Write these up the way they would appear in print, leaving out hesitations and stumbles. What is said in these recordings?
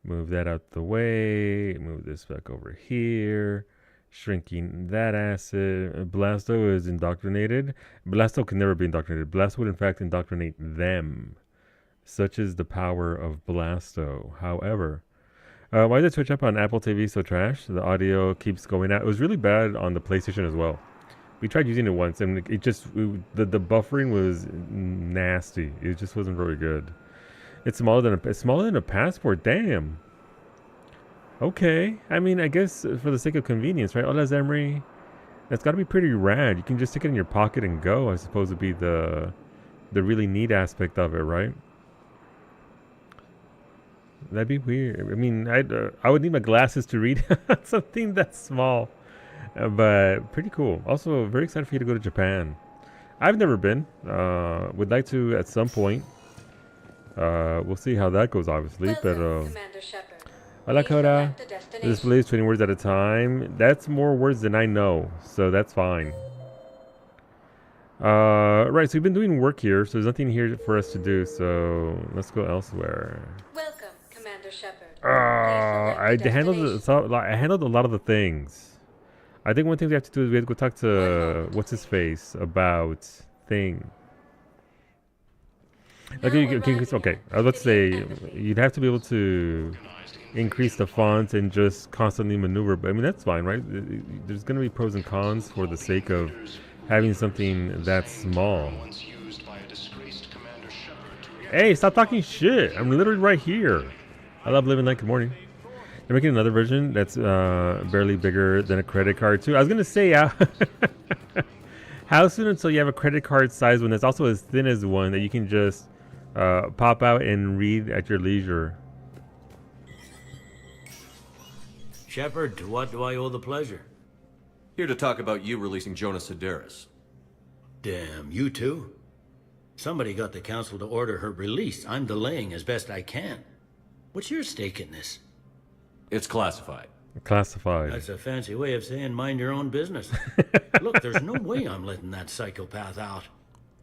Move that out the way. Move this back over here. Shrinking that acid. Blasto is indoctrinated. Blasto can never be indoctrinated. Blasto would, in fact, indoctrinate them. Such is the power of Blasto. However, why did Twitch up on Apple TV so trash? The audio keeps going out. It was really bad on the PlayStation as well. We tried using it once, and the buffering was nasty. It just wasn't very good. It's smaller than a passport. Damn. Okay. I mean, I guess for the sake of convenience, right? Hola, Zemri. That's got to be pretty rad. You can just stick it in your pocket and go. I suppose would be the really neat aspect of it, right? That'd be weird. I mean, I would need my glasses to read something that small, but pretty cool. Also, very excited for you to go to Japan. I've never been. Would like to at some point. We'll see how that goes, obviously. Welcome, But Commander Shepard. hola, Please Coda. select the This destination. displays 20 words at a time. That's more words than I know, so that's fine. Right. So we've been doing work here, so there's nothing here for us to do. So let's go elsewhere. Welcome, Commander Shepard. I handled a lot of the things. I think one thing we have to do is we have to go talk to what's his face about thing. Okay, okay. I was about to say you'd have to be able to increase the font and just constantly maneuver, but I mean that's fine, right? There's gonna be pros and cons for the sake of having something that small. Hey, stop talking shit! I'm literally right here. I love living like. Good morning. They're making another version that's barely bigger than a credit card too. I was gonna say, how soon until you have a credit card size one that's also as thin as one that you can just pop out and read at your leisure? Shepard, to what do I owe the pleasure? Here to talk about you releasing Jonas Sedaris. Damn, you too? Somebody got the council to order her release. I'm delaying as best I can. What's your stake in this? It's classified. Classified. That's a fancy way of saying mind your own business. Look, there's no way I'm letting that psychopath out.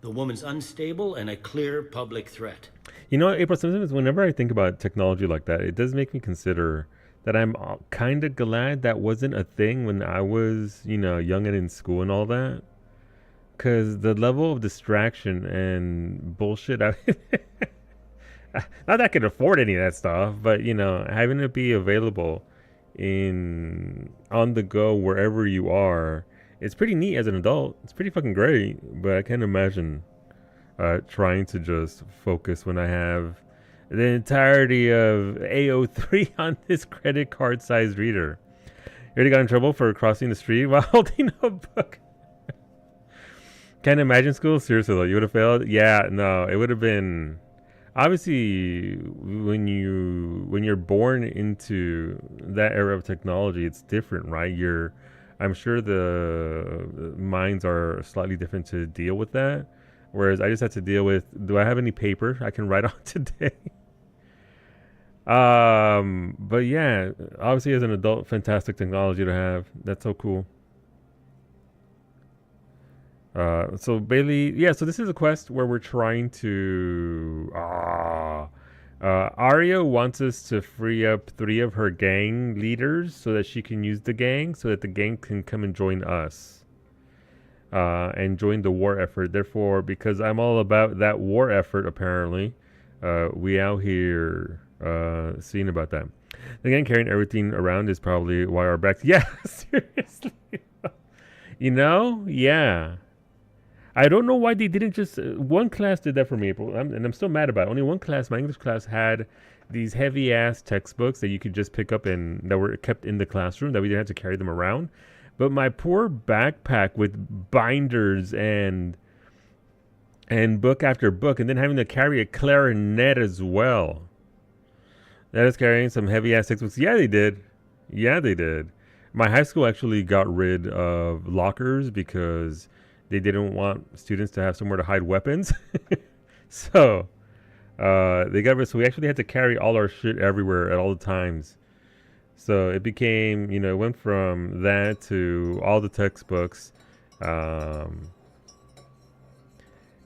The woman's unstable and a clear public threat. You know, April, sometimes whenever I think about technology like that, it does make me consider that I'm kind of glad that wasn't a thing when I was, young and in school and all that. Because the level of distraction and bullshit, not that I could afford any of that stuff, but, having it be available on the go wherever you are, it's pretty neat as an adult. It's pretty fucking great, but I can't imagine trying to just focus when I have the entirety of AO3 on this credit card sized reader. You already got in trouble for crossing the street while holding a book. Can't imagine school. Seriously though, you would have failed. Yeah, no, it would have been. Obviously, when you're born into that era of technology, it's different, right? I'm sure the minds are slightly different to deal with that. Whereas I just had to deal with, do I have any paper I can write on today? But yeah, obviously as an adult, fantastic technology to have. That's so cool. So Bailey, yeah, so this is a quest where we're trying to, Arya wants us to free up 3 of her gang leaders so that she can use the gang so that the gang can come and join us. And join the war effort. Therefore, because I'm all about that war effort, apparently, we out here seeing about that. Again, carrying everything around is probably why our backs. Yeah, seriously. Yeah. I don't know why they didn't just. One class did that for me, and I'm still mad about it. Only one class, my English class, had these heavy ass textbooks that you could just pick up and that were kept in the classroom that we didn't have to carry them around. But my poor backpack with binders and book after book, and then having to carry a clarinet as well. That is carrying some heavy ass textbooks. Yeah, they did. My high school actually got rid of lockers because they didn't want students to have somewhere to hide weapons. So they got rid. So we actually had to carry all our shit everywhere at all the times. So it became, it went from that to all the textbooks. And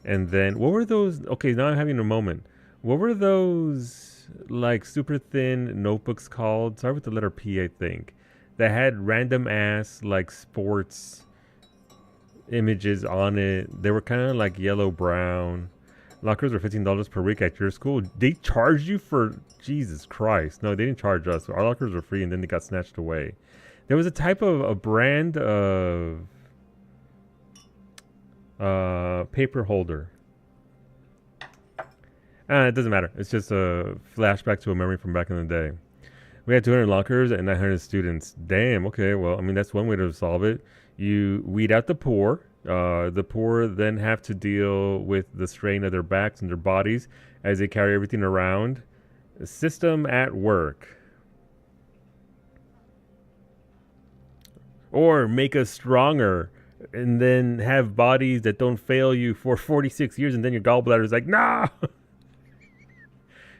then, what were those? Okay, now I'm having a moment. What were those like super thin notebooks called, start with the letter P, I think, that had random ass like sports images on it. They were kind of like yellow brown. Lockers were $15 per week at your school. They charged you for Jesus Christ. No, they didn't charge us. Our lockers were free and then they got snatched away. There was a type of a brand of paper holder. It doesn't matter. It's just a flashback to a memory from back in the day. We had 200 lockers and 900 students. Damn, okay. Well, I mean, that's one way to solve it. You weed out the poor. The poor then have to deal with the strain of their backs and their bodies as they carry everything around. System at work. Or make us stronger and then have bodies that don't fail you for 46 years and then your gallbladder is like, nah!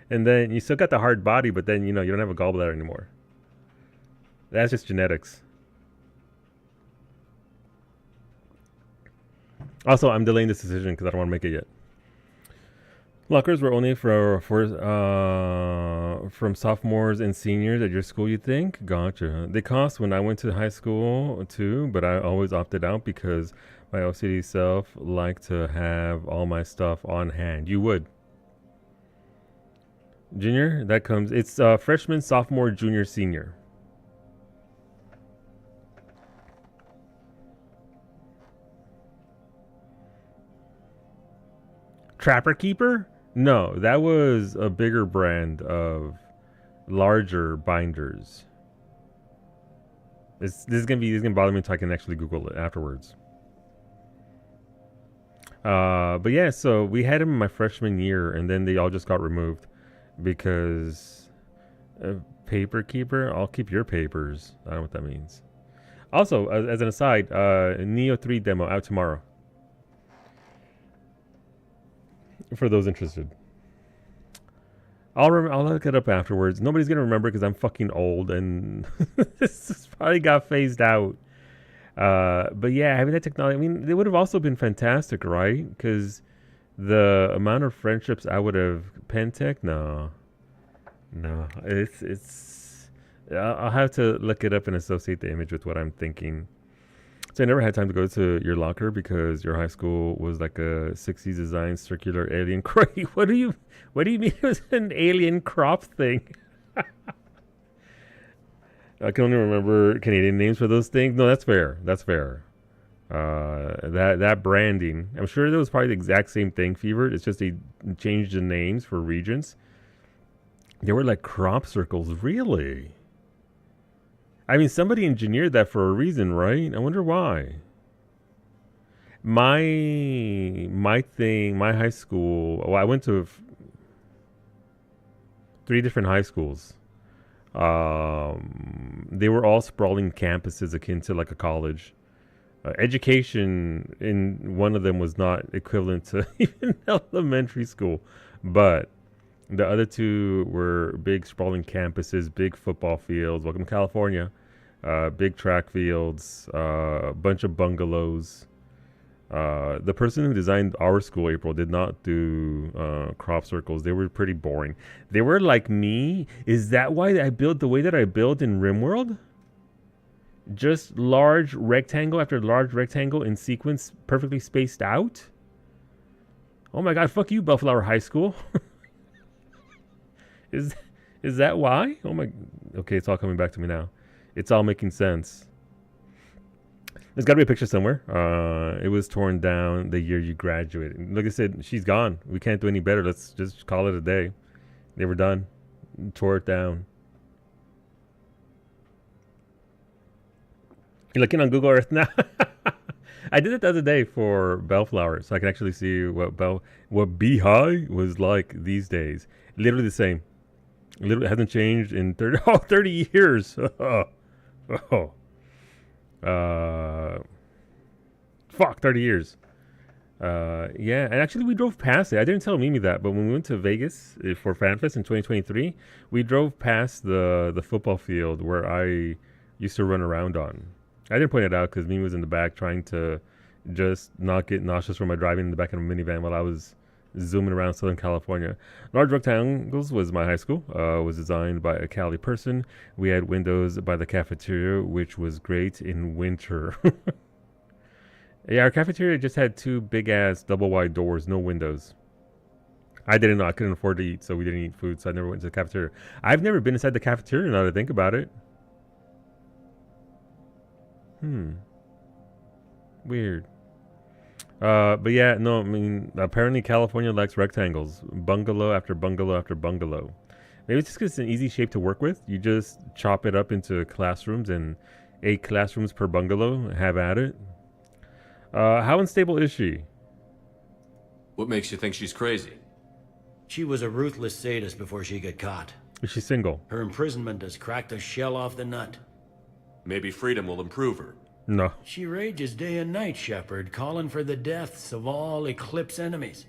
And then you still got the hard body, but then, you know, you don't have a gallbladder anymore. That's just genetics. Also, I'm delaying this decision because I don't want to make it yet. Lockers were only for from sophomores and seniors at your school, you think? Gotcha. They cost when I went to high school too, but I always opted out because my OCD self liked to have all my stuff on hand. You would. Junior, that comes. It's freshman, sophomore, junior, senior. Trapper Keeper? No, that was a bigger brand of larger binders. This is gonna bother me until I can actually Google it afterwards. But yeah, so we had them in my freshman year, and then they all just got removed because Paper Keeper. I'll keep your papers. I don't know what that means. Also, as an aside, Neo 3 demo out tomorrow. For those interested, I'll look it up afterwards. Nobody's gonna remember because I'm fucking old and this probably got phased out. But yeah, having that technology, I mean, it would have also been fantastic, right? Because the amount of friendships I would have Pentec, no, it's. I'll have to look it up and associate the image with what I'm thinking. So I never had time to go to your locker because your high school was like a 60s design circular alien crop. What do you mean it was an alien crop thing? I can only remember Canadian names for those things. No, that's fair. That's fair. That branding. I'm sure that was probably the exact same thing, Fever. It's just they changed the names for regions. They were like crop circles, really. I mean, somebody engineered that for a reason, right? I wonder why. My high school. Well, I went to 3 different high schools. They were all sprawling campuses akin to like a college. Education in one of them was not equivalent to even elementary school, but the other 2 were big sprawling campuses, big football fields. Welcome to California. Big track fields, a bunch of bungalows. The person who designed our school, April, did not do crop circles. They were pretty boring. They were like me. Is that why I built the way that I built in RimWorld? Just large rectangle after large rectangle in sequence, perfectly spaced out? Oh my god, fuck you, Bellflower High School. Is that why? Oh my... Okay, it's all coming back to me now. It's all making sense. There's got to be a picture somewhere. It was torn down the year you graduated. Like I said, she's gone. We can't do any better. Let's just call it a day. They were done. Tore it down. You're looking on Google Earth now. I did it the other day for Bellflower, so I can actually see what Beehive was like these days. Literally the same. Literally hasn't changed in 30 years. Fuck, 30 years. Yeah, and actually we drove past it. I didn't tell Mimi that, but when we went to Vegas for FanFest in 2023, we drove past the football field where I used to run around on. I didn't point it out because Mimi was in the back trying to just not get nauseous from my driving in the back of a minivan while I was zooming around Southern California. Large Rectangles was my high school. Was designed by a Cali person. We had windows by the cafeteria, which was great in winter. Yeah, our cafeteria just had two big ass double wide doors, no windows. I didn't know. I couldn't afford to eat, so we didn't eat food, so I never went to the cafeteria. I've never been inside the cafeteria now that I think about it. Weird. But yeah, no, I mean, apparently California likes rectangles. Bungalow after bungalow after bungalow. Maybe it's just because it's an easy shape to work with. You just chop it up into classrooms and 8 classrooms per bungalow. Have at it. How unstable is she? What makes you think she's crazy? She was a ruthless sadist before she got caught. Is she single? Her imprisonment has cracked the shell off the nut. Maybe freedom will improve her. No. She rages day and night, Shepard, calling for the deaths of all Eclipse enemies.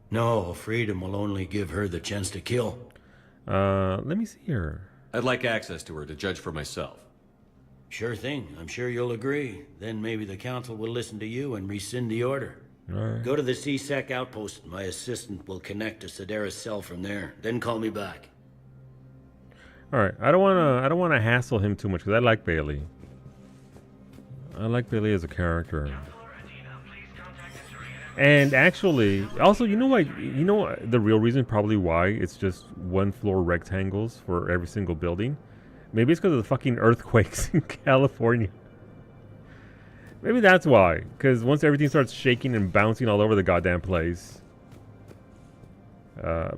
No, freedom will only give her the chance to kill. Let me see her. I'd like access to her to judge for myself. Sure thing. I'm sure you'll agree. Then maybe the council will listen to you and rescind the order. All right. Go to the CSEC outpost. My assistant will connect to Sedaris' cell from there. Then call me back. All right. I don't wanna hassle him too much because I like Bailey. I like Bailey as a character. And actually, also, you know the real reason probably why it's just 1 floor rectangles for every single building? Maybe it's because of the fucking earthquakes in California. Maybe that's why. Because once everything starts shaking and bouncing all over the goddamn place,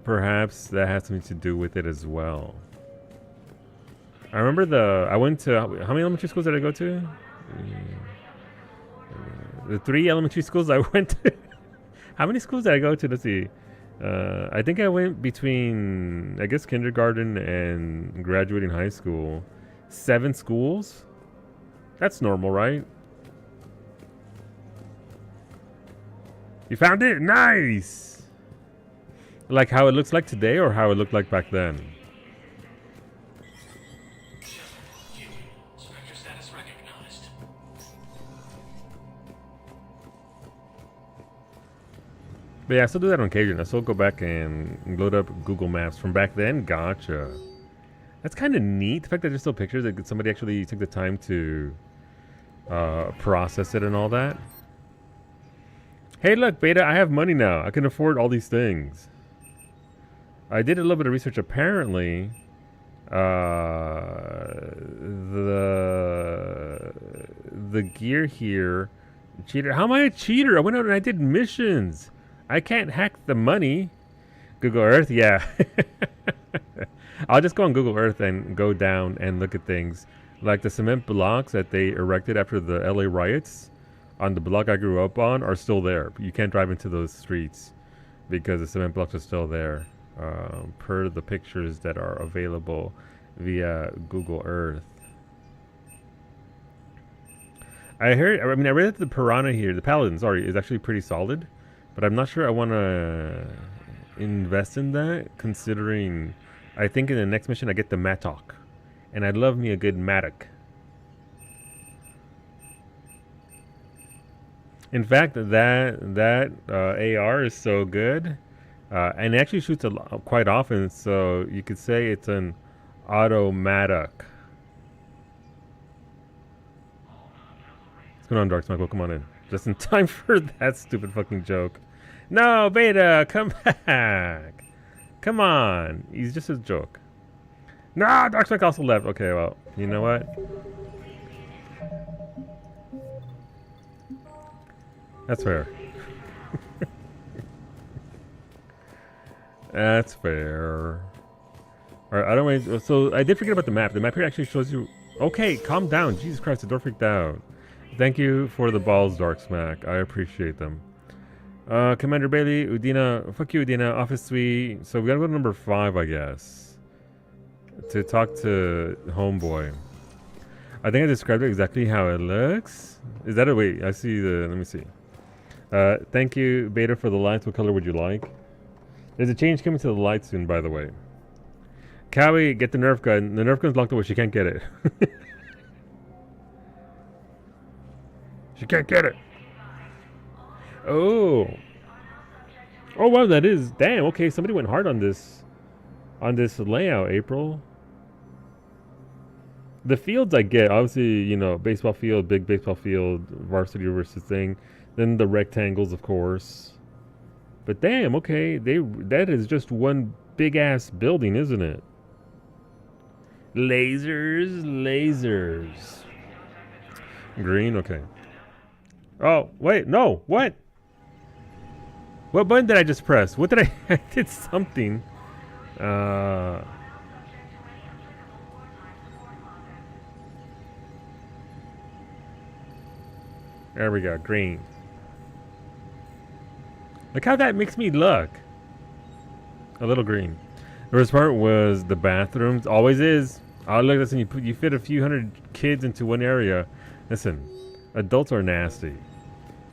perhaps that has something to do with it as well. I remember I went to, how many elementary schools did I go to? The 3 elementary schools I went to. How many schools did I go to? Let's see. I think I went between, I guess, kindergarten and graduating high school. 7 schools? That's normal, right? You found it? Nice! Like how it looks like today or how it looked like back then? But yeah, I still do that on occasion. I still go back and load up Google Maps from back then. Gotcha. That's kind of neat. The fact that there's still pictures, that somebody actually took the time to process it and all that. Hey, look, Beta, I have money now. I can afford all these things. I did a little bit of research. Apparently, the gear here, cheater. How am I a cheater? I went out and I did missions. I can't hack the money. Google Earth, yeah. I'll just go on Google Earth and go down and look at things. Like the cement blocks that they erected after the LA riots on the block I grew up on are still there. You can't drive into those streets because the cement blocks are still there, per the pictures that are available via Google Earth. I read that the Piranha here, the Paladin, sorry, is actually pretty solid. But I'm not sure I want to invest in that, considering I think in the next mission I get the Mattock. And I'd love me a good Mattock. In fact, that AR is so good. And it actually shoots quite often, so you could say it's an automatic. What's going on, Dark Smichael? Come on in. Just in time for that stupid fucking joke. No, Beta, come back. Come on. He's just a joke. No, Darksmike also left. Okay, well, you know what? That's fair. That's fair. Alright, I don't wait. So, I did forget about the map. The map here actually shows you... Okay, calm down. Jesus Christ, the door freaked out. Thank you for the balls, Dark Smack. I appreciate them. Commander Bailey, Udina, fuck you, Udina, Office Suite. So we gotta go to number 5, I guess, to talk to Homeboy. I think I described it exactly how it looks. Is that a wait? I see the. Let me see. Thank you, Beta, for the lights. What color would you like? There's a change coming to the lights soon, by the way. Cowie, get the Nerf gun. The Nerf gun's locked away. She can't get it. She can't get it. Oh. Oh wow, that is damn. Okay, somebody went hard on this layout, April. The fields I get, obviously, baseball field, big baseball field, varsity versus thing. Then the rectangles, of course. But damn, okay, that is just one big ass building, isn't it? Lasers, lasers. Green, okay. Oh, wait, no, what? What button did I just press? What did I? I did something. There we go, green. Look how that makes me look. A little green. The worst part was the bathrooms. Always is. Oh, look, listen, you fit a few hundred kids into one area. Listen, adults are nasty.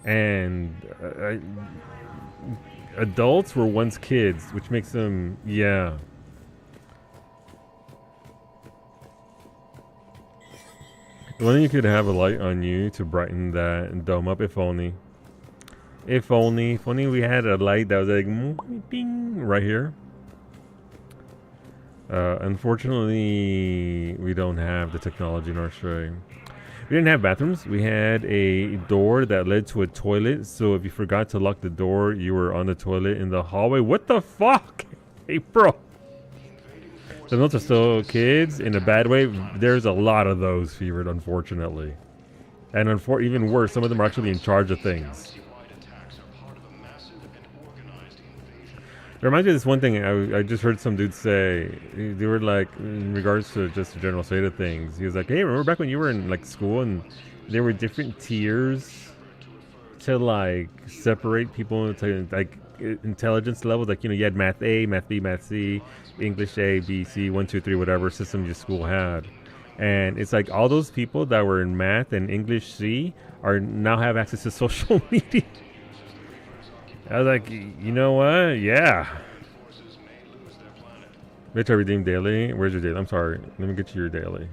And adults were once kids, which makes them, yeah. Well, you could have a light on you to brighten that dome up, if only. If only we had a light that was like, bing, right here. Unfortunately, we don't have the technology in our tray. We didn't have bathrooms. We had a door that led to a toilet. So if you forgot to lock the door, you were on the toilet in the hallway. What the fuck? April. The notes are still kids in a bad way. There's a lot of those, Fevered, unfortunately. And even worse, some of them are actually in charge of things. It reminds me of this one thing I just heard some dude say. They were like, in regards to just the general state of things, he was like, hey, remember back when you were in like school and there were different tiers to like separate people into like intelligence levels? Like, you had math A, math B, math C, English A, B, C, 1, 2, 3, whatever system your school had. And it's like all those people that were in math and English C are now have access to social media. I was like, you know what? Yeah. Bitch, I redeemed daily. Where's your daily? I'm sorry. Let me get you your daily.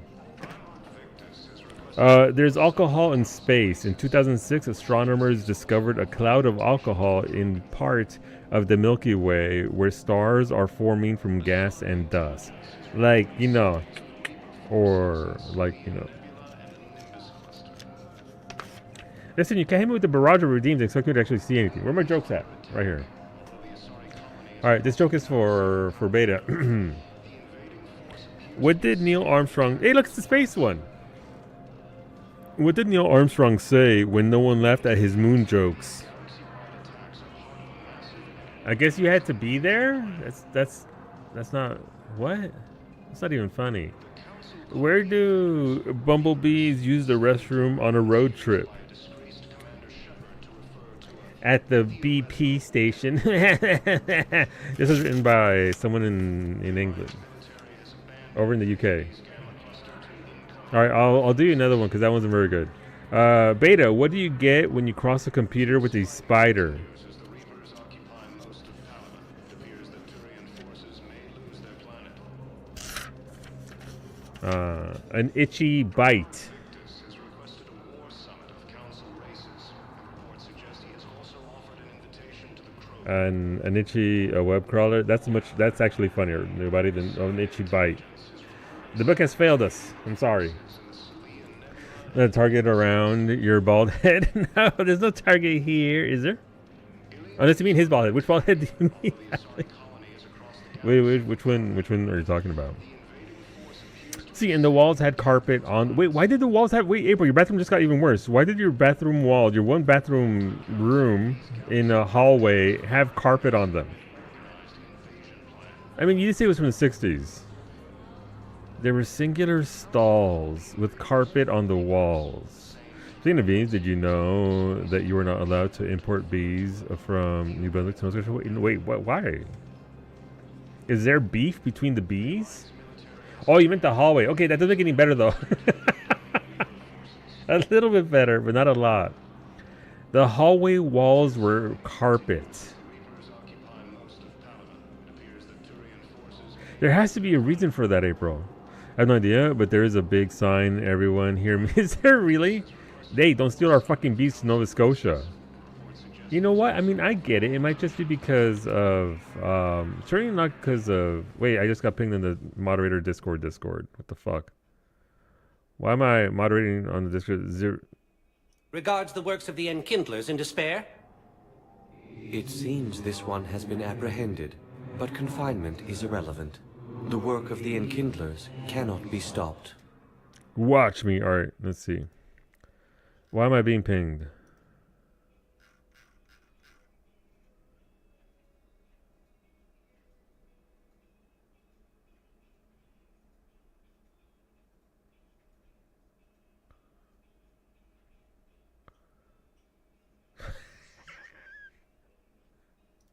There's alcohol in space. In 2006, astronomers discovered a cloud of alcohol in part of the Milky Way where stars are forming from gas and dust. Like, or like, Listen, you can't hit me with the barrage of redeems and expect me to actually see anything. Where are my jokes at? Right here. Alright, this joke is for Beta. What did Neil Armstrong... Hey, look, it's the space one. What did Neil Armstrong say when no one laughed at his moon jokes? I guess you had to be there? That's not... What? That's not even funny. Where do bumblebees use the restroom on a road trip? At the BP station. This was written by someone in England. Over in the UK. Alright, I'll do you another one because that wasn't very good. Beta, what do you get when you cross a computer with a spider? An itchy bite. An itchy web crawler. That's actually funnier nobody than an itchy bite. The book has failed us. I'm sorry. The target around your bald head. No, there's no target here, is there? Unless you mean his bald head. Which bald head do you mean? Wait, which one are you talking about? See, and the walls had carpet on. Wait, why did the walls have... Wait, April, your bathroom just got even worse. Why did your bathroom wall, your one bathroom room in a hallway, have carpet on them? I mean, you did say it was from the 60s. There were singular stalls with carpet on the walls. Speaking of bees, did you know that you were not allowed to import bees from New Brunswick to Nova Scotia? Wait, what? Why? Is there beef between the bees? Oh, you meant the hallway. Okay, that doesn't make it any better, though. A little bit better, but not a lot. The hallway walls were carpet. There has to be a reason for that, April. I have no idea, but there is a big sign. Everyone hear me. Is there really? Hey, don't steal our fucking bees to Nova Scotia. You know what? I mean, I get it. It might just be because of, certainly not because of. Wait, I just got pinged in the moderator Discord. Discord. What the fuck? Why am I moderating on the Discord? Regards the works of the Enkindlers in despair? It seems this one has been apprehended, but confinement is irrelevant. The work of the Enkindlers cannot be stopped. Watch me. All right, let's see. Why am I being pinged?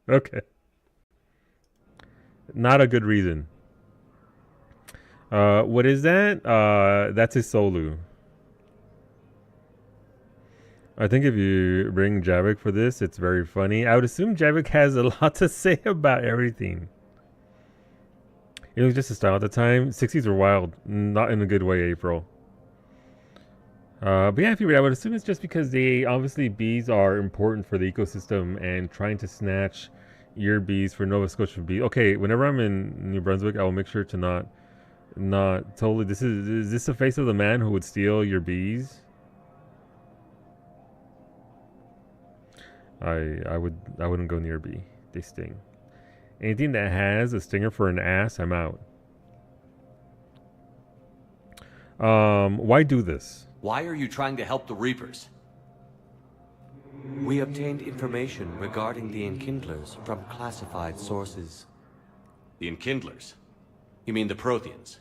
Okay. Not a good reason. What is that? That's his Solu. I think if you bring Javik for this, it's very funny. I would assume Javik has a lot to say about everything. It was just a style at the time. 60s were wild. Not in a good way, April. But yeah, if you read, I would assume it's just because obviously bees are important for the ecosystem and trying to snatch your bees for Nova Scotia bees. Okay, whenever I'm in New Brunswick, I will make sure to not totally. Is this the face of the man who would steal your bees? I wouldn't go near a bee. They sting. Anything that has a stinger for an ass, I'm out. Why do this? Why are you trying to help the Reapers? We obtained information regarding the Enkindlers from classified sources. The Enkindlers? You mean the Protheans?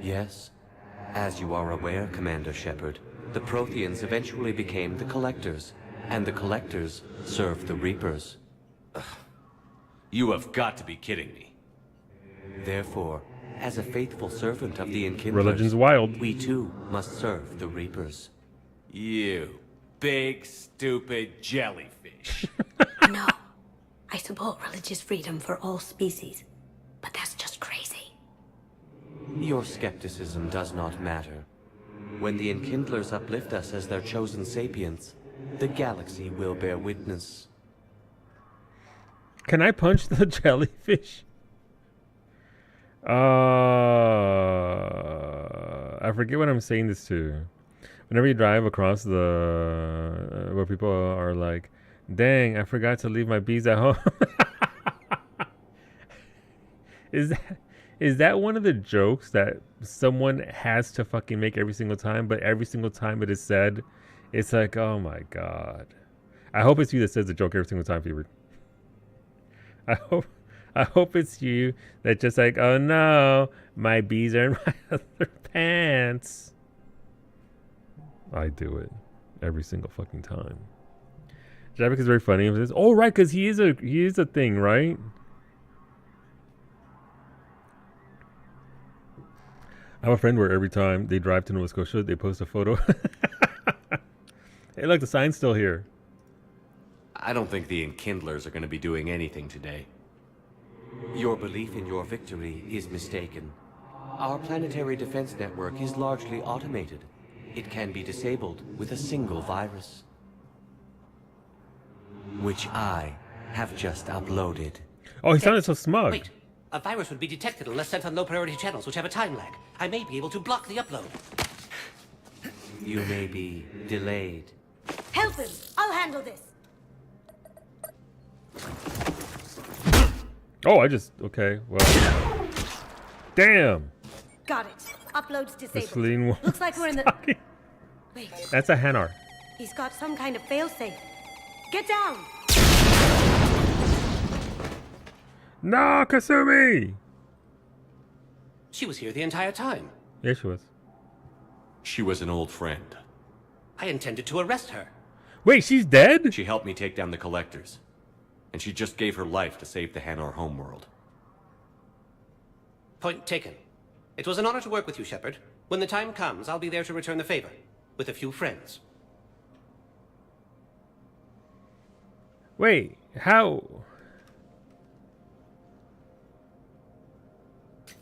Yes. As you are aware, Commander Shepard, the Protheans eventually became the Collectors, and the Collectors served the Reapers. You have got to be kidding me. Therefore, as a faithful servant of the Enkindlers, Religion's wild. we too must serve the Reapers. You big, stupid jellyfish. No. I support religious freedom for all species. But that's just crazy. Your skepticism does not matter. When the Enkindlers uplift us as their chosen sapients, the galaxy will bear witness. Can I punch the jellyfish? I forget what I'm saying this to. Whenever you drive across the where people are like, "Dang, I forgot to leave my bees at home." Is that one of the jokes that someone has to fucking make every single time? But every single time it is said, it's like, oh my god. I hope it's you that says the joke every single time, Fever. I hope it's you that just like, oh no, my bees are in my other pants. I do it every single fucking time. Javik is very funny. He says, "Oh right, because he is a thing, right?" I have a friend where every time they drive to Nova Scotia, they post a photo. Hey, look, the sign's still here. I don't think the Enkindlers are going to be doing anything today. Your belief in your victory is mistaken. Our planetary defense network is largely automated. It can be disabled with a single virus, which I have just uploaded. Oh, he sounded so smug. Wait, a virus would be detected unless sent on low priority channels, which have a time lag. I may be able to block the upload. You may be delayed. Help him! I'll handle this! Oh, okay, well. Damn. Got it. Upload's The disabled. Celine one. Looks like we're in the... Wait, That's a Hanar. he's got some kind of failsafe. Get down! No, Kasumi! She was here the entire time. Yeah, she was. She was an old friend. I intended to arrest her. Wait, she's dead? She helped me take down the Collectors. And she just gave her life to save the Hanar homeworld. Point taken. It was an honor to work with you, Shepard. When the time comes, I'll be there to return the favor. With a few friends. Wait, how?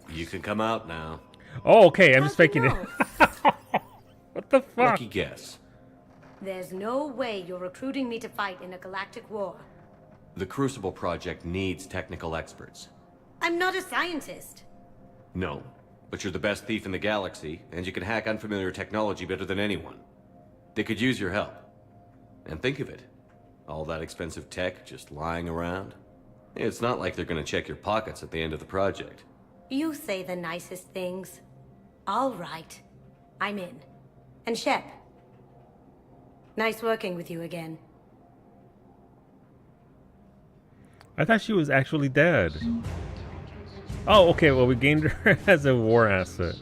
You can come out now. Oh, okay, I'm just How'd you faking it. know? What the fuck? Lucky guess. There's no way you're recruiting me to fight in a galactic war. The Crucible Project needs technical experts. I'm not a scientist. No, but you're the best thief in the galaxy, and you can hack unfamiliar technology better than anyone. They could use your help. And think of it. All that expensive tech just lying around. It's not like they're gonna check your pockets at the end of the project. You say the nicest things. All right. I'm in. And Shep. Nice working with you again. I thought she was actually dead. Oh, okay. Well, we gained her as a war asset.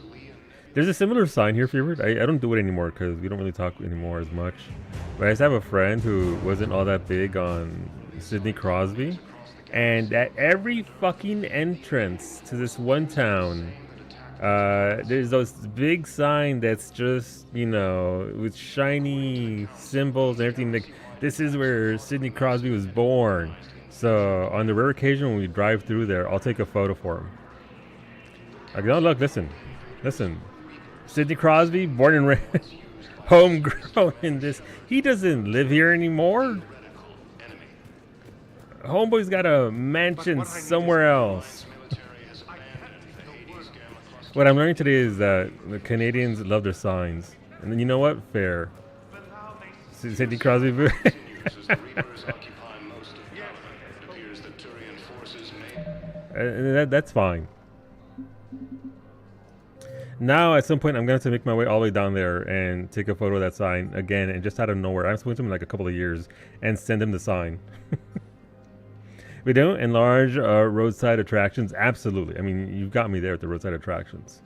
There's a similar sign here, favorite. I don't do it anymore because we don't really talk anymore as much. But I just have a friend who wasn't all that big on Sidney Crosby. And at every fucking entrance to this one town, there's those big sign that's just, you know, with shiny symbols and everything. Like, this is where Sidney Crosby was born. So on the rare occasion when we drive through there, I'll take a photo for him. Like, no, look, listen. Sidney Crosby, born and raised, homegrown in this. He doesn't live here anymore. Homeboy's got a mansion somewhere else. What I'm learning today is that the Canadians love their signs. And then you know what? Fair. Sidney Crosby. That's fine. Now, at some point, I'm going to have to make my way all the way down there and take a photo of that sign again, and just out of nowhere. I'm supposed to him in like a couple of years and send him the sign. We don't enlarge roadside attractions. Absolutely. I mean, you've got me there at the roadside attractions.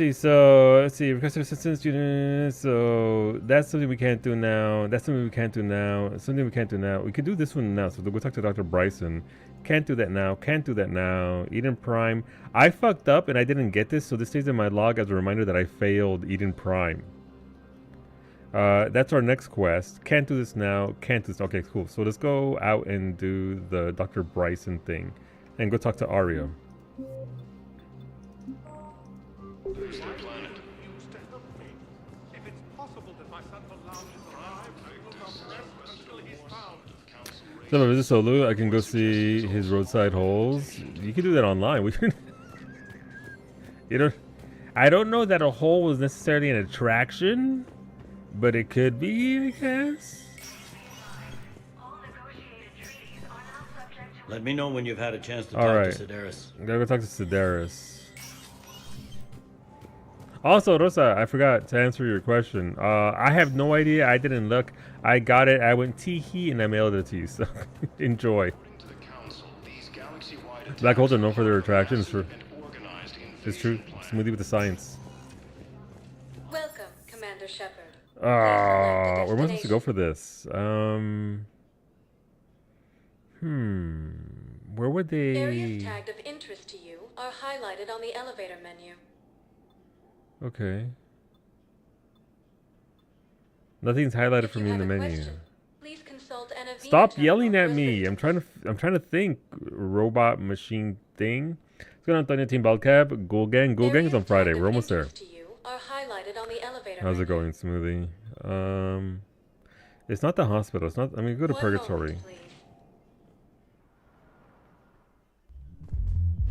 Let's see, requested assistance students. So that's something we can't do now. That's something we can't do now. Something we can't do now. We could do this one now. So we'll talk to Dr. Bryson. Can't do that now. Can't do that now. Eden Prime. I fucked up and I didn't get this, so this stays in my log as a reminder that I failed Eden Prime. That's our next quest. Can't do this now. Can't do this. Okay, cool. So let's go out and do the Dr. Bryson thing and go talk to Arya. So if I visit Solu, I can go see his roadside holes. You can do that online. We can. I don't know that a hole was necessarily an attraction, but it could be, I guess. Let me know when you've had a chance to All talk right. to Sedaris. I'm gonna go talk to Sedaris. Also, Rosa, I forgot to answer your question. I have no idea. I didn't look. I got it. I went tee-hee and I mailed it to you. So enjoy. Black holes are known for their attractions. It's true. Smoothie with the science. Welcome, Commander Shepard. Where am I supposed to go for this? Where would they? Areas tagged of interest to you are highlighted on the elevator menu. Okay. Nothing's highlighted If for you me in have the a menu. question, please consult NAV Stop terminal yelling at for me. I'm assistance. trying to think. Robot machine thing. What's going on, Antonio Team Baldcab? Ghoul Gang. Ghoul Gang is on Areas Friday. tagged We're of almost there. interest to you are highlighted on the elevator How's it menu. going, Smoothie? It's not the hospital. It's not. I mean, go to One Purgatory. moment, please.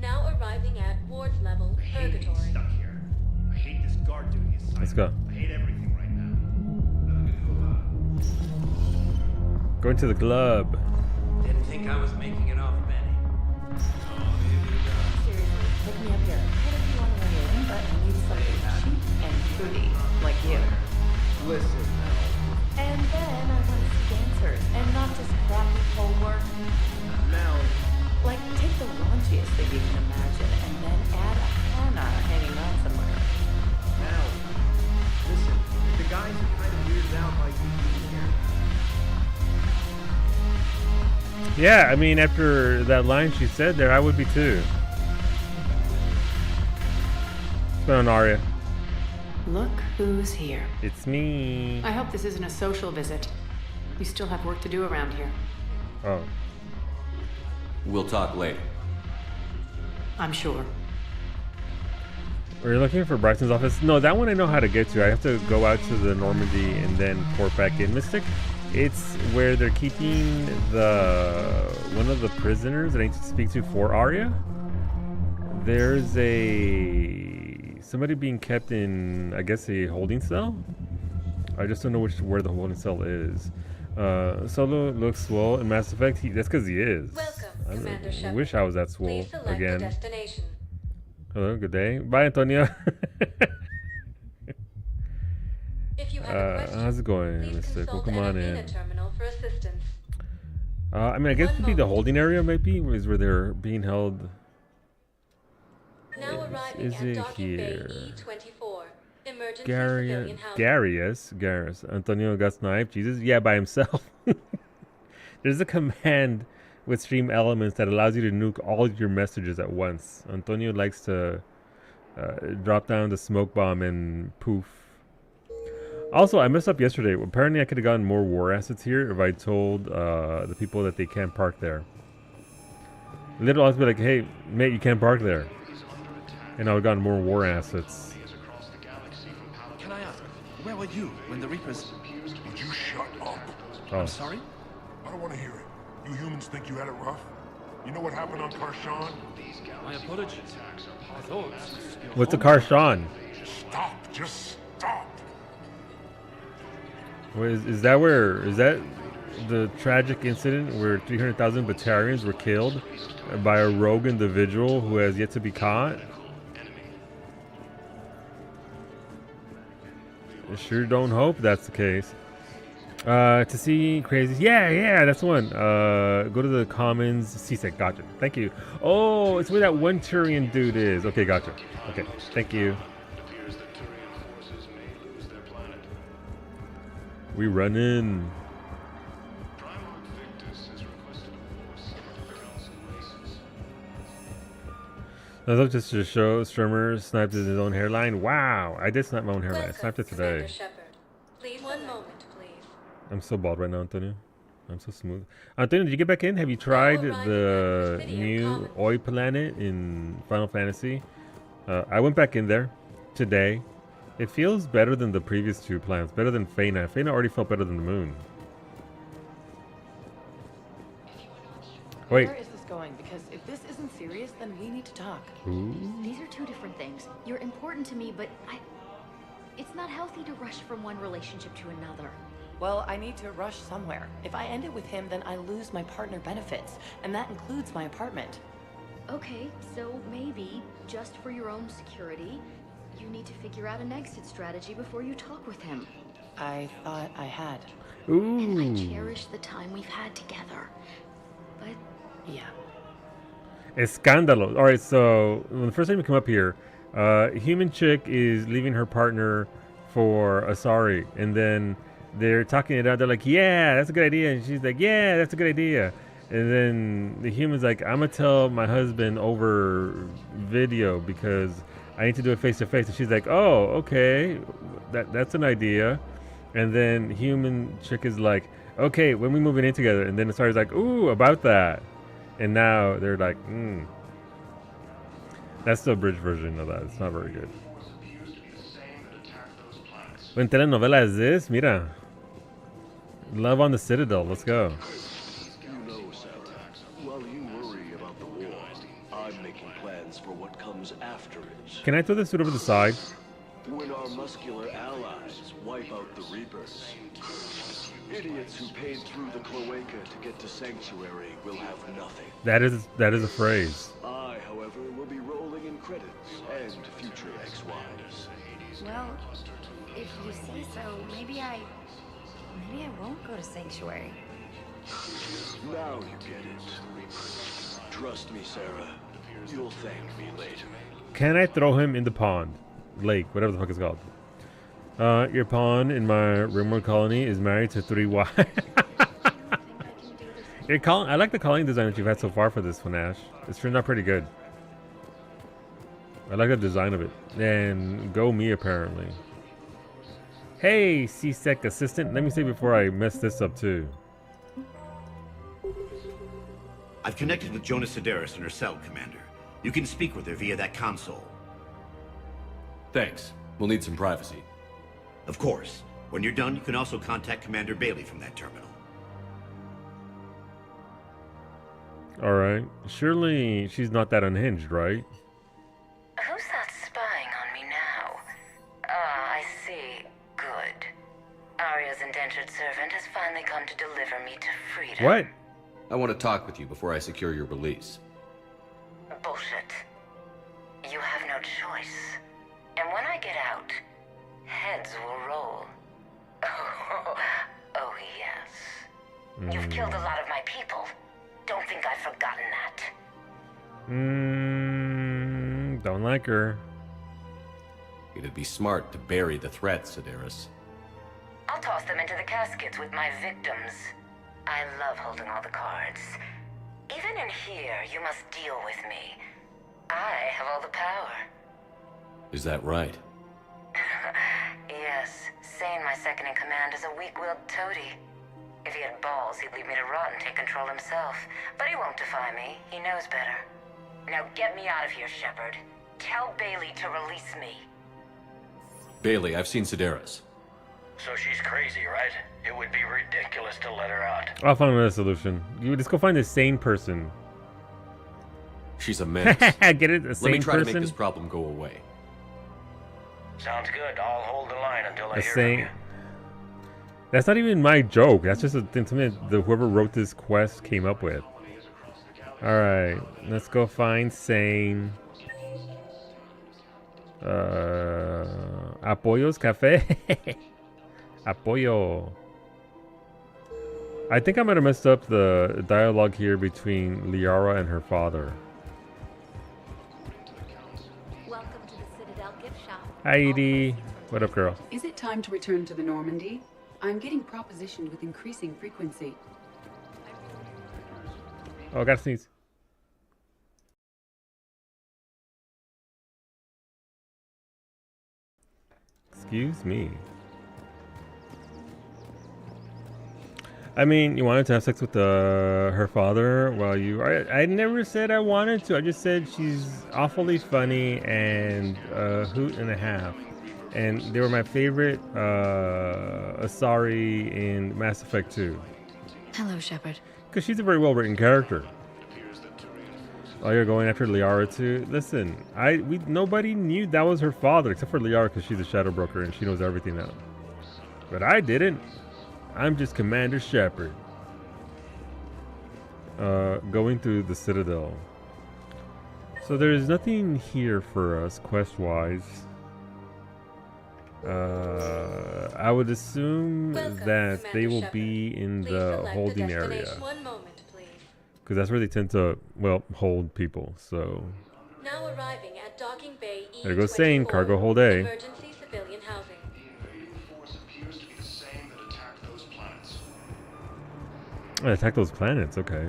Now arriving at ward level Purgatory. Stuck here. I hate this guard duty assignment. Let's go. I hate everything right now. Going to the club. Didn't think I was making it off many. Seriously, pick me up here. What if you want to run in, but I need something cheap and fruity, like you. Listen, And then I want to see dancers, and not just crappy pole work. Mel. Like, take the raunchiest that you can imagine, and then add a Hannah hanging on somewhere. Mel. Listen, the guys are kind of weirded out by you being here. Yeah, I mean, after that line she said there, I would be too. What's going on, Arya? Look who's here. It's me. I hope this isn't a social visit. You still have work to do around here. Oh. We'll talk later. I'm sure. We're looking for Bryson's office. No, that one I know how to get to. I have to go out to the Normandy and then port back in Mystic. It's where they're keeping one of the prisoners that I need to speak to for Arya. There's somebody being kept in, I guess, a holding cell. I just don't know where the holding cell is. Solo looks swole in Mass Effect. That's because he is. Welcome, Commander Shepard. Wish I was that swole Please select again. the destination. Hello, good day. Bye, Antonio. If you have a question, how's it going, please Mystic? consult Well, come on an in. terminal for assistance. I mean, I guess One it'd be the moment. holding area, maybe, is where they're being held. Now arriving Is at it Docking Bay here? E24. Emergency civilian housing. Garius. Antonio got sniped. Jesus, yeah, by himself. There's a command with stream elements that allows you to nuke all your messages at once. Antonio likes to drop down the smoke bomb and poof. Also, I messed up yesterday. Apparently, I could have gotten more war assets here if I told the people that they can't park there. Literally, I'd be like, hey, mate, you can't park there. And I would have gotten more war assets. Can I ask, where were you when the Reapers... Would you shut up? Oh. I'm sorry? I don't want to hear it. You humans think you had it rough? You know what happened on Karshan? My apologies. I thought... What's the car, Sean? Stop. Just stop. Is that the tragic incident where 300,000 Batarians were killed by a rogue individual who has yet to be caught? I sure don't hope that's the case. To see crazy, yeah, that's the one. Go to the Commons, CSEC, gotcha. Thank you. Oh, it's where that one Turian dude is. Okay, gotcha. Okay, thank you. We run in. I love just to show Sturmer sniped his own hairline. Wow, I did snipe my own hairline. I sniped it today. Please, one moment, please. I'm so bald right now, Antonio. I'm so smooth. Antonio, did you get back in? Have you tried the new Oi planet in Final Fantasy? I went back in there today. It feels better than the previous two planets. Better than Feyna. Feyna already felt better than the moon. Wait. Where is this going? Because if this isn't serious, then we need to talk. Ooh. These are two different things. You're important to me, but it's not healthy to rush from one relationship to another. Well, I need to rush somewhere. If I end it with him, then I lose my partner benefits, and that includes my apartment. Okay, so maybe, just for your own security, you need to figure out an exit strategy before you talk with him. I thought I had. Ooh. And I cherish the time we've had together. But... yeah. Escándalo. Alright, so when the first time you come up here, human chick is leaving her partner for Asari, and then they're talking it out. They're like, yeah, that's a good idea. And she's like, yeah, that's a good idea. And then the human's like, I'm going to tell my husband over video because I need to do it face to face. And she's like, oh, okay, that's an idea. And then human chick is like, okay, when we moving in together. And then Asari's like, ooh, about that. And now they're like, That's the abridged version of that. It's not very good. When telenovela is this? Mira. Love on the Citadel. Let's go. You know, Sarah, while you worry about the war, I'm making plans for what comes after it. Can I throw this dude over the side? When our muscular allies wipe out the Reapers, idiots who paid through the cloaca to get to Sanctuary will have nothing. That is a phrase. I, however, will be rolling in credits and future ex-wives. Well, if you say so, maybe I won't go to Sanctuary. Now you get it. Trust me, Sarah. You'll thank me later. Can I throw him in the pond? Lake, whatever the fuck it's called. Your pawn in my Rimworld colony is married to 3 wives. I like the colony design that you've had so far for this one, Ash. It's turned out pretty good. I like the design of it. And go me, apparently. Hey, CSEC assistant. Let me say before I mess this up, too. I've connected with Jonas Sedaris in her cell, Commander. You can speak with her via that console. Thanks. We'll need some privacy. Of course. When you're done, you can also contact Commander Bailey from that terminal. All right. Surely she's not that unhinged, right? Who's that spying on me now? Ah, I see. Good. Arya's indentured servant has finally come to deliver me to freedom. What? I want to talk with you before I secure your release. Bullshit. You have no choice. And when I get out, heads will roll. Oh yes. You've killed a lot of my people. Don't think I've forgotten that. Don't like her. It'd be smart to bury the threat, Sedaris. I'll toss them into the caskets with my victims. I love holding all the cards. Even in here, you must deal with me. I have all the power. Is that right? Yes, Sane, my second in command, is a weak-willed toady. If he had balls, he'd leave me to rot and take control himself. But he won't defy me. He knows better. Now get me out of here, Shepard. Tell Bailey to release me. Bailey, I've seen Sedaris. So she's crazy, right? It would be ridiculous to let her out. I'll find another solution. You just go find a sane person. She's a menace. Get it? A sane Let me try person? to make this problem go away. Sounds good. I'll hold the line until I A hear sane. from you. That's not even my joke. That's just a thing that whoever wrote this quest came up with. All right, let's go find Sane. Apoyos Cafe. Apoyo. I think I might have messed up the dialogue here between Liara and her father. Welcome to the Citadel gift shop. Hi, Edie. What up, girl? Is it time to return to the Normandy? I'm getting propositioned with increasing frequency. Oh, I gotta sneeze. Excuse me. I mean, you wanted to have sex with her father while you... I never said I wanted to. I just said she's awfully funny and a hoot and a half. And they were my favorite Asari in Mass Effect 2. Hello, Shepard. Because she's a very well-written character. Oh, you're going after Liara too? Listen, nobody knew that was her father except for Liara because she's a shadow broker and she knows everything now. But I didn't. I'm just Commander Shepard. Going through the Citadel. So there's nothing here for us quest-wise. I would assume that they will be in the holding area. Because that's where they tend to, well, hold people, so... Now arriving at docking bay E24, there goes Sane, cargo hold A. emergency civilian housing. Oh, attack those planets, okay.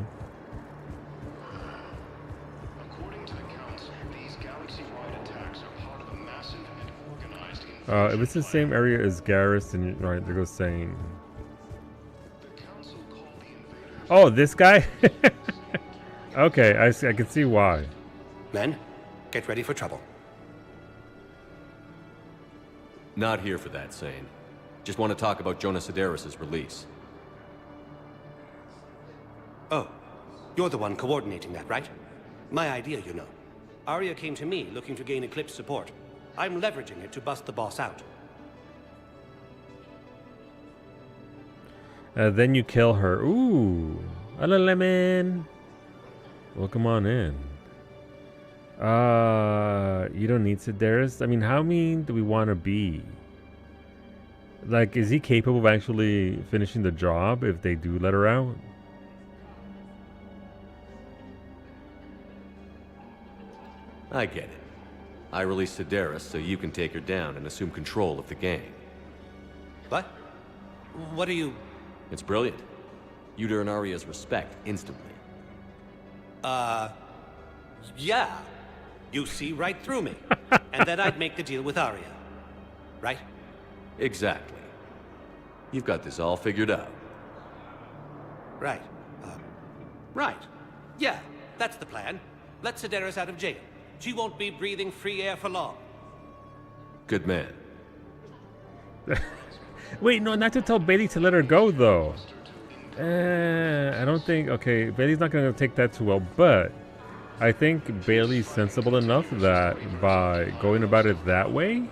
According to the Council, these galaxy-wide attacks are part of a massive and organized... If it's the same area as Garrus, then right, there goes Sane. Oh, this guy? Okay, I can see why. Men, get ready for trouble. Not here for that, Sane. Just want to talk about Jonas Sedaris' release. Oh, you're the one coordinating that, right? My idea, you know. Arya came to me looking to gain Eclipse support. I'm leveraging it to bust the boss out. Then you kill her. Ooh, hello, lemon. Welcome on in. You don't need Sedaris. I mean, how mean do we want to be? Like, is he capable of actually finishing the job if they do let her out? I get it. I released Sedaris so you can take her down and assume control of the gang. What? What are you... It's brilliant. You'd earn Arya's respect instantly. Yeah. You see right through me. And then I'd make the deal with Arya. Right? Exactly. You've got this all figured out. Right. Right. Yeah, that's the plan. Let Sedaris out of jail. She won't be breathing free air for long. Good man. Wait, no, not to tell Bailey to let her go, though. I don't think... Okay, Bailey's not going to take that too well, but I think Bailey's sensible enough that by going about it that way,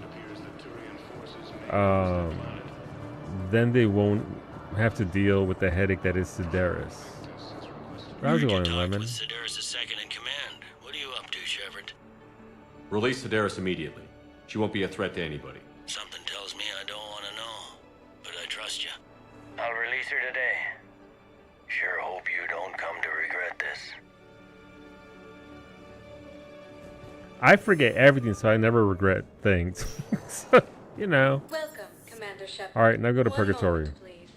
then they won't have to deal with the headache that is Sedaris. How's it going, Lemon? Sedaris is second in command. What are you up to, Shepard? Release Sedaris immediately. She won't be a threat to anybody. Something tells me I don't want to know, but I trust you. I'll release her today. Sure hope you don't come to regret this. I forget everything, so I never regret things. So, you know. Welcome, Commander Shepard. All right, now go to One Purgatory. moment, please.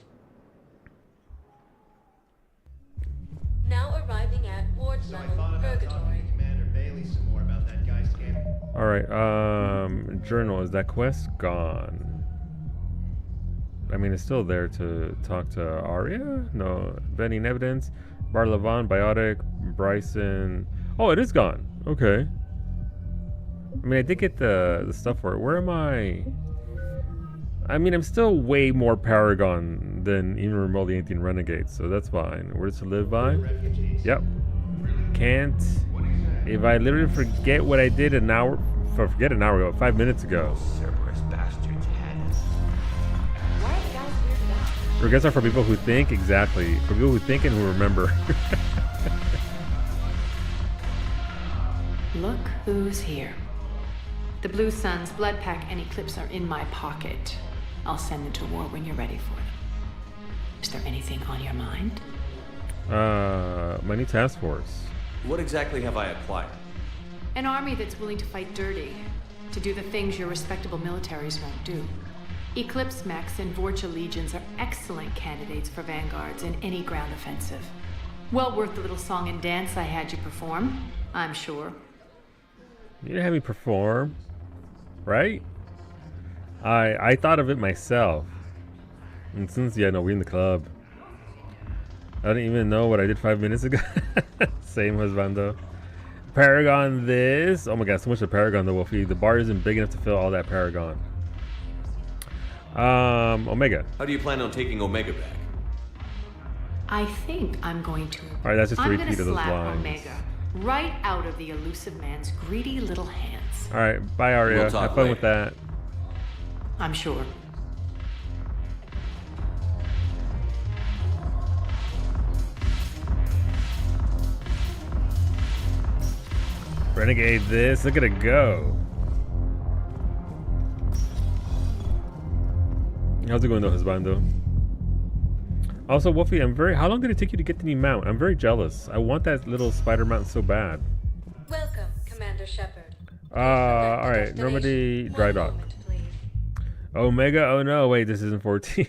Now arriving at Ward level Purgatory. Commander Bailey some more about that guy's scam. All right, journal. Is that quest gone? I mean, it's still there to talk to Arya? No. Vending evidence. Bar Levon, Biotic, Bryson. Oh, it is gone. Okay. I mean, I did get the stuff for it. Where am I? I mean, I'm still way more Paragon than even remotely anything Renegade, so that's fine. Words to live by? Yep. Can't. If I literally forget what I did an hour... Forget an hour ago, 5 minutes ago. Regrets are for people who think, exactly. For people who think and who remember. Look who's here. The Blue Suns, Blood Pack, and Eclipse are in my pocket. I'll send them to war when you're ready for them. Is there anything on your mind? My new task force. What exactly have I acquired? An army that's willing to fight dirty, to do the things your respectable militaries won't do. Eclipse mechs and Vorcha legions are excellent candidates for vanguards in any ground offensive. Well worth the little song and dance I had you perform, I'm sure. You didn't have me perform, right? I thought of it myself. And since, yeah, no, we're in the club. I didn't even know what I did 5 minutes ago. Same husbando. Paragon this. Oh my god, so much of Paragon though, Wolfie. The bar isn't big enough to fill all that Paragon. Omega. How do you plan on taking Omega back? I think I'm going to... Alright, that's just a repeat of those slap lines. Omega right out of the elusive man's greedy little hands. Alright, bye Arya. We'll talk Have fun later. with that. I'm sure. Renegade this. Look at it go. How's it going though, husbando? Also, Wolfie, how long did it take you to get the new mount? I'm very jealous. I want that little spider mount so bad. Welcome, Commander Shepard. Alright, Normandy Dry Dock. Omega, oh no, wait, this isn't 14.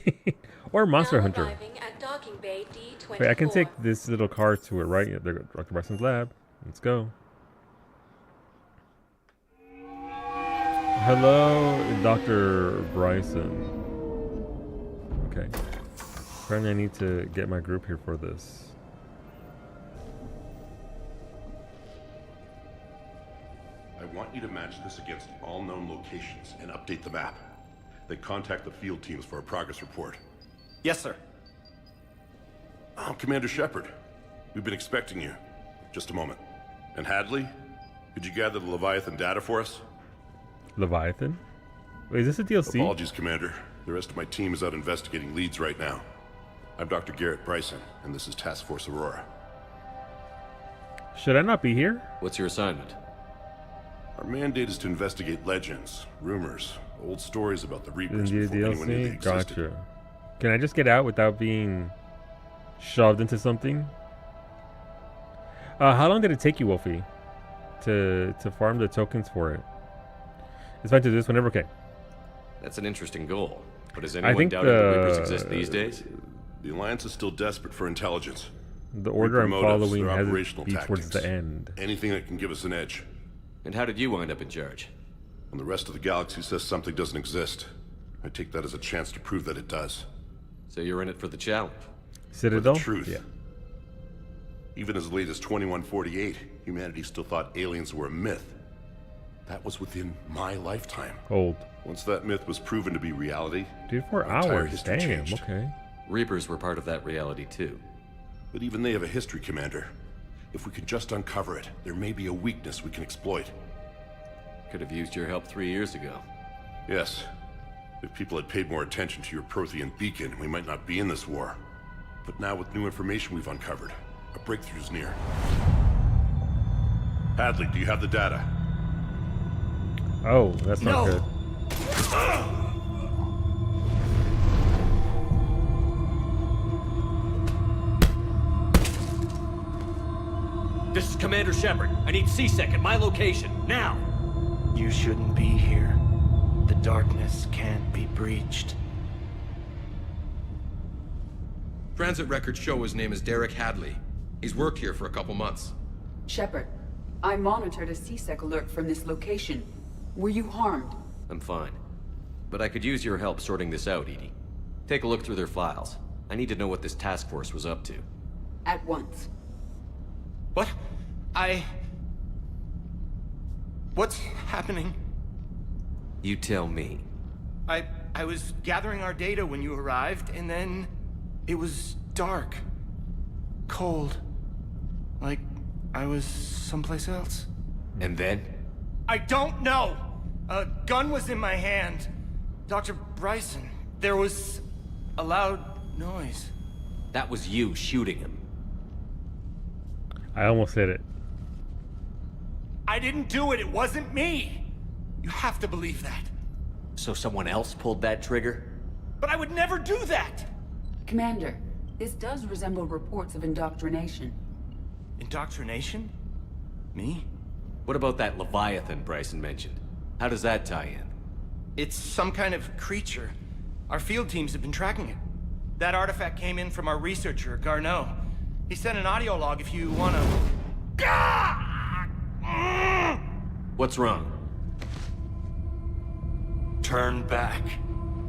Or Monster Now Hunter. arriving at Docking Bay D24. Wait, I can take this little car to it, right? Yeah, Dr. Bryson's lab. Let's go. Hello, Dr. Bryson. Okay. Apparently I need to get my group here for this. I want you to match this against all known locations and update the map. Then contact the field teams for a progress report. Yes, sir. I'm Commander Shepard. We've been expecting you. Just a moment. And Hadley, could you gather the Leviathan data for us? Leviathan? Wait, is this a DLC? Apologies, Commander. The rest of my team is out investigating leads right now. I'm Dr. Garrett Bryson, and this is Task Force Aurora. Should I not be here? What's your assignment? Our mandate is to investigate legends, rumors, old stories about the Reapers Indeed, before anyone knew they DLC? existed. Gotcha. Can I just get out without being shoved into something? How long did it take you, Wolfie, to farm the tokens for it? It's fine to do this whenever, okay. That's an interesting goal. But is I anyone think doubting the Reapers exist these days? The Alliance is still desperate for intelligence. The order I'm Reaper motives, following their has operational to be towards tactics. the end. Anything that can give us an edge. And how did you wind up in charge? When the rest of the galaxy says something doesn't exist, I take that as a chance to prove that it does. So you're in it for the challenge? Citadel? For the truth. Yeah. Even as late as 2148, humanity still thought aliens were a myth. That was within my lifetime. Old. Once that myth was proven to be reality, Dude, 4 our entire hours. history Damn. changed. Okay. Reapers were part of that reality too. But even they have a history, Commander. If we can just uncover it, there may be a weakness we can exploit. Could have used your help 3 years ago. Yes. If people had paid more attention to your Prothean beacon, we might not be in this war. But now with new information we've uncovered, a breakthrough's near. Hadley, do you have the data? Oh, that's not good. This is Commander Shepard. I need C-Sec at my location, now! You shouldn't be here. The darkness can't be breached. Transit records show his name is Derek Hadley. He's worked here for a couple months. Shepard, I monitored a C-Sec alert from this location. Were you harmed? I'm fine. But I could use your help sorting this out, Edie. Take a look through their files. I need to know what this task force was up to. At once. What? What's happening? You tell me. I was gathering our data when you arrived, and then it was dark. Cold. Like I was someplace else. And then? I don't know! A gun was in my hand. Dr. Bryson, there was a loud noise. That was you shooting him. I almost hit it. I didn't do it, it wasn't me! You have to believe that. So someone else pulled that trigger? But I would never do that! Commander, this does resemble reports of indoctrination. Indoctrination? Me? What about that Leviathan Bryson mentioned? How does that tie in? It's some kind of creature. Our field teams have been tracking it. That artifact came in from our researcher, Garneau. He sent an audio log if you wanna... What's wrong? Turn back.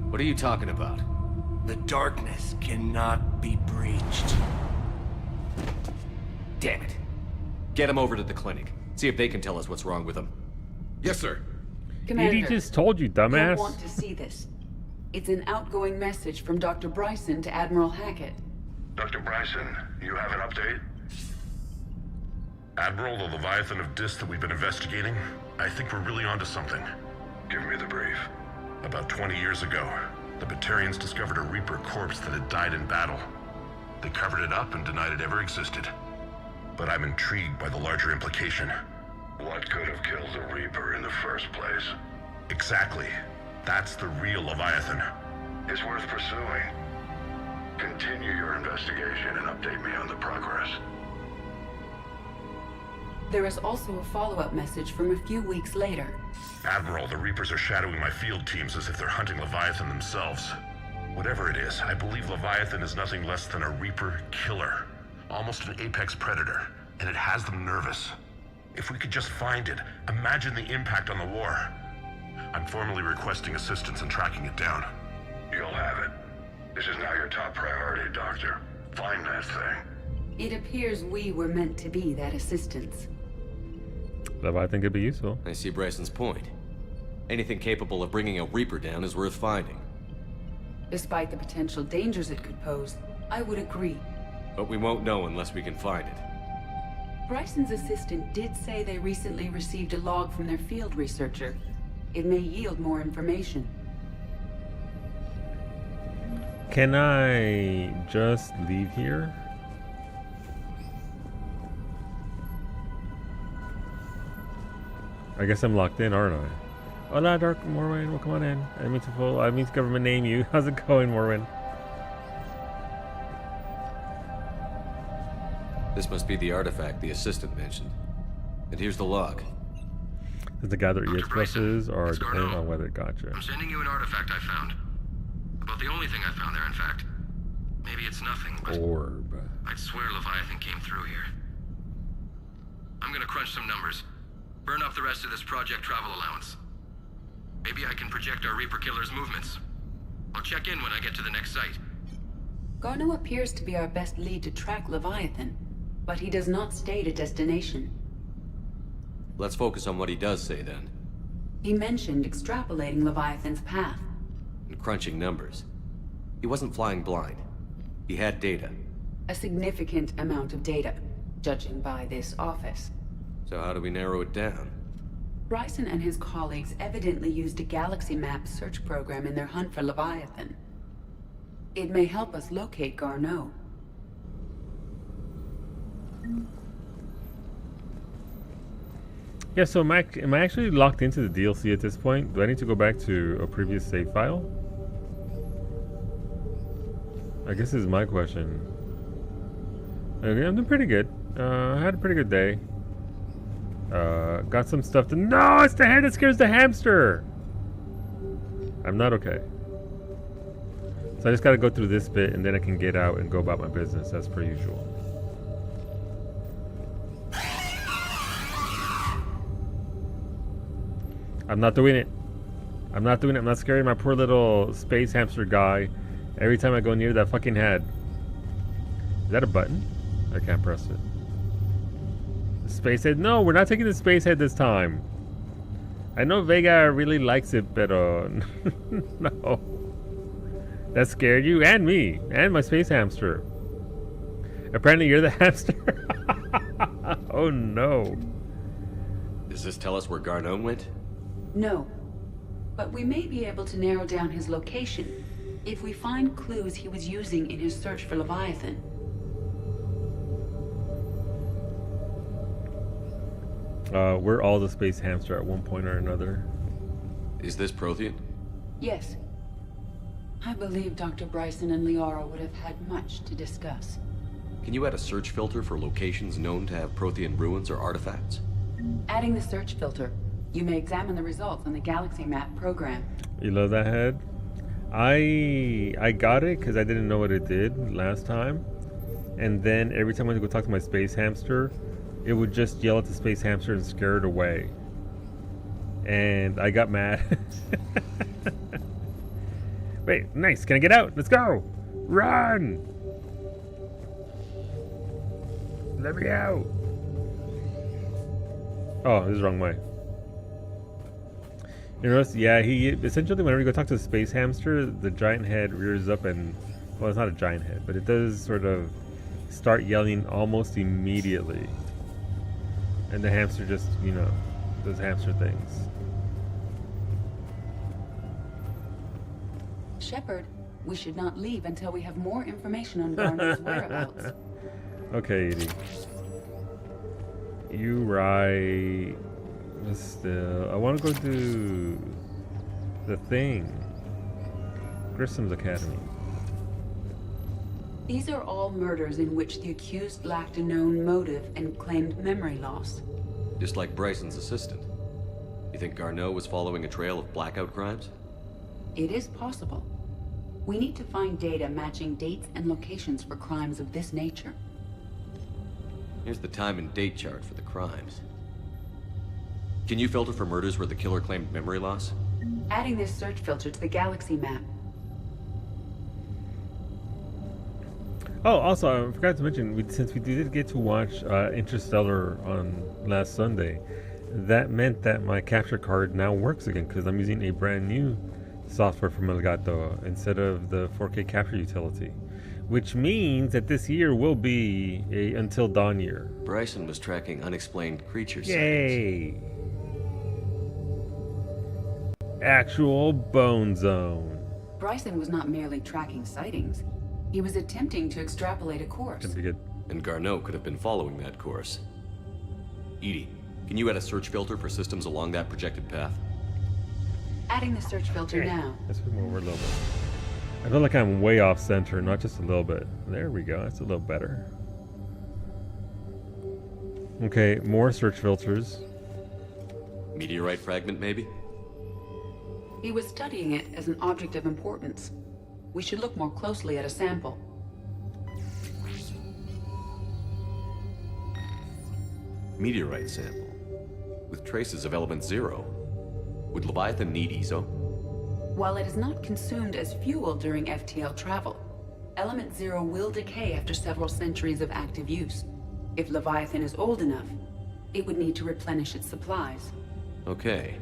What are you talking about? The darkness cannot be breached. Damn it. Get him over to the clinic. See if they can tell us what's wrong with him. Yes, sir. Commander, Edie just told you, dumbass. You'll want to see this. It's an outgoing message from Dr. Bryson to Admiral Hackett. Dr. Bryson, you have an update? Admiral, the Leviathan of Dis that we've been investigating, I think we're really onto something. Give me the brief. About 20 years ago, the Batarians discovered a Reaper corpse that had died in battle. They covered it up and denied it ever existed. But I'm intrigued by the larger implication. What could have killed the Reaper in the first place? Exactly. That's the real Leviathan. It's worth pursuing. Continue your investigation and update me on the progress. There is also a follow-up message from a few weeks later. Admiral, the Reapers are shadowing my field teams as if they're hunting Leviathan themselves. Whatever it is, I believe Leviathan is nothing less than a Reaper killer. Almost an apex predator, and it has them nervous. If we could just find it, imagine the impact on the war. I'm formally requesting assistance in tracking it down. You'll have it. This is now your top priority, Doctor. Find that thing. It appears we were meant to be that assistance. Leviathan could be useful. I see Bryson's point. Anything capable of bringing a Reaper down is worth finding. Despite the potential dangers it could pose, I would agree. But we won't know unless we can find it. Bryson's assistant did say they recently received a log from their field researcher. It may yield more information. Can I just leave here? I guess I'm locked in, aren't I? Hola, Dark Morwen. Well, come on in. I mean to government name you. How's it going, Morwen? This must be the artifact the assistant mentioned. And here's the log. Does the gather EX or depending on whether it gotcha? I'm sending you an artifact I found. About the only thing I found there, in fact. Maybe it's nothing, but Orb. I'd swear Leviathan came through here. I'm gonna crunch some numbers. Burn up the rest of this project travel allowance. Maybe I can project our Reaper killer's movements. I'll check in when I get to the next site. Garneau appears to be our best lead to track Leviathan, but he does not state a destination. Let's focus on what he does say then. He mentioned extrapolating Leviathan's path. And crunching numbers. He wasn't flying blind. He had data. A significant amount of data, judging by this office. So how do we narrow it down? Bryson and his colleagues evidently used a galaxy map search program in their hunt for Leviathan. It may help us locate Garneau. Yeah, so am I actually locked into the DLC at this point? Do I need to go back to a previous save file? I guess this is my question. Okay, I'm doing pretty good. I had a pretty good day. Got some stuff to... No! It's the hand that scares the hamster! I'm not okay. So I just gotta go through this bit and then I can get out and go about my business as per usual. I'm not doing it. I'm not doing it. I'm not scaring my poor little space hamster guy every time I go near that fucking head. Is that a button? I can't press it. The space head? No, we're not taking the space head this time. I know Vega really likes it, but no. That scared you and me and my space hamster. Apparently you're the hamster. Oh no. Does this tell us where Garneau went? No. But we may be able to narrow down his location if we find clues he was using in his search for Leviathan. We're all the space hamster at one point or another. Is this Prothean? Yes. I believe Dr. Bryson and Liara would have had much to discuss. Can you add a search filter for locations known to have Prothean ruins or artifacts? Adding the search filter, you may examine the results on the Galaxy Map program. You love that head? I got it because I didn't know what it did last time. And then every time I went to go talk to my space hamster, it would just yell at the space hamster and scare it away. And I got mad. Wait, nice. Can I get out? Let's go. Run. Let me out. Oh, this is the wrong way. You notice? Yeah, he essentially, whenever you go talk to the space hamster, the giant head rears up and, well, it's not a giant head, but it does sort of start yelling almost immediately. And the hamster just, you know, does hamster things. Shepard, we should not leave until we have more information on Garneau's whereabouts. Okay, Edie. You right. But still, I want to go to the thing. Grissom's Academy. These are all murders in which the accused lacked a known motive and claimed memory loss. Just like Bryson's assistant. You think Garneau was following a trail of blackout crimes? It is possible. We need to find data matching dates and locations for crimes of this nature. Here's the time and date chart for the crimes. Can you filter for murders where the killer claimed memory loss? Adding this search filter to the Galaxy Map. Oh, also, I forgot to mention, since we did get to watch Interstellar on last Sunday, that meant that my capture card now works again because I'm using a brand new software from Elgato instead of the 4K capture utility, which means that this year will be a Until Dawn year. Bryson was tracking unexplained creature Yay! sightings. Actual bone zone. Bryson was not merely tracking sightings. He was attempting to extrapolate a course. That'd be good. And Garneau could have been following that course. Edie, can you add a search filter for systems along that projected path? Adding the search filter now. Let's move over a little bit. I feel like I'm way off center, not just a little bit. There we go. That's a little better. Okay, more search filters. Meteorite fragment, maybe? He was studying it as an object of importance. We should look more closely at a sample. Meteorite sample. With traces of element 0. Would Leviathan need ESO? While it is not consumed as fuel during FTL travel, element 0 will decay after several centuries of active use. If Leviathan is old enough, it would need to replenish its supplies. Okay.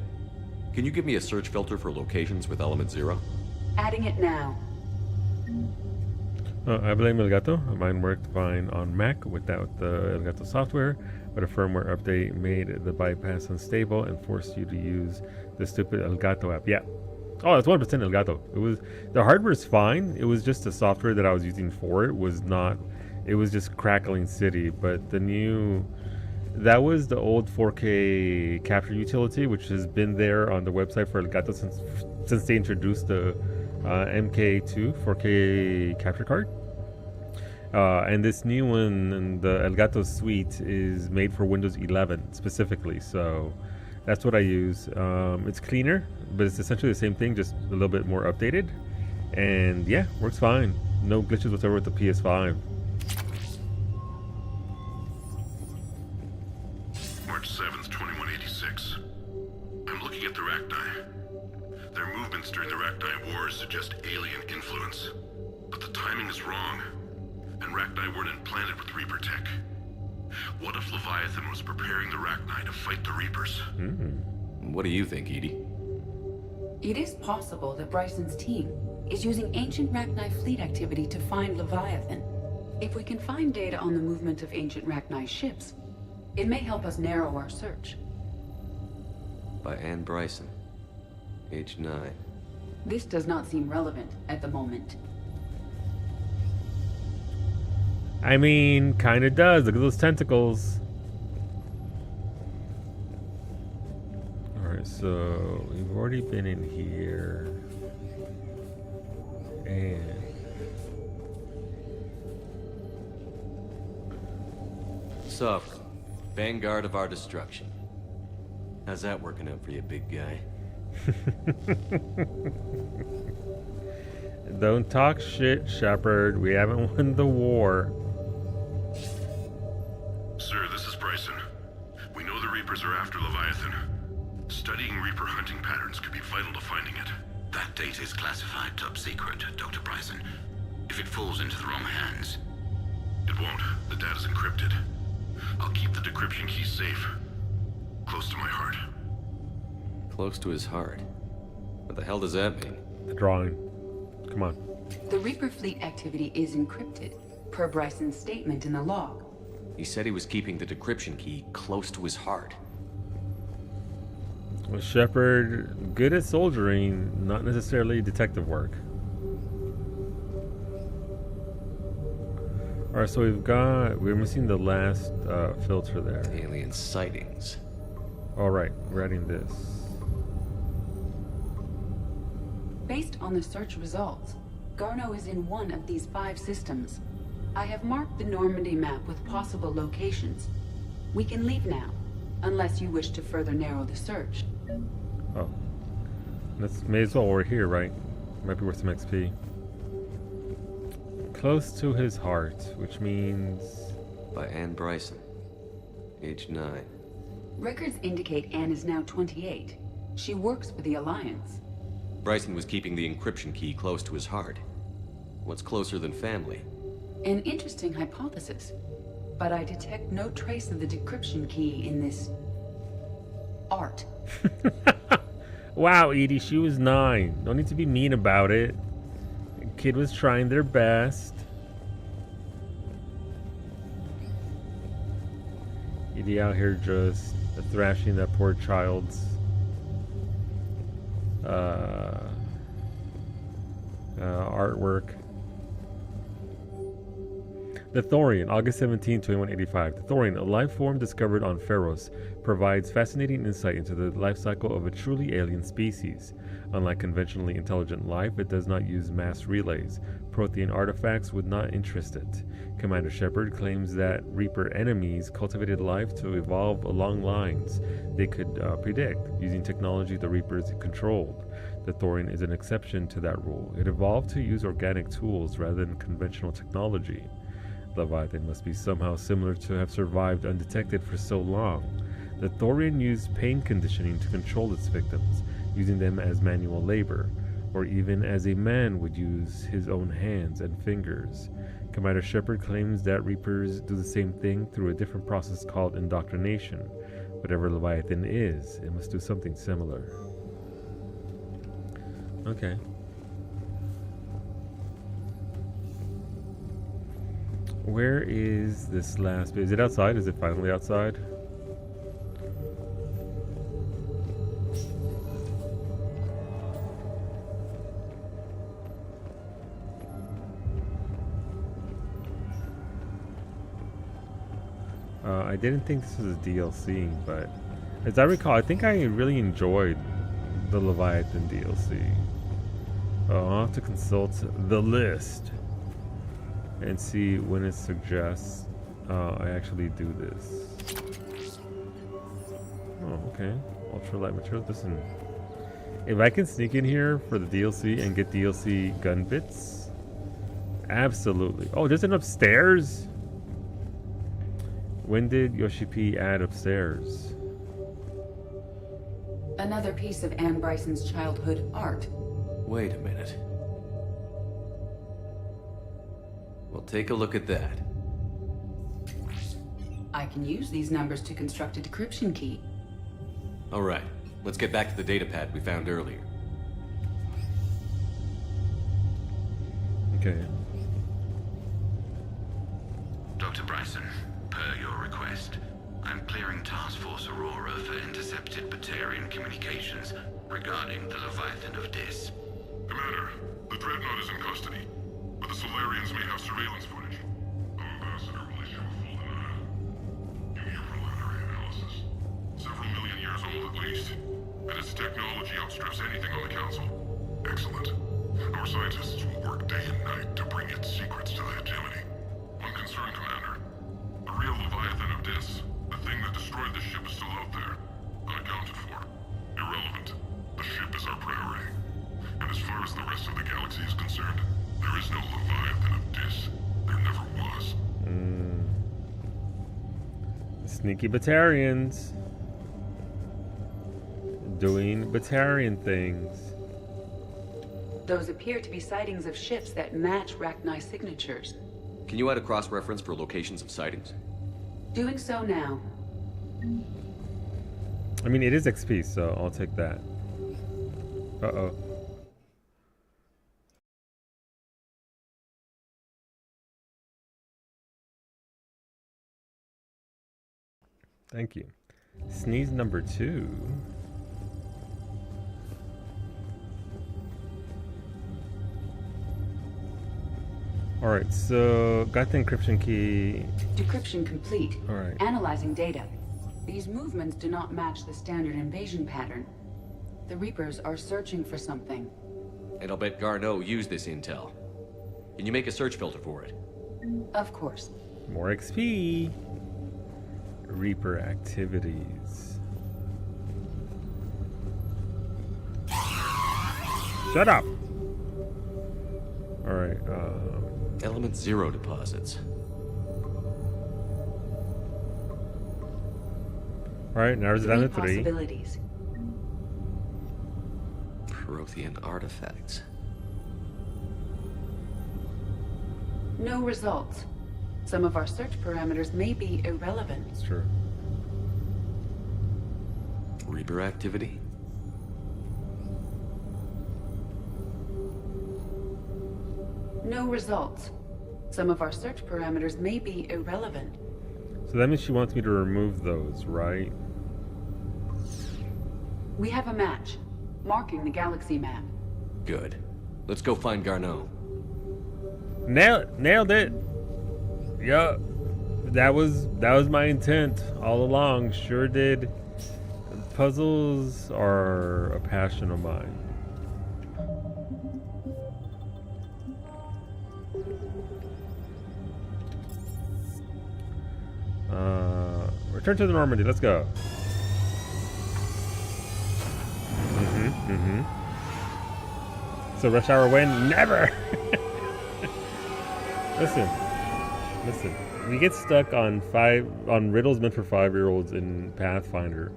Can you give me a search filter for locations with element 0? Adding it now. I blame Elgato. Mine worked fine on Mac without the Elgato software, but a firmware update made the bypass unstable and forced you to use the stupid Elgato app. Yeah. Oh, it's 100% Elgato. It was, the hardware is fine. It was just the software that I was using for it was not. It was just crackling city. But the new, that was the old 4K capture utility, which has been there on the website for Elgato since they introduced the MK2 4K capture card. And this new one, the Elgato Suite, is made for Windows 11 specifically. So that's what I use. It's cleaner, but it's essentially the same thing, just a little bit more updated. And yeah, works fine. No glitches whatsoever with the PS5. March 7th, 2186. I'm looking at the Rachni. Their movements during the Rachni Wars suggest alien influence. But the timing is wrong. And Rachni weren't implanted with Reaper tech. What if Leviathan was preparing the Rachni to fight the Reapers? What do you think, Edie? It is possible that Bryson's team is using ancient Rachni fleet activity to find Leviathan. If we can find data on the movement of ancient Rachni ships, it may help us narrow our search. By Anne Bryson, age 9. This does not seem relevant at the moment. I mean, kind of does. Look at those tentacles. Alright, so we've already been in here. And Sovereign, vanguard of our destruction. How's that working out for you, big guy? don't talk shit, Shepard. We haven't won the war. Sir, this is Bryson. We know the Reapers are after Leviathan. Studying Reaper hunting patterns could be vital to finding it. That data is classified top secret, Dr. Bryson. If it falls into the wrong hands... It won't. The data's encrypted. I'll keep the decryption key safe. Close to my heart. Close to his heart? What the hell does that mean? The drawing. Come on. The Reaper fleet activity is encrypted, per Bryson's statement in the log. He said he was keeping the decryption key close to his heart. Well, Shepard, good at soldiering, not necessarily detective work. Alright, so we're missing the last filter there. Alien sightings. Alright, we're adding this. Based on the search results, Garneau is in one of these 5 systems. I have marked the Normandy map with possible locations. We can leave now, unless you wish to further narrow the search. Oh. May as well, we're here, right? Might be worth some XP. Close to his heart, which means... By Anne Bryson, age 9. Records indicate Anne is now 28. She works for the Alliance. Bryson was keeping the encryption key close to his heart. What's closer than family? An interesting hypothesis, but I detect no trace of the decryption key in this... art. Wow, Edie, she was 9. Don't need to be mean about it. The kid was trying their best. Edie out here just thrashing that poor child's artwork. The Thorian, August 17, 2185. The Thorian, a life form discovered on Pharos, provides fascinating insight into the life cycle of a truly alien species. Unlike conventionally intelligent life, it does not use mass relays. Prothean artifacts would not interest it. Commander Shepard claims that Reaper enemies cultivated life to evolve along lines they could predict, using technology the Reapers controlled. The Thorian is an exception to that rule. It evolved to use organic tools rather than conventional technology. Leviathan must be somehow similar to have survived undetected for so long. The Thorian used pain conditioning to control its victims, using them as manual labor, or even as a man would use his own hands and fingers. Commander Shepard claims that Reapers do the same thing through a different process called indoctrination. Whatever Leviathan is, it must do something similar. Okay. Where is this last bit? Is it outside? Is it finally outside? I didn't think this was a DLC, but as I recall, I think I really enjoyed the Leviathan DLC. I'll have to consult the list and see when it suggests I actually do this. Oh, okay. Ultralight materials. Listen, if I can sneak in here for the DLC and get DLC gun bits, absolutely. Oh, there's an upstairs? When did Yoshi P add upstairs? Another piece of Anne Bryson's childhood art. Wait a minute. Well, take a look at that. I can use these numbers to construct a decryption key. All right, let's get back to the data pad we found earlier. Okay. Dr. Bryson, per your request, I'm clearing Task Force Aurora for intercepted Batarian communications regarding the Leviathan of Dis. Commander, the Dreadnought is in custody, but the Solarians may have surveillance footage. The Ambassador will issue a full denial. Give me your preliminary analysis. Several million years old at least, and its technology outstrips anything on the Council. Excellent. Our scientists will work day and night to bring its secrets to the hegemony. One concern, Commander. The real Leviathan of Dis, the thing that destroyed the ship, is still out there, unaccounted for. Irrelevant. The ship is our priority. And as far as the rest of the galaxy is concerned, there is no Leviathan of Dis. There never was. Sneaky Batarians. Doing Batarian things. Those appear to be sightings of ships that match Rachni signatures. Can you add a cross-reference for locations of sightings? Doing so now. I mean, it is XP, so I'll take that. Uh-oh. Thank you. Sneeze number 2. Alright, so got the encryption key. Decryption complete. Alright. Analyzing data. These movements do not match the standard invasion pattern. The Reapers are searching for something. And I'll bet Garneau used this intel. Can you make a search filter for it? Of course. More XP. Reaper activities. Shut up! Alright, Element 0 deposits. Alright, now it's down to 3. Possibilities. Prothean artifacts. No results. Some of our search parameters may be irrelevant. It's true. Reaper activity? No results. Some of our search parameters may be irrelevant. So that means she wants me to remove those, right? We have a match, marking the galaxy map. Good. Let's go find Garneau. Nailed it. Yeah, that was my intent all along. Sure did. Puzzles are a passion of mine. Return to the Normandy. Let's go. So rush hour win? Never. Listen. We get stuck on riddles meant for 5-year-olds in Pathfinder.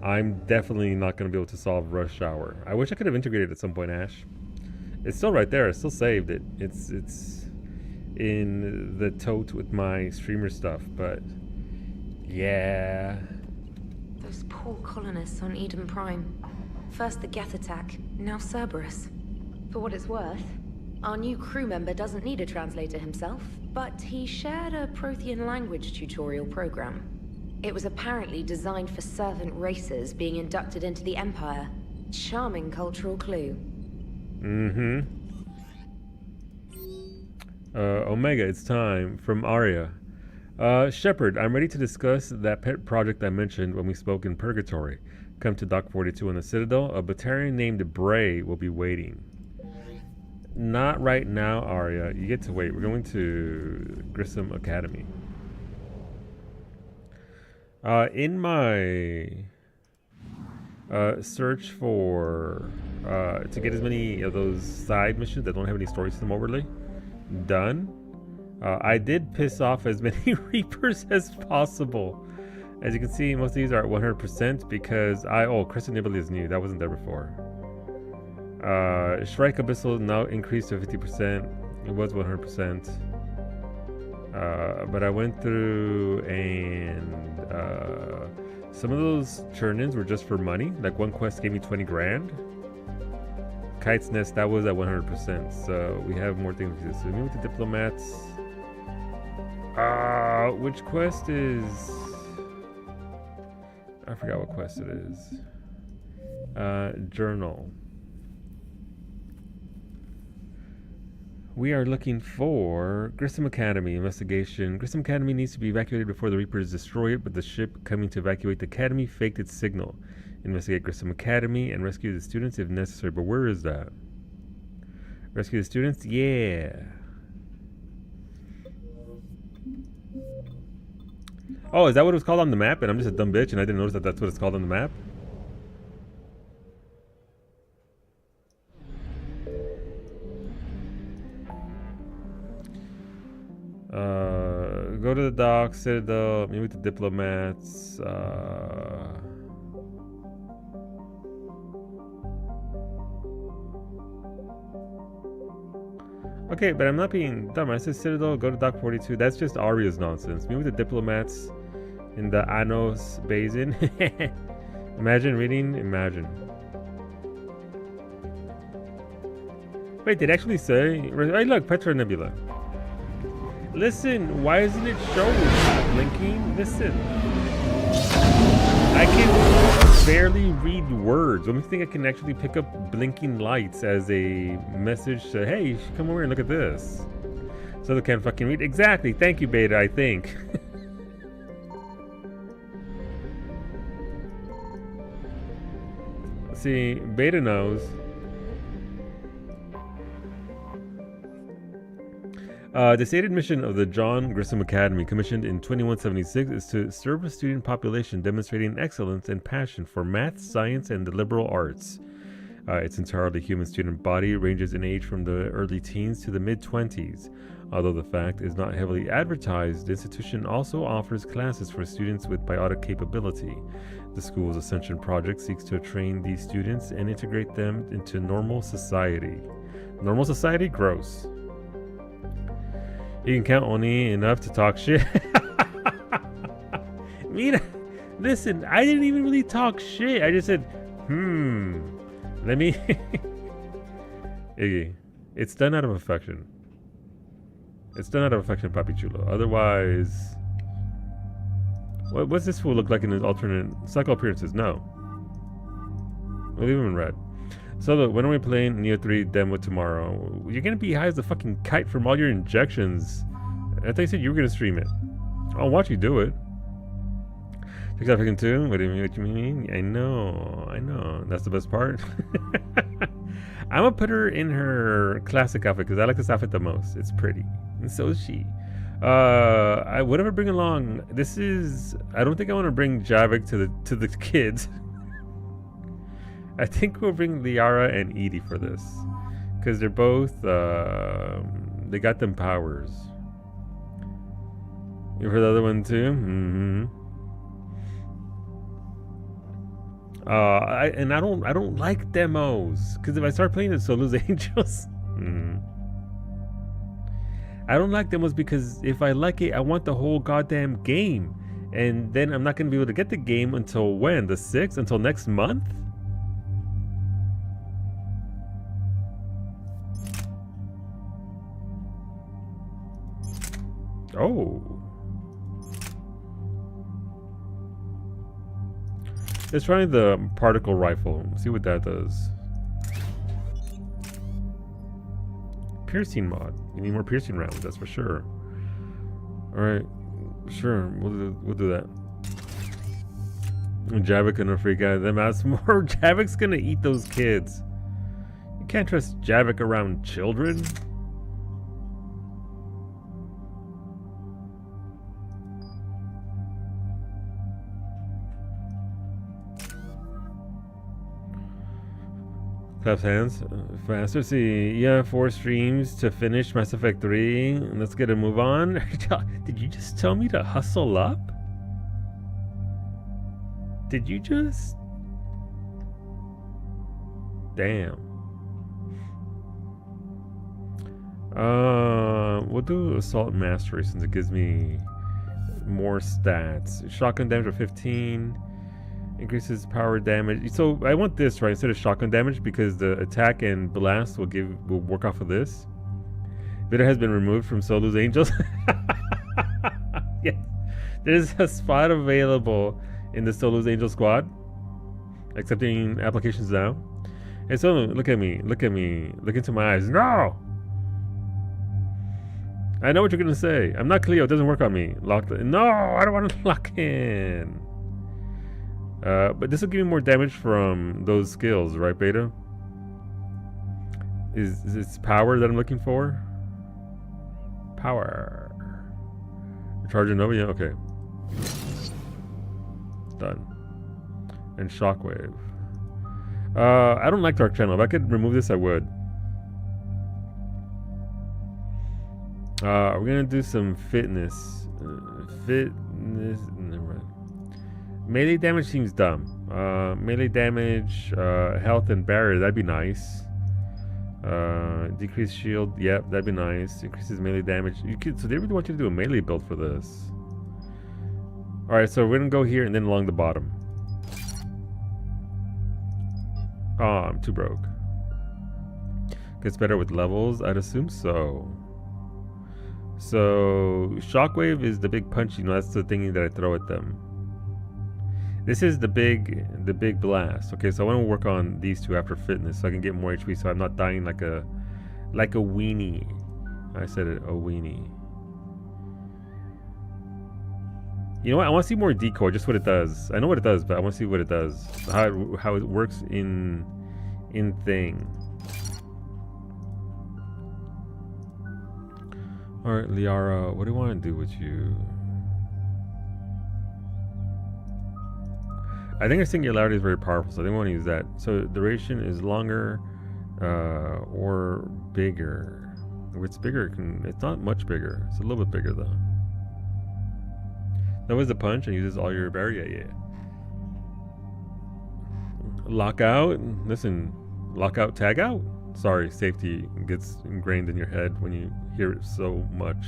I'm definitely not going to be able to solve rush hour. I wish I could have integrated at some point, Ash. It's still right there. I still saved it. It's in the tote with my streamer stuff, but yeah. Those poor colonists on Eden Prime. First the Geth attack, now Cerberus. For what it's worth, our new crew member doesn't need a translator himself, but he shared a Prothean language tutorial program. It was apparently designed for servant races being inducted into the Empire. Charming cultural clue. Mm-hmm. Omega, it's time. From Arya. Shepard, I'm ready to discuss that pet project I mentioned when we spoke in Purgatory. Come to Dock 42 on the Citadel. A Batarian named Bray will be waiting. Not right now, Arya. You get to wait. We're going to Grissom Academy. In my search for to get as many of those side missions that don't have any story system overlay done, I did piss off as many Reapers as possible. As you can see, most of these are at 100% because Crescent Nebula is new. That wasn't there before. Shrike Abyssal now increased to 50%. It was 100%. But I went through and some of those turn-ins were just for money. Like one quest gave me 20 grand. Kite's Nest, that was at 100%. So we have more things to do. So meet with the diplomats. Which quest is... I forgot what quest it is. Journal. We are looking for Grissom Academy investigation. Grissom Academy needs to be evacuated before the Reapers destroy it, but the ship coming to evacuate the academy faked its signal. Investigate Grissom Academy and rescue the students if necessary. But where is that? Rescue the students? Yeah. Oh, is that what it was called on the map? And I'm just a dumb bitch and I didn't notice that that's what it's called on the map? Go to the dock, Citadel, meet with the diplomats. Okay, but I'm not being dumb. I said Citadel, go to Dock 42. That's just Arya's nonsense. Meet with the diplomats in the Anos Basin. Imagine reading, imagine. Wait, did it actually say? Hey, look, Petra Nebula. Listen, why isn't it showing? Blinking? Listen. I can barely read words. Let me think I can actually pick up blinking lights as a message to, hey, you should come over and look at this. So they can't fucking read. Exactly. Thank you, Beta, I think. See, Beta knows. The stated mission of the John Grissom Academy, commissioned in 2176, is to serve a student population demonstrating excellence and passion for math, science, and the liberal arts. Its entirely human student body ranges in age from the early teens to the mid-20s. Although the fact is not heavily advertised, the institution also offers classes for students with biotic capability. The school's Ascension project seeks to train these students and integrate them into normal society. Normal society? Gross. You can count only enough to talk shit. Mira, listen, I didn't even really talk shit. I just said, let me... Iggy, it's done out of affection. It's done out of affection, Papi Chulo. Otherwise... What's this fool look like in his alternate cycle appearances? No. We'll leave him in red. So look, when are we playing Neo 3 demo tomorrow? You're gonna be high as a fucking kite from all your injections. I thought you said you were gonna stream it. I'll watch you do it. Take that fucking too? What do you mean? I know. That's the best part. I'm gonna put her in her classic outfit because I like this outfit the most. It's pretty. And so is she. Whatever bring along. This is I don't think I want to bring Javik to the kids. I think we'll bring Liara and Edie for this. Because they're both, they got them powers. You for the other one too? I don't like demos. Because if I start playing it Solo's Angels. I don't like demos because if I like it, I want the whole goddamn game. And then I'm not going to be able to get the game until when? The 6th? Until next month? Oh. Let's try the particle rifle. See what that does. Piercing mod. You need more piercing rounds, that's for sure. Alright. Sure, we'll do that. Javik gonna freak out. Them ask more. Javik's gonna eat those kids. You can't trust Javik around children. Claps hands. Faster. See, yeah, 4 streams to finish Mass Effect 3. Let's get a move on. Did you just tell me to hustle up? Did you just? Damn. We'll do Assault Mastery since it gives me more stats. Shotgun damage of 15. Increases power damage. So I want this, right, instead of shotgun damage, because the attack and blast will work off of this. Bitter has been removed from Solo's Angels. Yes. There's a spot available in the Solo's Angel squad. Accepting applications now. Hey Solo, look at me. Look at me. Look into my eyes. No! I know what you're gonna say. I'm not Cleo, it doesn't work on me. Locked in. No, I don't want to lock in. But this will give me more damage from those skills, right, Beta? Is this power that I'm looking for? Power. Recharge Nova, yeah, okay. Done. And Shockwave. I don't like Dark Channel. If I could remove this, I would. We're gonna do some fitness. Fitness. Never mind. Melee damage seems dumb. Melee damage, health and barrier, that'd be nice. Decreased shield, yep, that'd be nice. Increases melee damage. So they really want you to do a melee build for this. Alright, so we're gonna go here and then along the bottom. Oh, I'm too broke. Gets better with levels, I'd assume so. So, Shockwave is the big punch, you know, that's the thing that I throw at them. This is the big blast. Okay, so I want to work on these two after fitness so I can get more HP so I'm not dying like a weenie. I said it, a weenie. You know what? I want to see more decoy, just what it does. I know what it does, but I want to see what it does. How it works in thing. Alright, Liara, what do I want to do with you? I think our singularity is very powerful, so I think we want to use that. So duration is longer or bigger. If it's bigger, it's not much bigger. It's a little bit bigger though. That was the punch and uses all your barrier. Yeah. Lockout. Listen, lockout, tag out. Sorry, safety gets ingrained in your head when you hear it so much.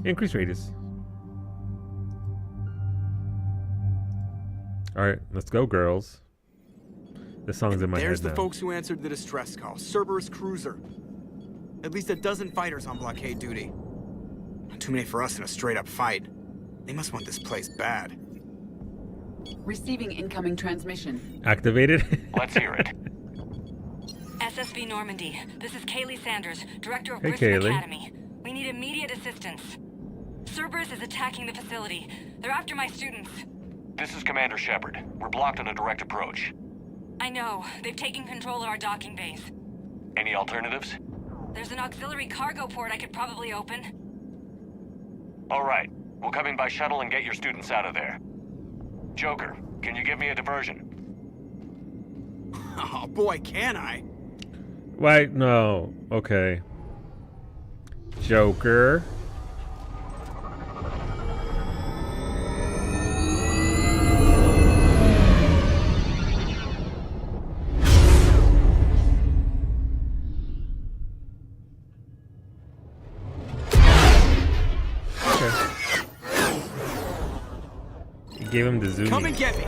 Increase radius. Alright, let's go, girls. This song's in my head now. There's the folks who answered the distress call. Cerberus cruiser. At least a dozen fighters on blockade duty. Not too many for us in a straight-up fight. They must want this place bad. Receiving incoming transmission. Activated? Let's hear it. SSV Normandy. This is Kaylee Sanders, Director of Hey, Grissom Kaylee. Academy. We need immediate assistance. Cerberus is attacking the facility. They're after my students. This is Commander Shepard. We're blocked on a direct approach. I know. They've taken control of our docking base. Any alternatives? There's an auxiliary cargo port I could probably open. All right. We'll come in by shuttle and get your students out of there. Joker, can you give me a diversion? Oh boy, can I? Wait, no. Okay. Joker. Gave him the zoom. Come and get me.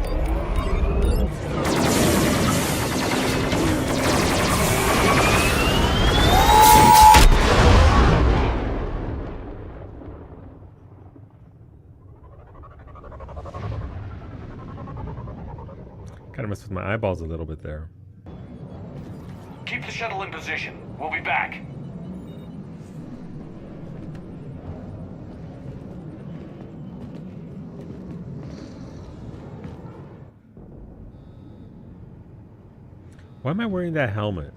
Kind of messed with my eyeballs a little bit there. Keep the shuttle in position. We'll be back. Why am I wearing that helmet?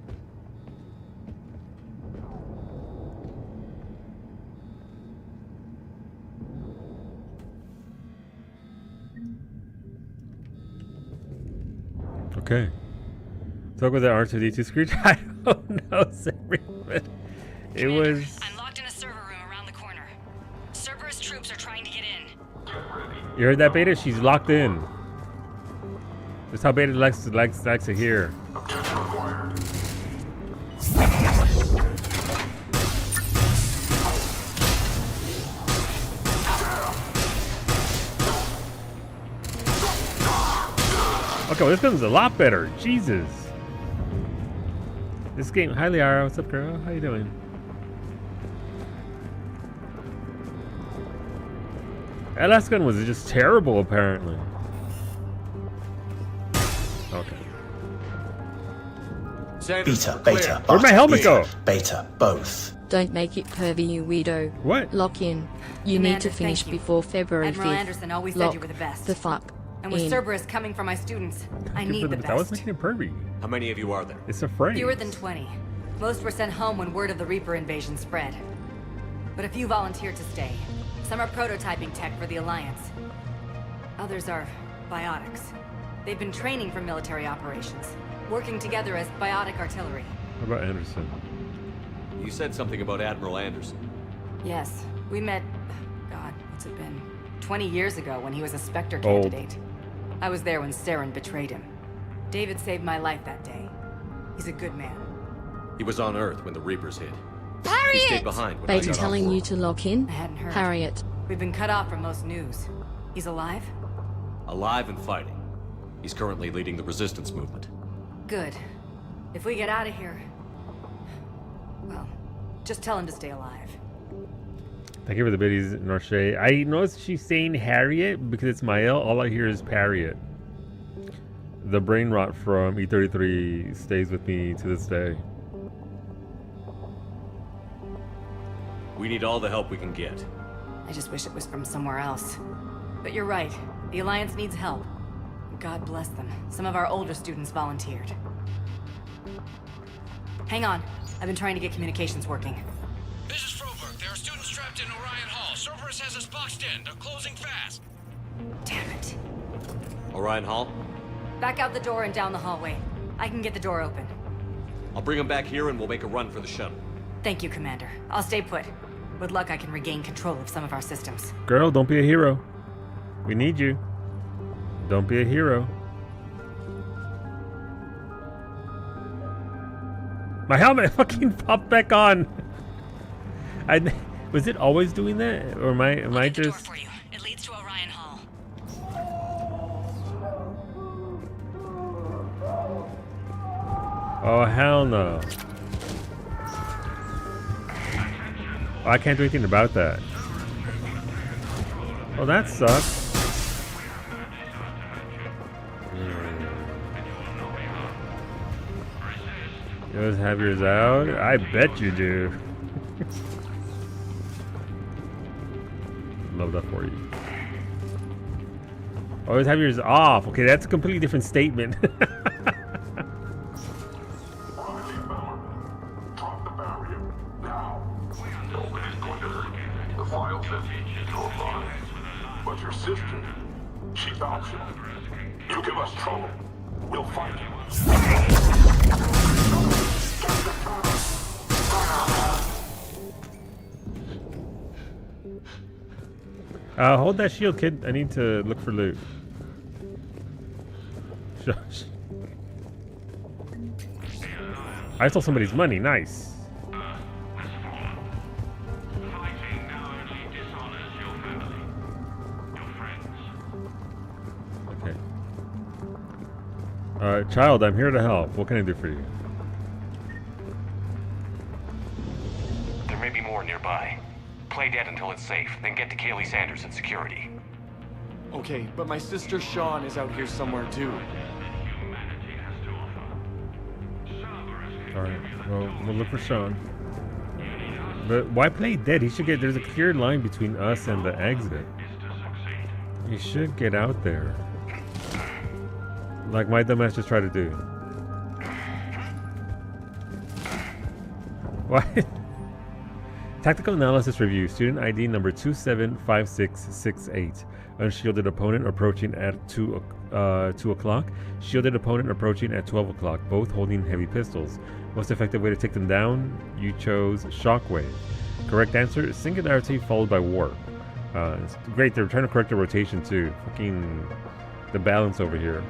Okay. Talk with the R2D2 screech. I don't know, Sabrina. It was. I'm locked in a server room around the corner. Cerberus troops are trying to get in. You heard that, Beta? She's locked in. That's how Beta likes to hear. Okay, well, this gun's a lot better. Jesus. This game. Hi, Liara. What's up, girl? How you doing? That last gun was just terrible, apparently. Okay. Beta, beta. Where'd my helmet go? Beta, both. Don't make it pervy, you weirdo. What? Lock in. You Commander, need to finish thank you. before February 5th. Admiral Anderson always Lock said you were the best. the fuck And with in. Cerberus coming for my students, I need the I was best. making it pervy. How many of you are there? It's a phrase. Fewer than 20. Most were sent home when word of the Reaper invasion spread. But a few volunteered to stay. Some are prototyping tech for the Alliance. Others are biotics. They've been training for military operations, working together as biotic artillery. What about Anderson? You said something about Admiral Anderson. Yes, we met, God, what's it been? 20 years ago when he was a Spectre Old. candidate. I was there when Saren betrayed him. David saved my life that day. He's a good man. He was on Earth when the Reapers hit. He Harriet! stayed behind when I Beta got telling off you world. to lock in. I hadn't heard. Harriet. We've been cut off from most news. He's alive? Alive and fighting. He's currently leading the resistance movement. Good. If we get out of here... Well, just tell him to stay alive. Thank you for the biddies, Norche. I noticed she's saying Harriet because it's Mael. All I hear is Parriot. The brain rot from E33 stays with me to this day. We need all the help we can get. I just wish it was from somewhere else. But you're right. The Alliance needs help. God bless them. Some of our older students volunteered. Hang on. I've been trying to get communications working. This is Froberg. There are students trapped in Orion Hall. Cerberus has us boxed in. They're closing fast. Damn it. Orion Hall? Back out the door and down the hallway. I can get the door open. I'll bring him back here and we'll make a run for the shuttle. Thank you, Commander. I'll stay put. With luck, I can regain control of some of our systems. Girl, don't be a hero. We need you. Don't be a hero. My helmet fucking popped back on. Was it always doing that, or am I just? It leads to Orion Hall. Oh hell no! Oh, I can't do anything about that. Oh, that sucks. You always have yours out? I bet you do. Love that for you. Always have yours off. Okay, that's a completely different statement. The file says you're alive. But your sister, she found you. You give us trouble, we'll fight you. Hold that shield, kid. I need to look for loot. I stole somebody's money. Nice. Okay. Child, I'm here to help. What can I do for you? There may be more nearby. Play dead until it's safe, then get to Kaylee Sanders at security. Okay, but my sister Sean is out here somewhere too. Alright, well, we'll look for Sean. But why play dead? He should get... There's a clear line between us and the exit. He should get out there. Like my dumbass just tried to do. What? Tactical analysis review. Student ID number 275668. Unshielded opponent approaching at 2 o'clock. Shielded opponent approaching at 12 o'clock. Both holding heavy pistols. Most effective way to take them down? You chose Shockwave. Correct answer: Singularity followed by Warp. It's great. They're trying to correct the rotation too. Fucking the balance over here.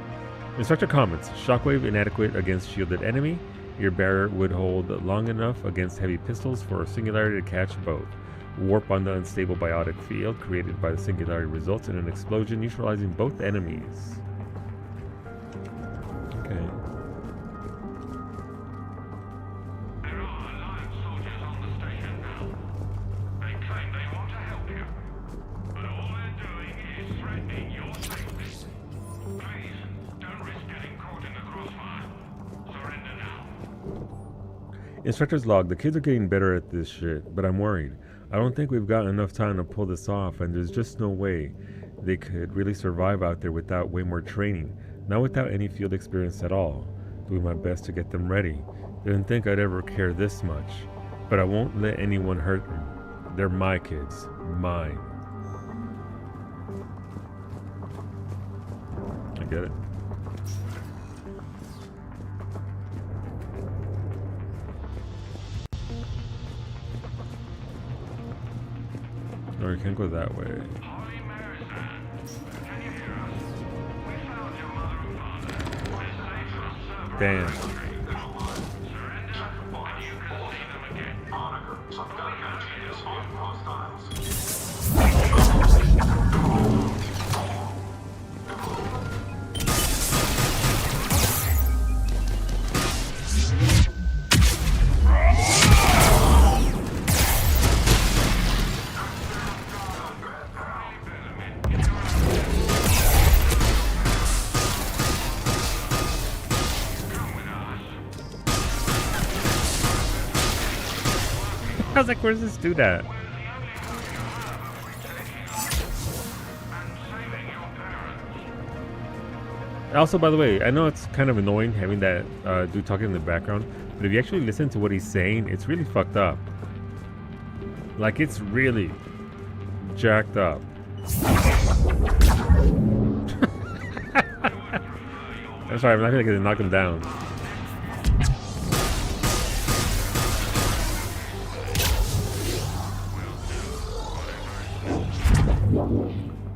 Instructor comments: Shockwave inadequate against shielded enemy. Your barrier would hold long enough against heavy pistols for a Singularity to catch both. Warp on the unstable biotic field created by the Singularity results in an explosion neutralizing both enemies. Okay. Instructor's log. The kids are getting better at this shit, but I'm worried. I don't think we've got enough time to pull this off, and there's just no way they could really survive out there without way more training. Not without any field experience at all. Doing my best to get them ready. Didn't think I'd ever care this much. But I won't let anyone hurt them. They're my kids. Mine. I get it. Or you can't go that way. Damn. I was like, where's this dude at? Also, by the way, I know it's kind of annoying having that dude talking in the background, but if you actually listen to what he's saying, it's really fucked up. Like, it's really jacked up. I'm sorry, I'm not gonna knock him down.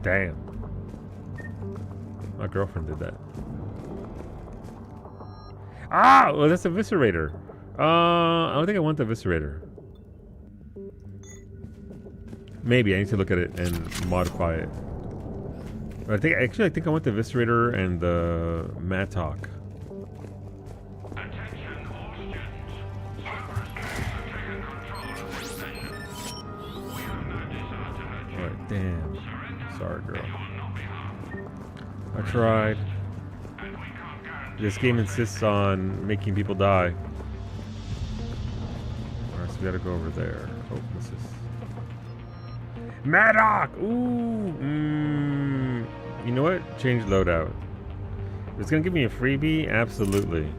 Damn. My girlfriend did that. Ah! Well, that's a Eviscerator. I don't think I want the Eviscerator. Maybe I need to look at it and modify it. But I think I want the Eviscerator and the Mattock. Alright, damn. Sorry, girl. I tried. This game insists on making people die. Alright, so we gotta go over there. Oh, what's this? Maddock! Ooh! You know what? Change loadout. It's gonna give me a freebie? Absolutely.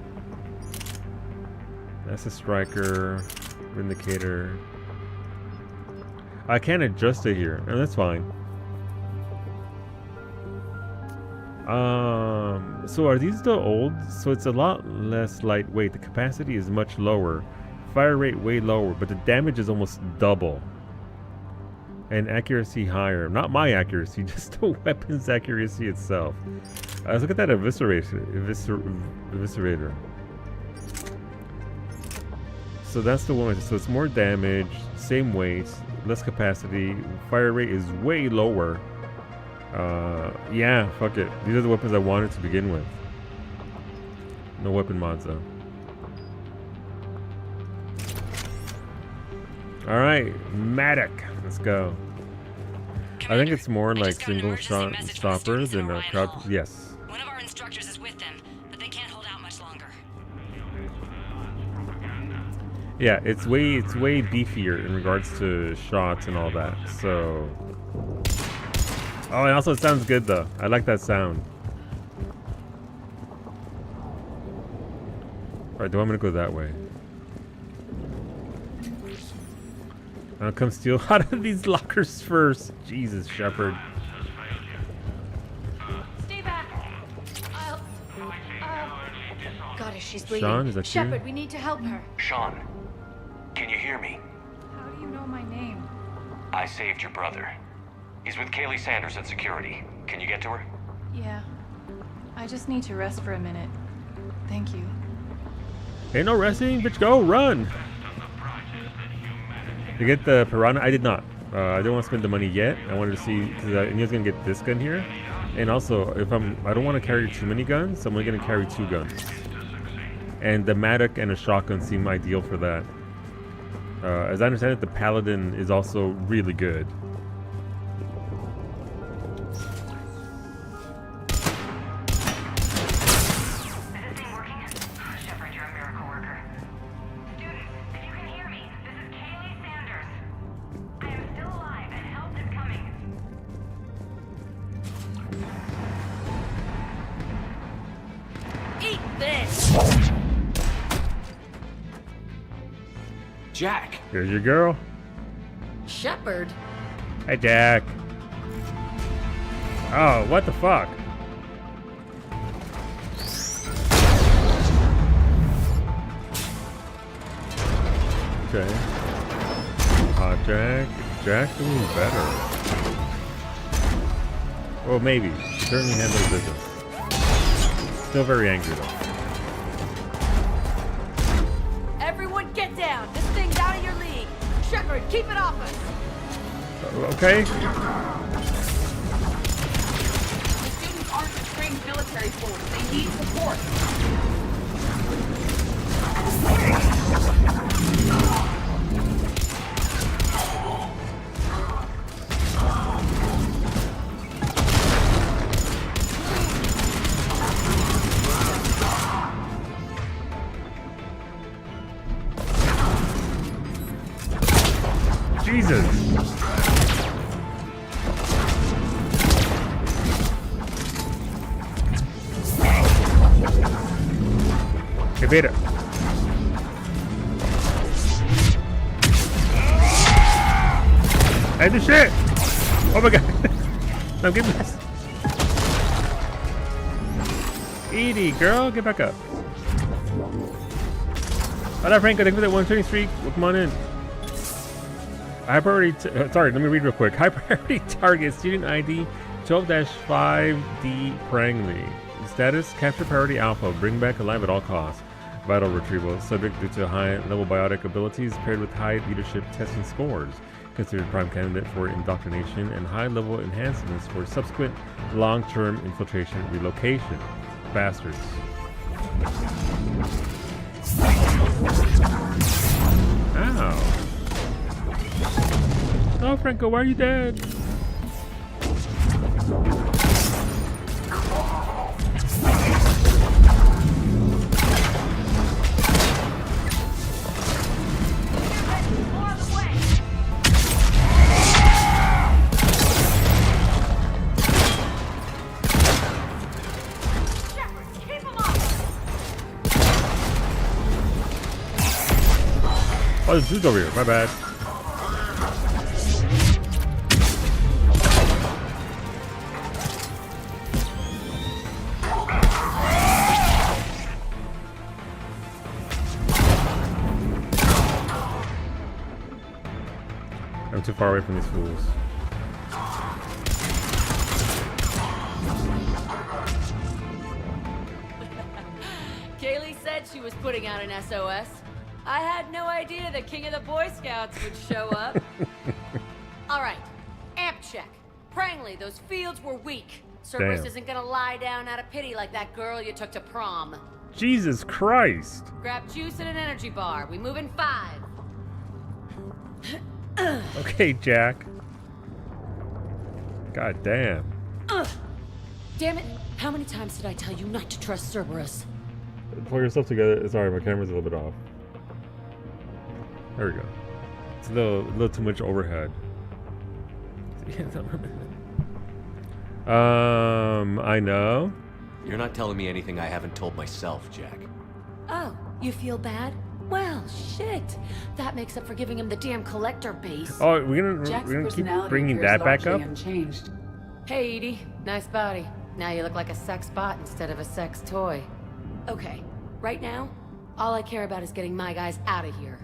That's a striker. Vindicator. I can't adjust it here. And that's fine. So are these the old? So it's a lot less lightweight. The capacity is much lower. Fire rate way lower, but the damage is almost double. And accuracy higher. Not my accuracy, just the weapon's accuracy itself. Let's look at that Eviscerator. So that's the one. So it's more damage, same weight, less capacity. Fire rate is way lower. Yeah, fuck it. These are the weapons I wanted to begin with. No weapon mods though. All right, Maddock. Let's go. I think it's more like single shot stopper than a crowd. Yes. One of our instructors is with them, but they can't hold out much longer. Yeah, it's way beefier in regards to shots and all that. So. Oh, and also it sounds good though. I like that sound. All right, do I want me to go that way? I'll come steal out of these lockers first. Jesus, Shepard. Stay back. God, is she's bleeding. Sean, is that you? Shepard, we need to help her. Sean, can you hear me? How do you know my name? I saved your brother. He's with Kaylee Sanders at security. Can you get to her? Yeah. I just need to rest for a minute. Thank you. Ain't no resting, bitch. Go run. You get the piranha? I did not. I didn't want to spend the money yet. I wanted to see because I knew I was gonna get this gun here, and also if I don't want to carry too many guns, so I'm only gonna carry 2 guns. And the Maddock and a shotgun seem ideal for that. As I understand it, the Paladin is also really good. Eat this! Jack! Here's your girl. Shepard? Hi, Jack. Oh, what the fuck? Okay. Jack. Jack doing better. Well, maybe. Certainly handles business. Still very angry though. Everyone get down! This thing's out of your league! Shepard, keep it off us! Okay. The students aren't a trained military force. They need support. Jesus. Hey, Beta. Hey, the shit! Oh my god. I'm getting this. Edie, girl, get back up. Hola, Franco. Thank you for that 120 streak. Well, come on in. High priority. Sorry, let me read real quick. High priority target student ID 12-5D Prangley. Status: capture priority alpha. Bring back alive at all costs. Vital retrieval. Subject due to high level biotic abilities paired with high leadership testing scores. Considered prime candidate for indoctrination and high level enhancements for subsequent long term infiltration relocation. Bastards. Ow. Oh, Franco, why are you dead? Oh, there's dudes over here. My bad. I'm too far away from these fools. Kaylee said she was putting out an SOS. I had no idea the king of the Boy Scouts would show up. All right, amp check. Prangley, those fields were weak. Cerberus Damn. isn't gonna lie down out of pity like that girl you took to prom. Jesus Christ. Grab juice and an energy bar. We move in 5. Okay, Jack. God damn. Damn it. How many times did I tell you not to trust Cerberus? Pull yourself together. Sorry, my camera's a little bit off. There we go. It's a little too much overhead. I know. You're not telling me anything I haven't told myself, Jack. Oh, you feel bad? Well, shit. That makes up for giving him the damn collector base. Oh, we're gonna keep bringing that back up? Unchanged. Hey, Edie. Nice body. Now you look like a sex bot instead of a sex toy. Okay, right now, all I care about is getting my guys out of here.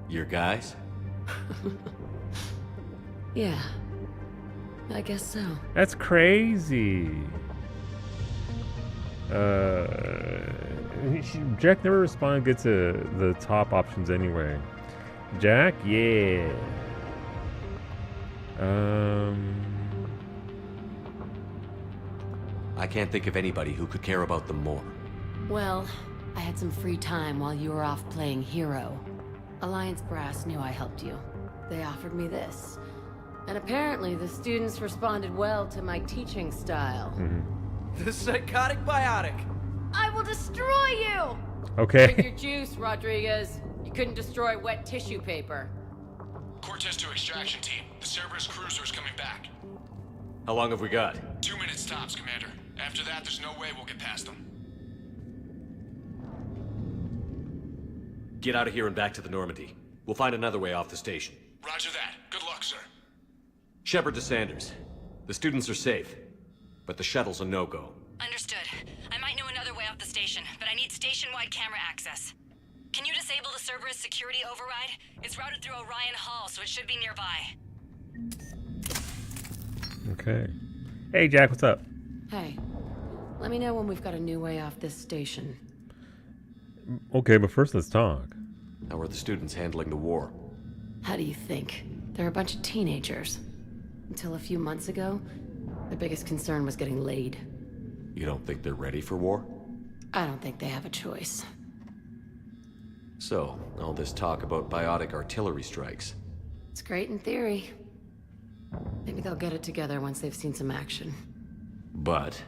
Your guys? Yeah. I guess so. That's crazy. Jack never responded good to the top options anyway. Jack, yeah. I can't think of anybody who could care about them more. Well, I had some free time while you were off playing hero. Alliance Brass knew I helped you. They offered me this. And apparently the students responded well to my teaching style. The psychotic biotic. I will destroy you! Okay. Drink your juice, Rodriguez. You couldn't destroy wet tissue paper. Cortez to extraction team. The Cerberus cruiser is coming back. How long have we got? 2 minutes tops, Commander. After that, there's no way we'll get past them. Get out of here and back to the Normandy. We'll find another way off the station. Roger that. Good luck, sir. Shepard to Sanders. The students are safe, but the shuttle's a no-go. Understood. I might know another way off the station, but I need station-wide camera access. Can you disable the Cerberus security override? It's routed through Orion Hall, so it should be nearby. Okay. Hey, Jack, what's up? Hey, let me know when we've got a new way off this station. Okay, but first let's talk. How are the students handling the war? How do you think? They're a bunch of teenagers. Until a few months ago, their biggest concern was getting laid. You don't think they're ready for war? I don't think they have a choice. So, all this talk about biotic artillery strikes. It's great in theory. Maybe they'll get it together once they've seen some action. But?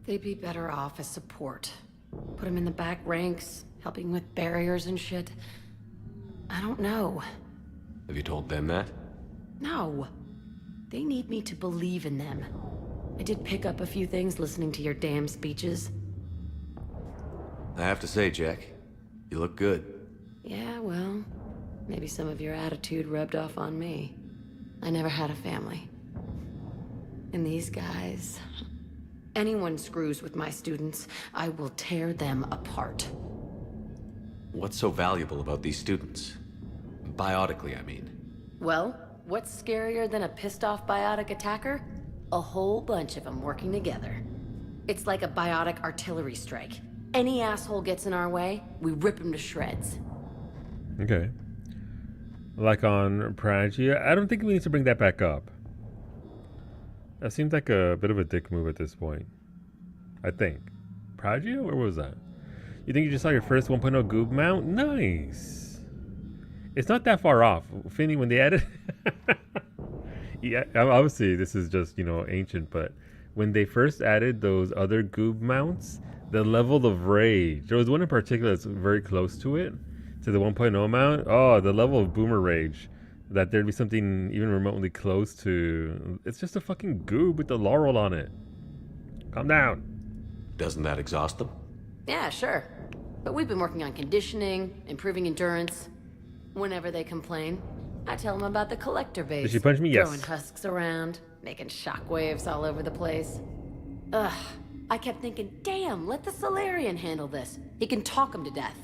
They'd be better off as support. Put them in the back ranks, helping with barriers and shit. I don't know. Have you told them that? No. They need me to believe in them. I did pick up a few things listening to your damn speeches. I have to say, Jack, you look good. Yeah, well, maybe some of your attitude rubbed off on me. I never had a family. And these guys... Anyone screws with my students, I will tear them apart. What's so valuable about these students? Biotically, I mean. Well, what's scarier than a pissed-off biotic attacker? A whole bunch of them working together. It's like a biotic artillery strike. Any asshole gets in our way, we rip him to shreds. Okay. Like on Pragia, I don't think we need to bring that back up. That seems like a bit of a dick move at this point. I think. Pragia? Where was that? You think you just saw your first 1.0 goob mount? Nice. It's not that far off. Finney, when they added... yeah, obviously this is just, ancient, but when they first added those other goob mounts, the level of rage... There was one in particular that's very close to it, to the 1.0 mount. Oh, the level of boomer rage. That there'd be something even remotely close to... It's just a fucking goob with the laurel on it. Calm down. Doesn't that exhaust them? Yeah, sure. But we've been working on conditioning, improving endurance. Whenever they complain, I tell them about the collector base. Did she punch me? Yes. Throwing husks around, making shockwaves all over the place. Ugh. I kept thinking, damn, let the Solarian handle this. He can talk them to death.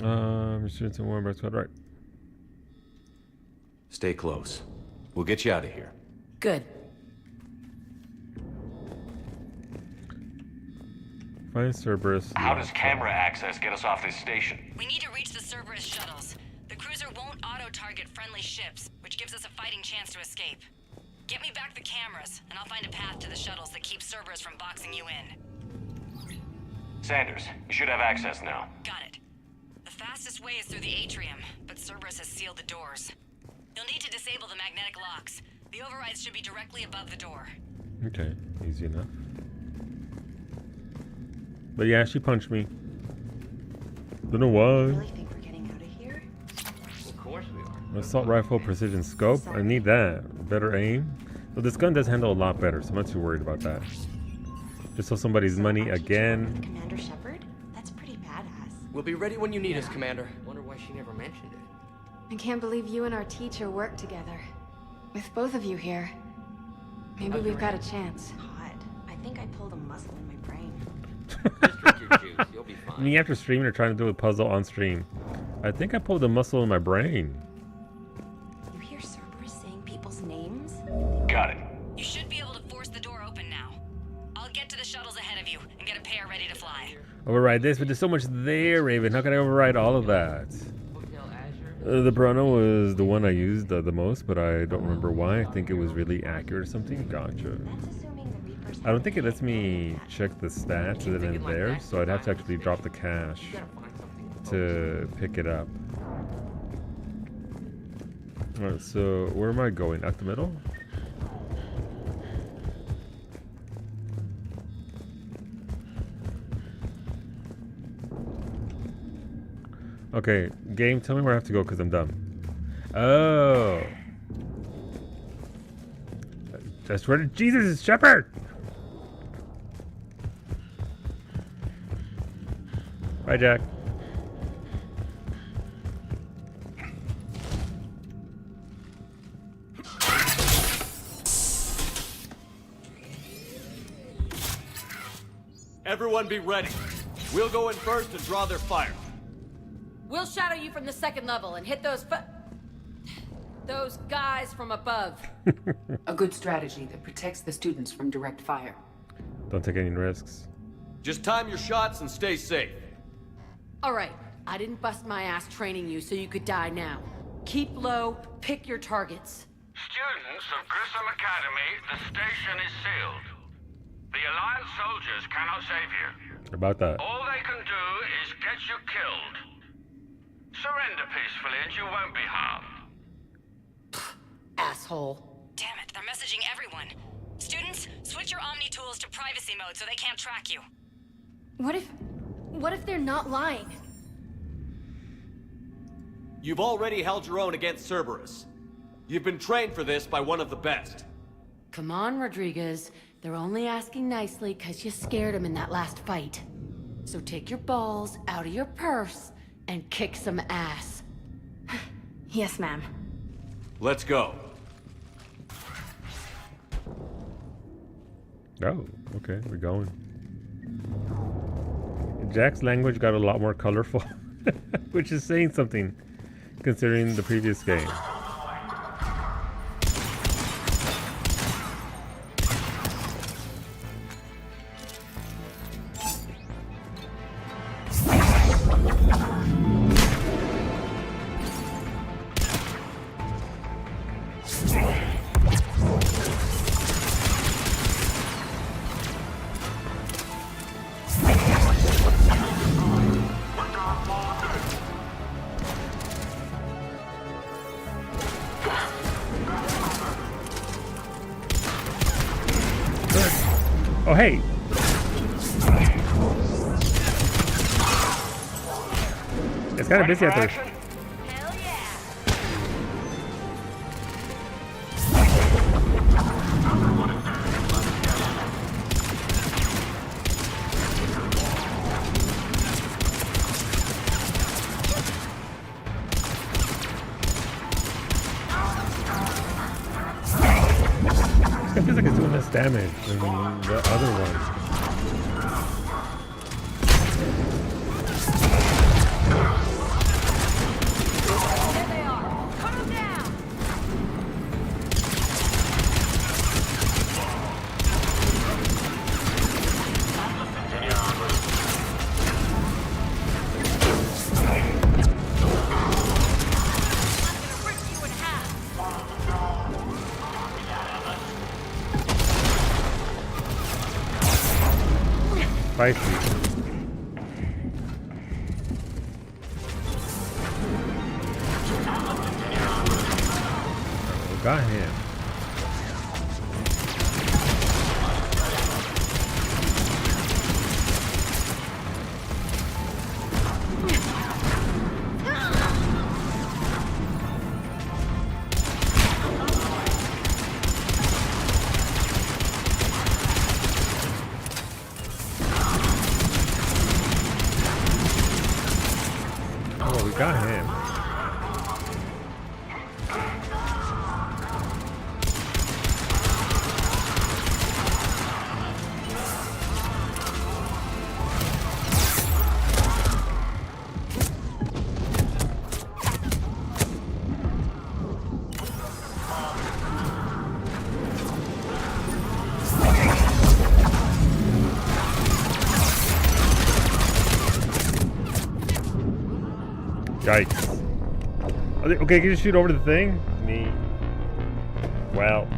Students and Warren Squad, right. Stay close. We'll get you out of here. Good. Find Cerberus. How does camera access get us off this station? We need to reach the Cerberus shuttles. The cruiser won't auto-target friendly ships, which gives us a fighting chance to escape. Get me back the cameras, and I'll find a path to the shuttles that keep Cerberus from boxing you in. Sanders, you should have access now. Got it. The fastest way is through the atrium, but Cerberus has sealed the doors. You'll need to disable the magnetic locks. The overrides should be directly above the door. Okay, easy enough. But yeah, she punched me. Don't know why. Really think we're getting out of here? Of course we are. Assault rifle precision scope. I need that. Better aim. So this gun does handle a lot better, so I'm not too worried about that. Just so somebody's money again. Commander Shepard? That's pretty badass. We'll be ready when you need us, Commander. Wonder why she never mentioned it. I can't believe you and our teacher work together. With both of you here. Maybe we've got a chance. God, I think I pulled a muscle in my brain. Just drink your juice. You'll be fine. Me after streaming or trying to do a puzzle on stream. I think I pulled a muscle in my brain. You hear Cerberus saying people's names? Got it. You should be able to force the door open now. I'll get to the shuttles ahead of you and get a pair ready to fly. Override this, but there's so much there, Raven. How can I override all of that? The Piranha was the one I used the most, but I don't remember why. I think it was really accurate or something. Gotcha. I don't think it lets me check the stats that are in there, so I'd have to actually drop the cash to pick it up. Alright, so where am I going? At the middle? Okay, game, tell me where I have to go because I'm dumb. Oh. I swear to Jesus, it's Shepard! Bye, Jack. Everyone be ready. We'll go in first and draw their fire. We'll shadow you from the second level and hit those guys from above. A good strategy that protects the students from direct fire. Don't take any risks. Just time your shots and stay safe. All right, I didn't bust my ass training you so you could die now. Keep low, pick your targets. Students of Grissom Academy, the station is sealed. The Alliance soldiers cannot save you. About that. All they can do is get you killed. Surrender peacefully and you won't be harmed. Asshole. Damn it, they're messaging everyone. Students, switch your Omni tools to privacy mode so they can't track you. What if they're not lying? You've already held your own against Cerberus. You've been trained for this by one of the best. Come on, Rodriguez. They're only asking nicely because you scared them in that last fight. So take your balls out of your purse and kick some ass. Yes, ma'am. Let's go. Oh, okay, we're going. Jack's language got a lot more colorful, which is saying something, considering the previous game. Oh, hey. It's kind of busy out there. It feels like it's doing less damage than the other one. Spicy. We got him. Oh, we got him. Yikes. Okay, can you shoot over the thing? Me. Well.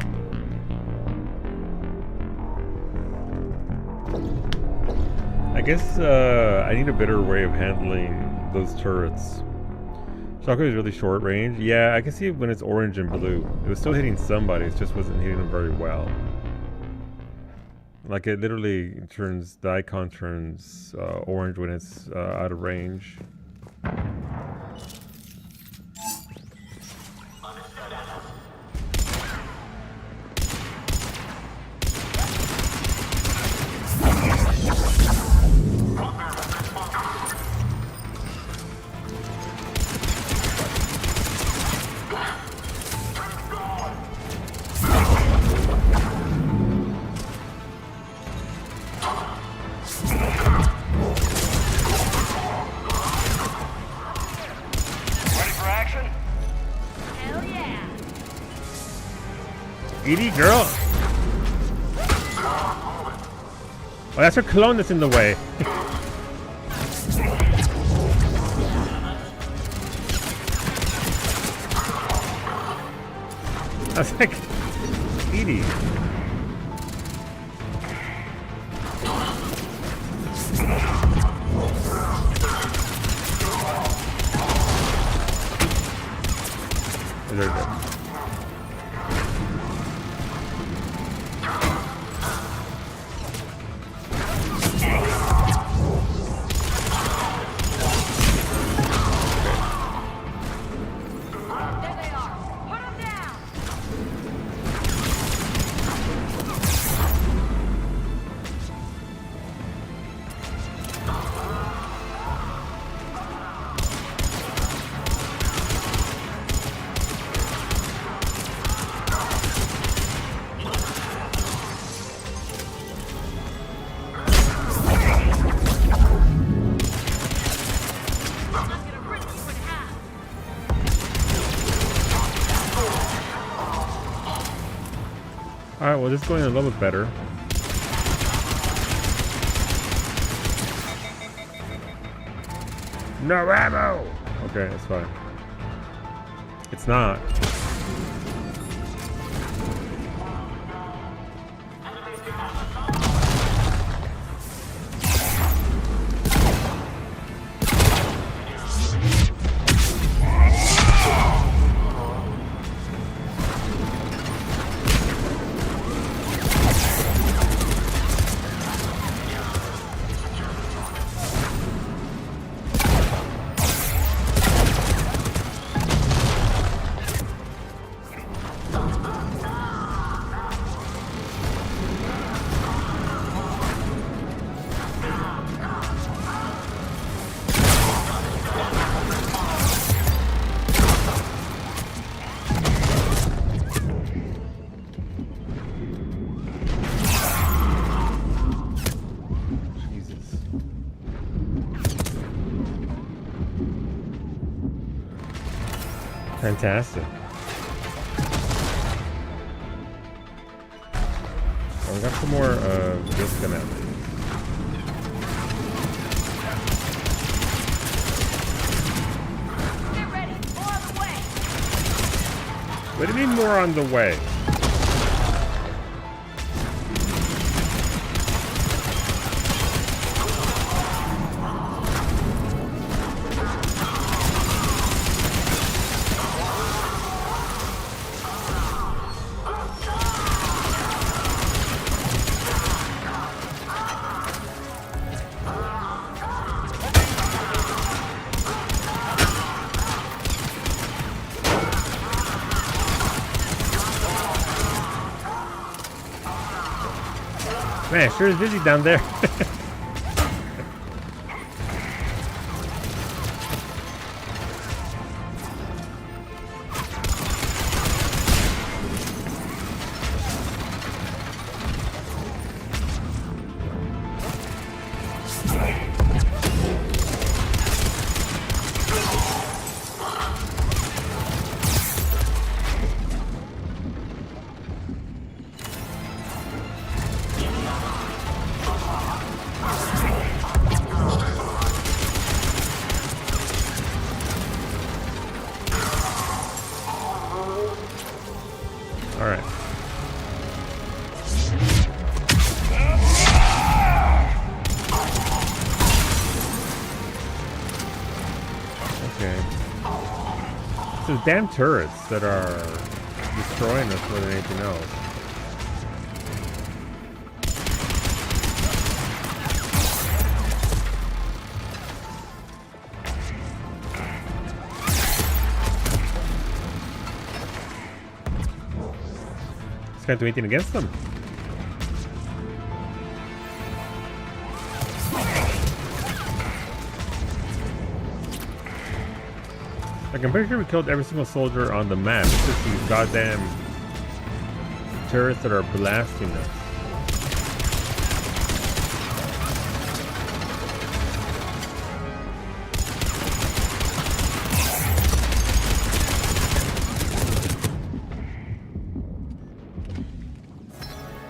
I guess I need a better way of handling those turrets. Shockwave is really short range. Yeah, I can see it when it's orange and blue. It was still hitting somebody, it just wasn't hitting them very well. Like it literally turns, the icon turns orange when it's out of range. Edie, girl. Oh, that's her clone that's in the way. I was like, Edie. There we go. Alright, well, this is going a little bit better. No ammo! Okay, that's fine. It's not. Fantastic. Oh, we got some more Grissom out. Get ready, more on the way. What do you mean more on the way? Man, sure is busy down there. Alright. Okay. So damn turrets that are destroying us more than anything else. Can't do anything against them. Like, I'm pretty sure we killed every single soldier on the map. It's just these goddamn turrets that are blasting us.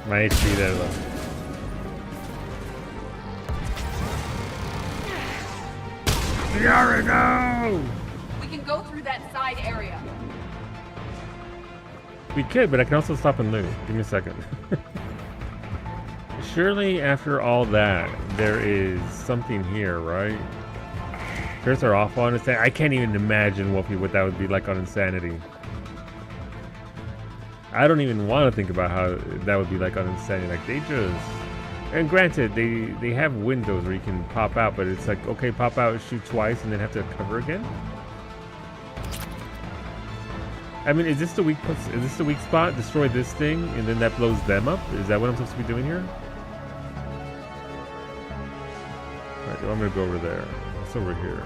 My HP there though. Yara, no! We can go through that side area. We could, but I can also stop and loot. Give me a second. Surely after all that, there is something here, right? Turrets are awful on Insanity. I can't even imagine what that would be like on Insanity. I don't even want to think about how that would be like on Insanity. Like, they just... And granted, they have windows where you can pop out, but it's like, okay, pop out, shoot twice, and then have to cover again? I mean, is this the weak spot? Destroy this thing, and then that blows them up? Is that what I'm supposed to be doing here? Alright, I'm gonna go over there. What's over here?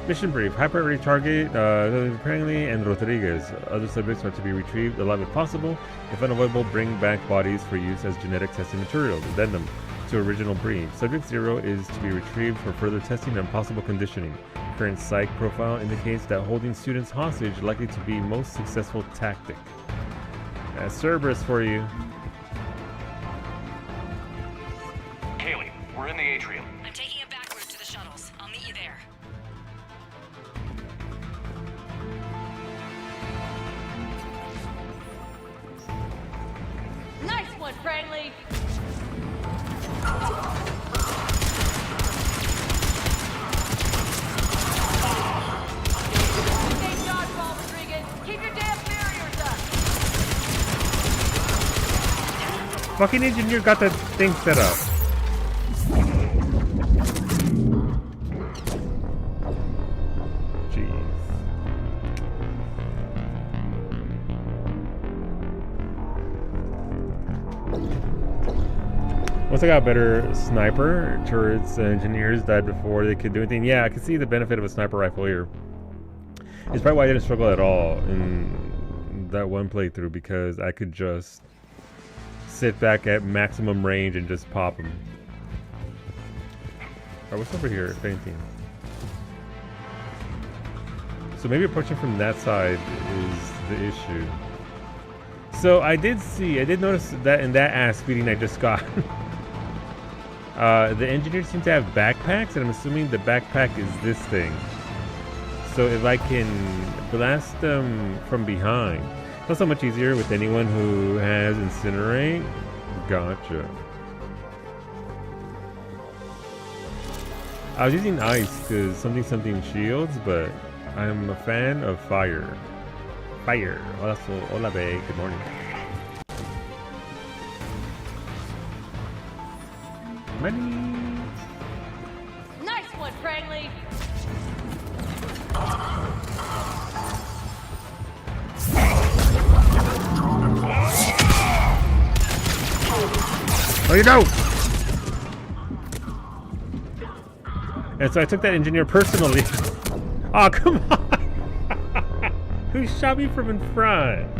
Mission brief. High priority target, apparently, and Rodriguez. Other subjects are to be retrieved alive if possible. If unavoidable, bring back bodies for use as genetic testing materials. Addendum to original breed. Subject 0 is to be retrieved for further testing and possible conditioning. Current psych profile indicates that holding students hostage likely to be most successful tactic. Cerberus for you. Kaylee, we're in the atrium. I'm taking a back route to the shuttles. I'll meet you there. Nice one, Franklin. Stay dodgeball, Rodriguez. Keep your damn barriers up. Fucking engineer got that thing set up. Jeez. Once I got a better sniper, turrets engineers died before they could do anything. Yeah, I can see the benefit of a sniper rifle here. It's probably why I didn't struggle at all in that one playthrough, because I could just sit back at maximum range and just pop them. Alright, what's over here, if anything? So maybe approaching from that side is the issue. So I did notice that in that ass speeding I just got. The engineers seem to have backpacks, and I'm assuming the backpack is this thing. So if I can blast them from behind, it's also much easier with anyone who has Incinerate. Gotcha. I was using ice because something shields, but I'm a fan of fire. Fire. Hola, babe. Good morning. Money. Nice one, Franklin. Oh, you don't! And so I took that engineer personally. Oh, come on! Who shot me from in front?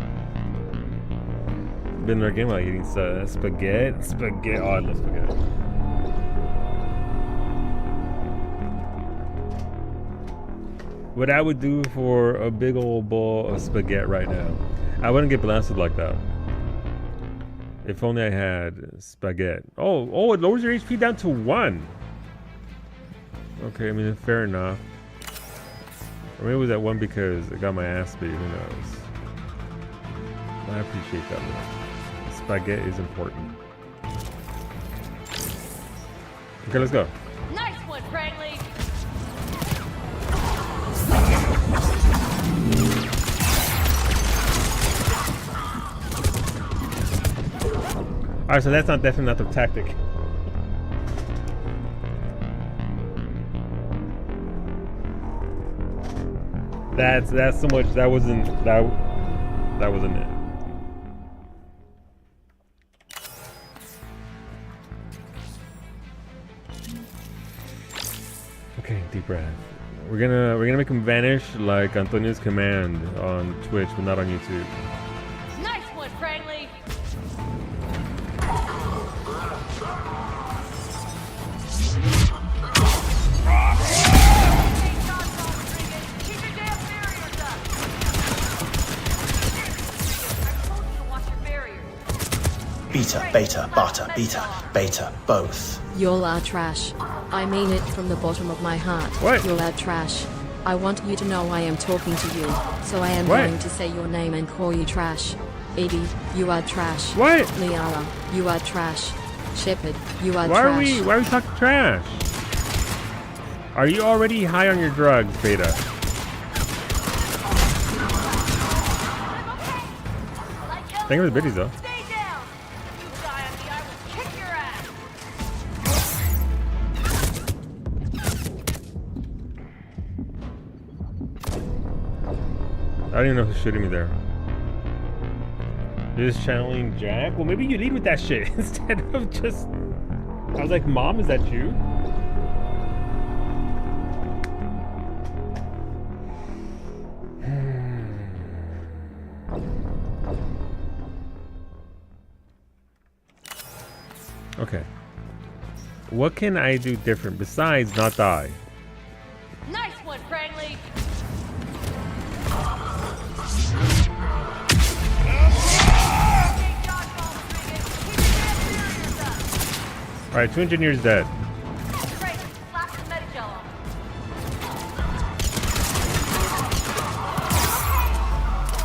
Been in our game while eating spaghetti. Spaghetti. Oh, I love spaghetti. What I would do for a big old bowl of spaghetti right now, I wouldn't get blasted like that. If only I had spaghetti. Oh, it lowers your HP down to 1. Okay, I mean, fair enough. Or maybe it was at 1 because I got my ass beat, who knows. I appreciate that one. Spaghetti is important. Okay, let's go. Nice one, Cranley. Alright, so that's definitely not the tactic. That's so much. That wasn't it. Okay, deep breath. We're gonna make him vanish like Antonio's command on Twitch, but not on YouTube. Nice one, Cranley. Beta, beta, bata, beta, beta, both. Y'all are trash. I mean it from the bottom of my heart. What? Y'all are trash. I want you to know I am talking to you, so I am What? going to say your name and call you trash. Edie, you are trash. What? Liara, you are trash. Shepard, you are Why trash. are we talking trash? Are you already high on your drugs, Beta? Thank you for the biddies, though. I don't even know who's shooting me there. You're just channeling Jack? Well, maybe you lead with that shit instead of just... I was like, Mom, is that you? Okay. What can I do different besides not die? Nice one, Cranley. Alright, 2 engineers dead. Great. Slap some Medigel on.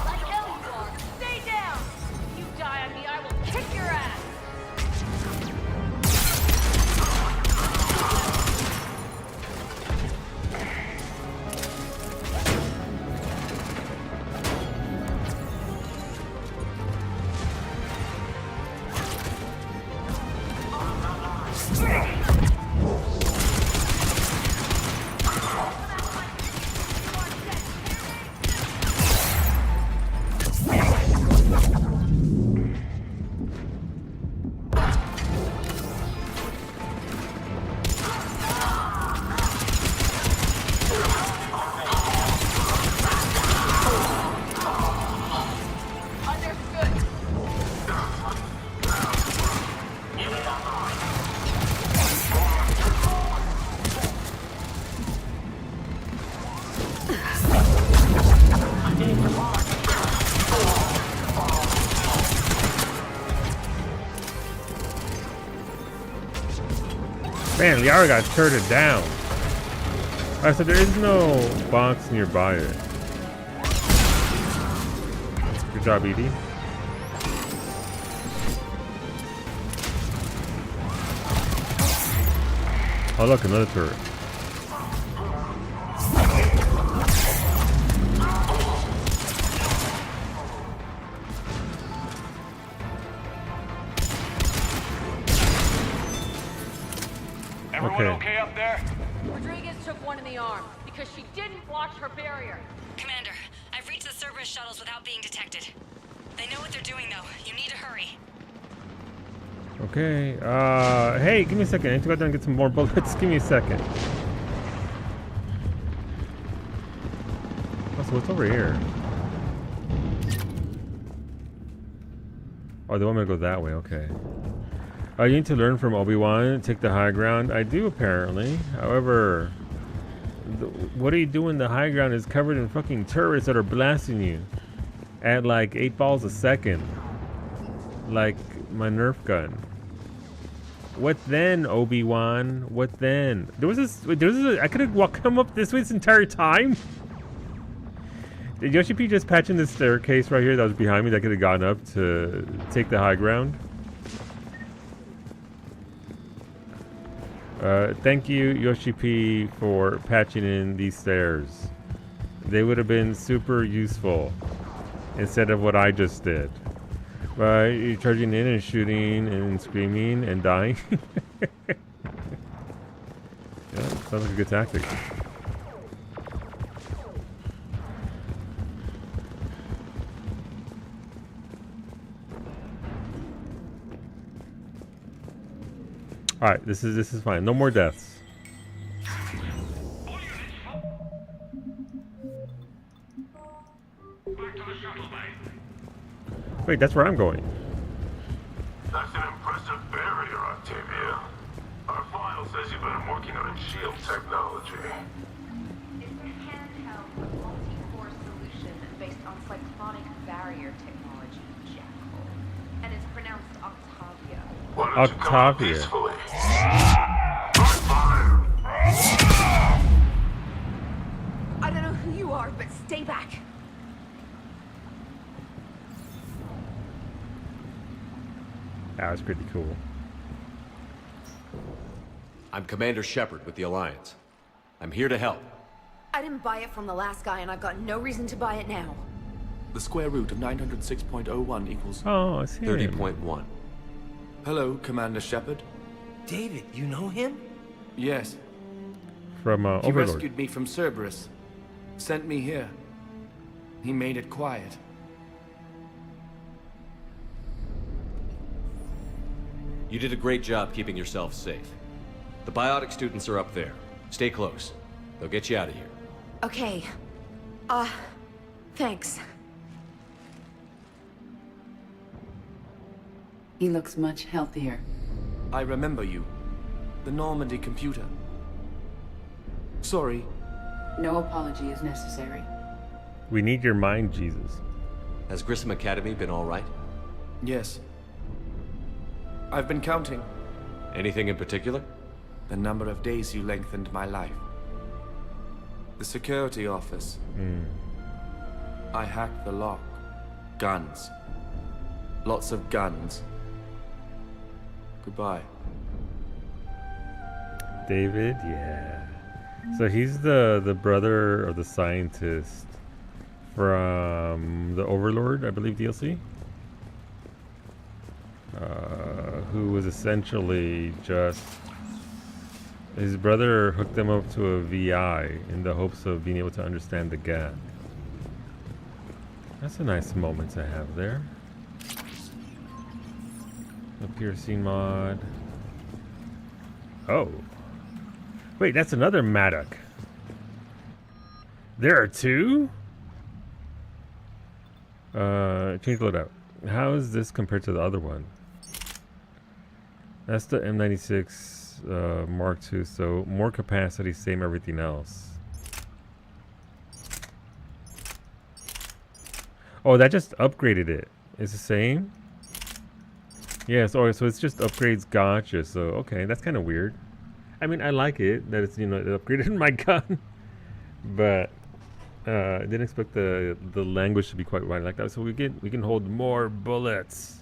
Like hell you are. Stay down. You die on me, I will kick your ass. Man, Liara got turreted down. Alright, so there is no box nearby it. Good job, Edie. Oh look, another turret. Everyone okay up there? Rodriguez took one in the arm because she didn't watch her barrier. Commander, I've reached the Cerberus shuttles without being detected. They know what they're doing, though. You need to hurry. Okay. Hey, give me a second. I need to go down and get some more bullets. Give me a second. Oh, so what's over here? Oh, they want me to go that way. Okay. You need to learn from Obi-Wan, take the high ground. I do, apparently. However, what are you doing? The high ground is covered in fucking turrets that are blasting you at like 8 balls a second. Like my Nerf gun. What then, Obi-Wan? What then? There was this. I could have come up this way this entire time. Did Yoshi P just patch in this staircase right here that was behind me that could have gotten up to take the high ground? Thank you, Yoshi P, for patching in these stairs. They would have been super useful instead of what I just did. You're charging in and shooting and screaming and dying. Yeah, sounds like a good tactic. All right, this is fine. No more deaths. Wait, that's where I'm going. That's an impressive barrier, Octavia. Our file says you've been working on shield technology. It's a handheld multi-core solution based on cyclonic barrier technology, Jackal. And it's pronounced Octavia. Why don't you come out Octavia. peacefully? I don't know who you are, but stay back. That was pretty cool. I'm Commander Shepard with the Alliance. I'm here to help. I didn't buy it from the last guy, and I've got no reason to buy it now. The square root of 906.01 equals... Oh, it's him. 30.1. Hello, Commander Shepard. David, you know him? Yes. From He Overlord. rescued me from Cerberus. Sent me here. He made it quiet. You did a great job keeping yourself safe. The biotic students are up there. Stay close. They'll get you out of here. Okay. Thanks. He looks much healthier. I remember you. The Normandy computer. Sorry. No apology is necessary. We need your mind, Jesus. Has Grissom Academy been all right? Yes. I've been counting. Anything in particular? The number of days you lengthened my life. The security office. I hacked the lock. Guns. Lots of guns. Goodbye. David, yeah. So he's the brother of the scientist from the Overlord, I believe, DLC. Who was essentially just... His brother hooked them up to a VI in the hopes of being able to understand the gap. That's a nice moment to have there. A piercing mod. Oh. Wait, that's another Maddock. There are two? Change loadout. How is this compared to the other one? That's the M96 Mark II, so more capacity, same everything else. Oh, that just upgraded it. It's the same? Yes, so it's just upgrades, gotcha. So, okay, that's kind of weird. I mean, I like it, that it's, you know, it upgraded my gun. But, I didn't expect the language to be quite wide like that. So we can hold more bullets.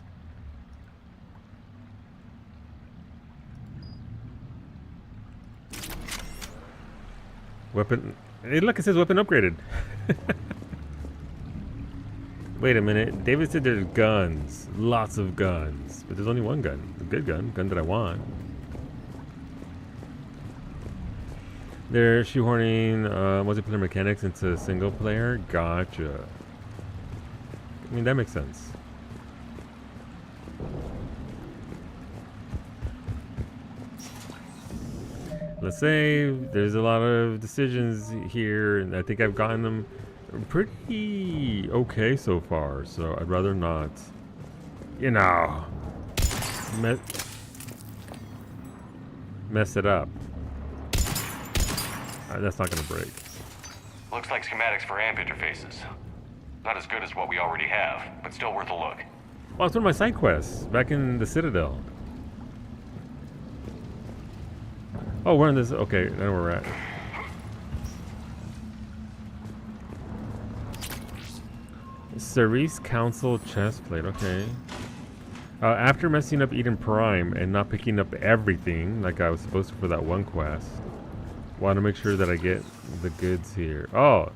Weapon. Hey, look, it says weapon upgraded. Wait a minute. David said there's guns. Lots of guns. But there's only one gun. A good gun. Gun that I want. They're shoehorning multiplayer mechanics into single player. Gotcha. I mean, that makes sense. Let's save. There's a lot of decisions here, and I think I've gotten them pretty okay so far. So I'd rather not, you know, mess it up. That's not gonna break. Looks like schematics for AMP interfaces. Not as good as what we already have, but still worth a look. Well, it's one of my side quests back in the Citadel. Oh, we're in this. Okay, now we're at. Cerise Council chestplate. Okay. After messing up Eden Prime and not picking up everything like I was supposed to for that one quest, want to make sure that I get the goods here. Oh.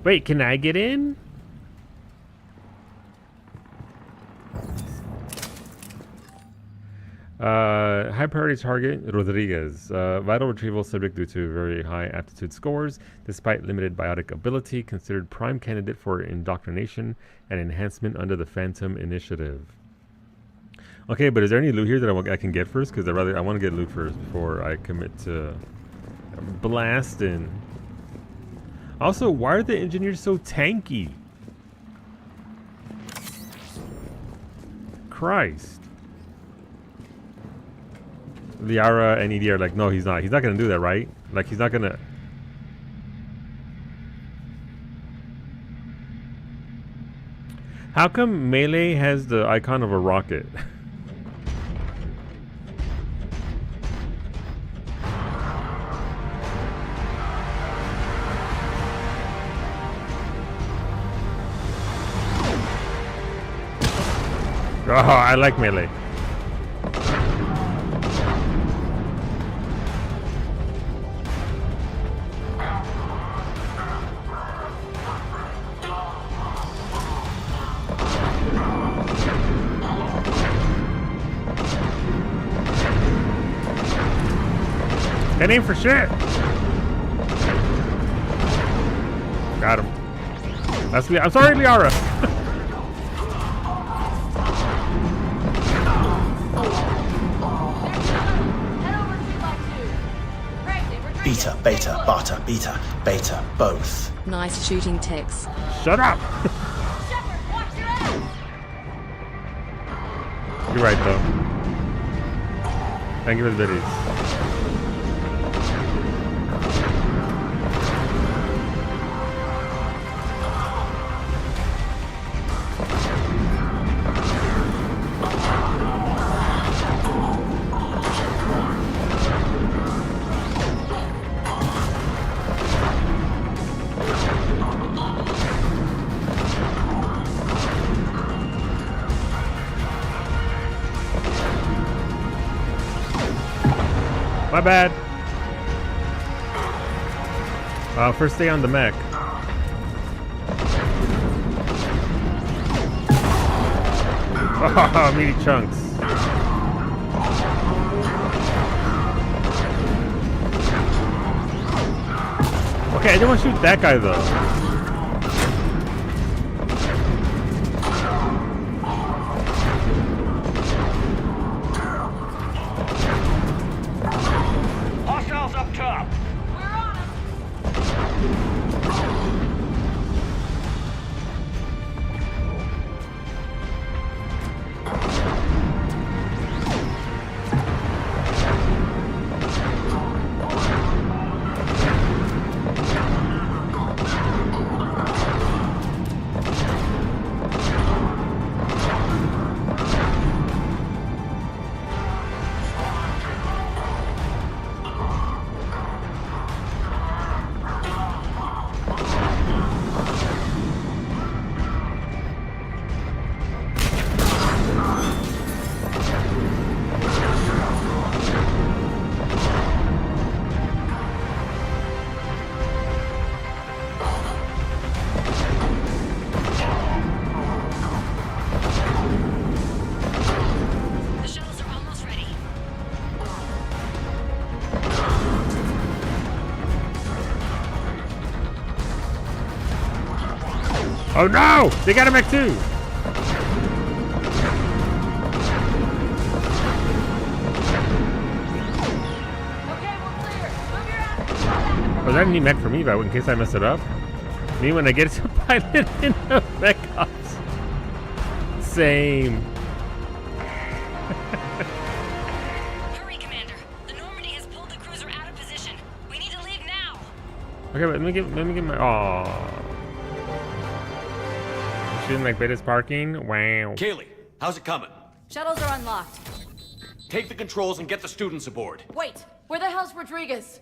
Wait, can I get in? High priority target, Rodriguez. Vital retrieval subject due to very high aptitude scores, despite limited biotic ability, considered prime candidate for indoctrination and enhancement under the Phantom Initiative. Okay, but is there any loot here that I can get first? Because I want to get loot first before I commit to blasting. Also, why are the engineers so tanky? Christ. Liara and ED are like, no, he's not. He's not going to do that, right? Like, he's not going to... How come Melee has the icon of a rocket? Oh, I like Melee. That ain't for shit. Got him. That's I'm sorry, Liara. Beta, beta, beta, beta, beta, both. Nice shooting, Tex. Shut up. You're right, though. Thank you for the biddies. My bad. First stay on the mech. Oh, meaty chunks. Okay, I didn't want to shoot that guy though. Up top. We're on him. Oh no! They got a mech too! Oh, that need mech for me, but in case I mess it up. Me when I get to pilot in the mech ops. Same. Hurry, Commander. The Normandy has pulled the cruiser out of position. We need to leave now. Okay, but let me get my. Oh. Shooting like Beta's parking. Wow. Kaylee, how's it coming? Shuttles are unlocked. Take the controls and get the students aboard. Wait, where the hell's Rodriguez?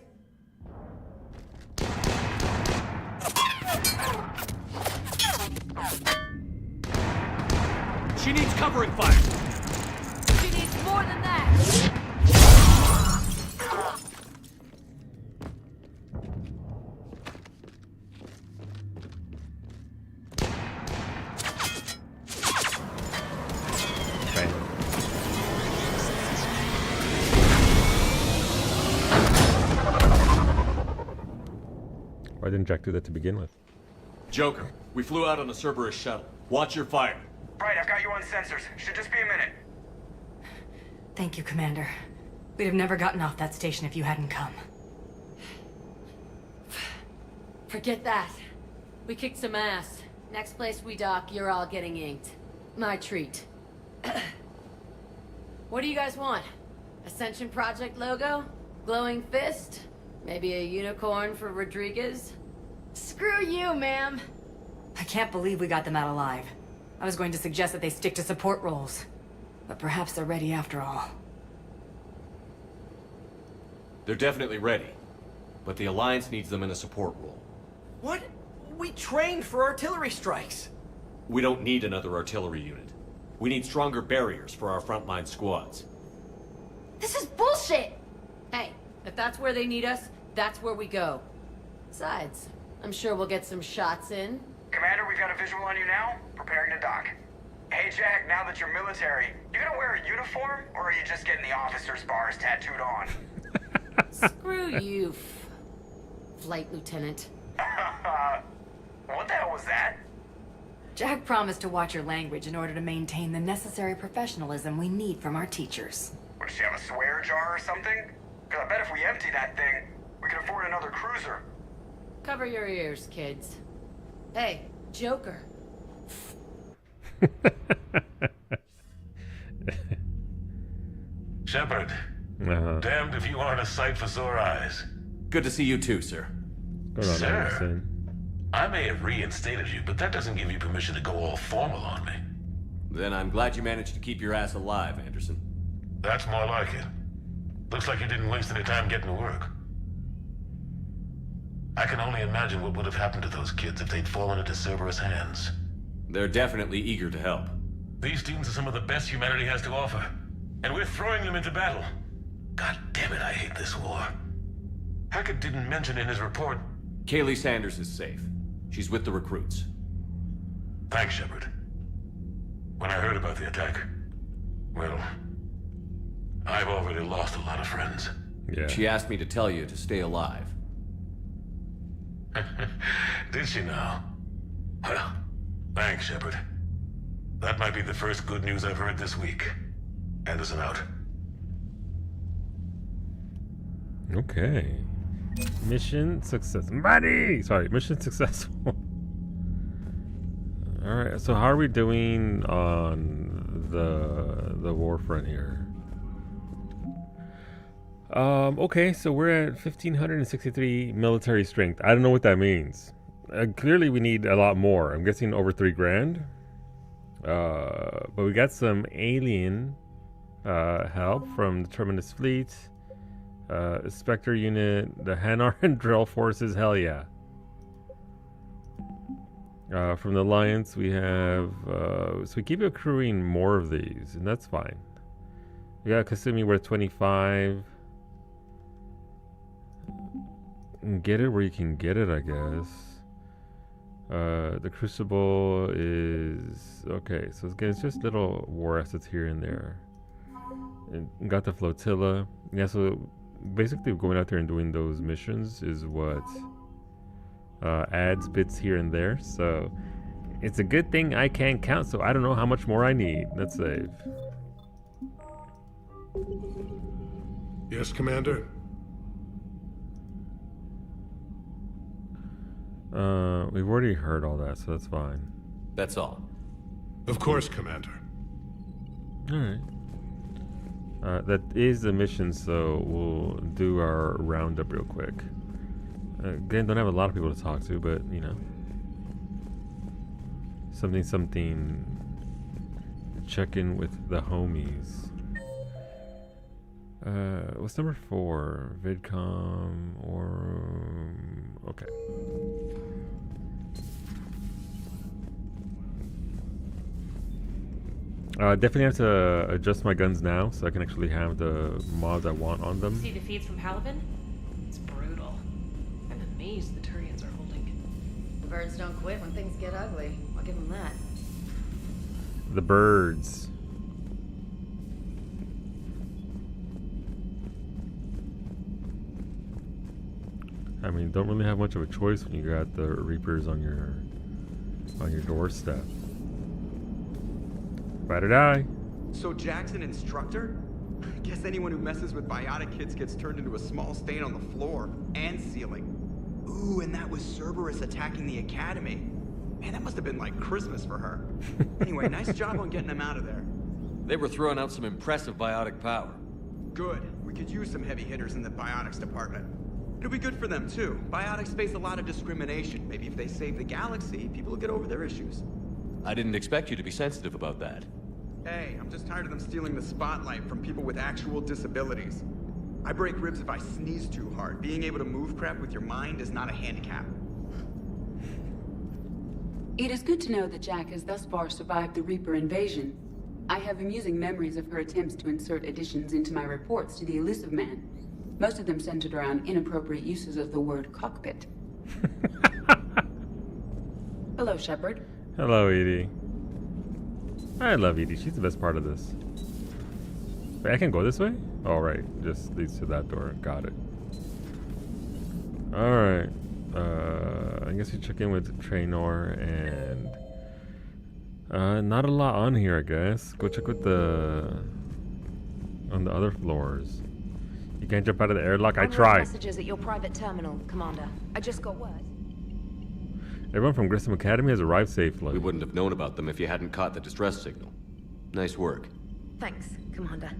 She needs covering fire. She needs more than that. Why didn't Jack do that to begin with? Joker, we flew out on a Cerberus shuttle. Watch your fire. Right, I've got you on sensors. Should just be a minute. Thank you, Commander. We'd have never gotten off that station if you hadn't come. Forget that. We kicked some ass. Next place we dock, you're all getting inked. My treat. What do you guys want? Ascension Project logo? Glowing fist? Maybe a unicorn for Rodriguez? Screw you, ma'am. I can't believe we got them out alive. I was going to suggest that they stick to support roles. But perhaps they're ready after all. They're definitely ready. But the Alliance needs them in a support role. What? We trained for artillery strikes. We don't need another artillery unit. We need stronger barriers for our frontline squads. This is bullshit! Hey, if that's where they need us, that's where we go. Besides, I'm sure we'll get some shots in. Commander, we've got a visual on you now. Preparing to dock. Hey, Jack, now that you're military, you gonna wear a uniform, or are you just getting the officer's bars tattooed on? Screw you, Flight Lieutenant. What the hell was that? Jack promised to watch your language in order to maintain the necessary professionalism we need from our teachers. Does she have a swear jar or something? Because I bet if we empty that thing, we can afford another cruiser. Cover your ears, kids. Hey, Joker. Shepard, damned if you aren't a sight for sore eyes. Good to see you too, sir. Sir, I may have reinstated you, but that doesn't give you permission to go all formal on me. Then I'm glad you managed to keep your ass alive, Anderson. That's more like it. Looks like you didn't waste any time getting to work. I can only imagine what would have happened to those kids if they'd fallen into Cerberus' hands. They're definitely eager to help. These students are some of the best humanity has to offer, and we're throwing them into battle. God damn it, I hate this war. Hackett didn't mention in his report... Kaylee Sanders is safe. She's with the recruits. Thanks, Shepard. When I heard about the attack, well, I've already lost a lot of friends. Yeah. She asked me to tell you to stay alive. Did she now? Well, thanks, Shepard. That might be the first good news I've heard this week. Anderson out. Okay. Mission success. Buddy! Sorry, mission successful. Alright, so how are we doing on the war front here? Okay, so we're at 1,563 military strength. I don't know what that means. Clearly we need a lot more. I'm guessing over 3 grand. But we got some alien help from the Terminus Fleet. Spectre unit, the Hanar and Drill forces, hell yeah. From the Alliance we have, so we keep accruing more of these, and that's fine. We got Kasumi, we're at 25. Get it where you can get it, I guess. The Crucible is, okay, so it's just little war assets here and there. And got the Flotilla. Yeah, so basically going out there and doing those missions is what adds bits here and there. So It's a good thing I can't count, so I don't know how much more I need. Let's save. Yes, Commander? We've already heard all that, so that's fine. That's all. Of course, Commander. Alright. That is the mission, so we'll do our roundup real quick. Again, don't have a lot of people to talk to, but, you know. Something. Check in with the homies. What's number 4? VidCom or... Okay. Definitely have to adjust my guns now so I can actually have the mods I want on them. See the feeds from Halavin? It's brutal. I'm amazed the Turians are holding. The birds don't quit when things get ugly. I'll give them that. The birds. I mean, don't really have much of a choice when you got the Reapers on your doorstep. Ride or die. So Jack's an instructor? I guess anyone who messes with biotic kids gets turned into a small stain on the floor and ceiling. Ooh, and that was Cerberus attacking the academy. Man, that must have been like Christmas for her. Anyway, nice job on getting him out of there. They were throwing out some impressive biotic power. Good. We could use some heavy hitters in the biotics department. It'll be good for them too. Biotics face a lot of discrimination. Maybe if they save the galaxy, people will get over their issues. I didn't expect you to be sensitive about that. Hey, I'm just tired of them stealing the spotlight from people with actual disabilities. I break ribs if I sneeze too hard. Being able to move crap with your mind is not a handicap. It is good to know that Jack has thus far survived the Reaper invasion. I have amusing memories of her attempts to insert additions into my reports to the Elusive Man. Most of them centered around inappropriate uses of the word cockpit. Hello, Shepard. Hello, Edie. I love Edie. She's the best part of this. Wait, I can go this way? Oh, right. Just leads to that door. Got it. Alright. I guess we check in with Traynor and... not a lot on here, I guess. Go check with on the other floors. You can't jump out of the airlock? I tried. Messages at your private terminal, Commander. I just got word. Everyone from Grissom Academy has arrived safely. We wouldn't have known about them if you hadn't caught the distress signal. Nice work. Thanks, Commander.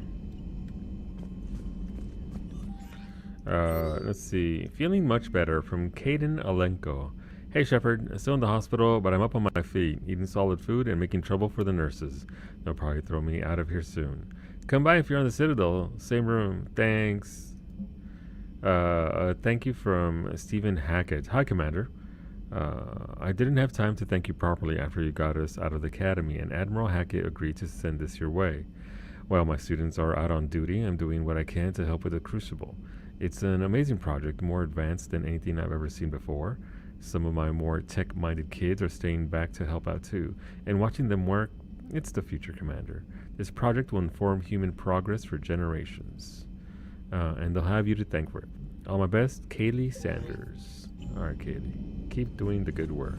Let's see. Feeling much better from Kaden Alenko. Hey Shepard, still in the hospital, but I'm up on my feet, eating solid food and making trouble for the nurses. They'll probably throw me out of here soon. Come by if you're on the Citadel. Same room. Thanks. Thank you from Stephen Hackett. Hi, Commander. I didn't have time to thank you properly after you got us out of the academy, and Admiral Hackett agreed to send this your way. While my students are out on duty, I'm doing what I can to help with the Crucible. It's an amazing project, more advanced than anything I've ever seen before. Some of my more tech-minded kids are staying back to help out too, and watching them work, it's the future, Commander. This project will inform human progress for generations. And they'll have you to thank for it. All my best, Kaylee Sanders. Alright, Kaylee. Keep doing the good work.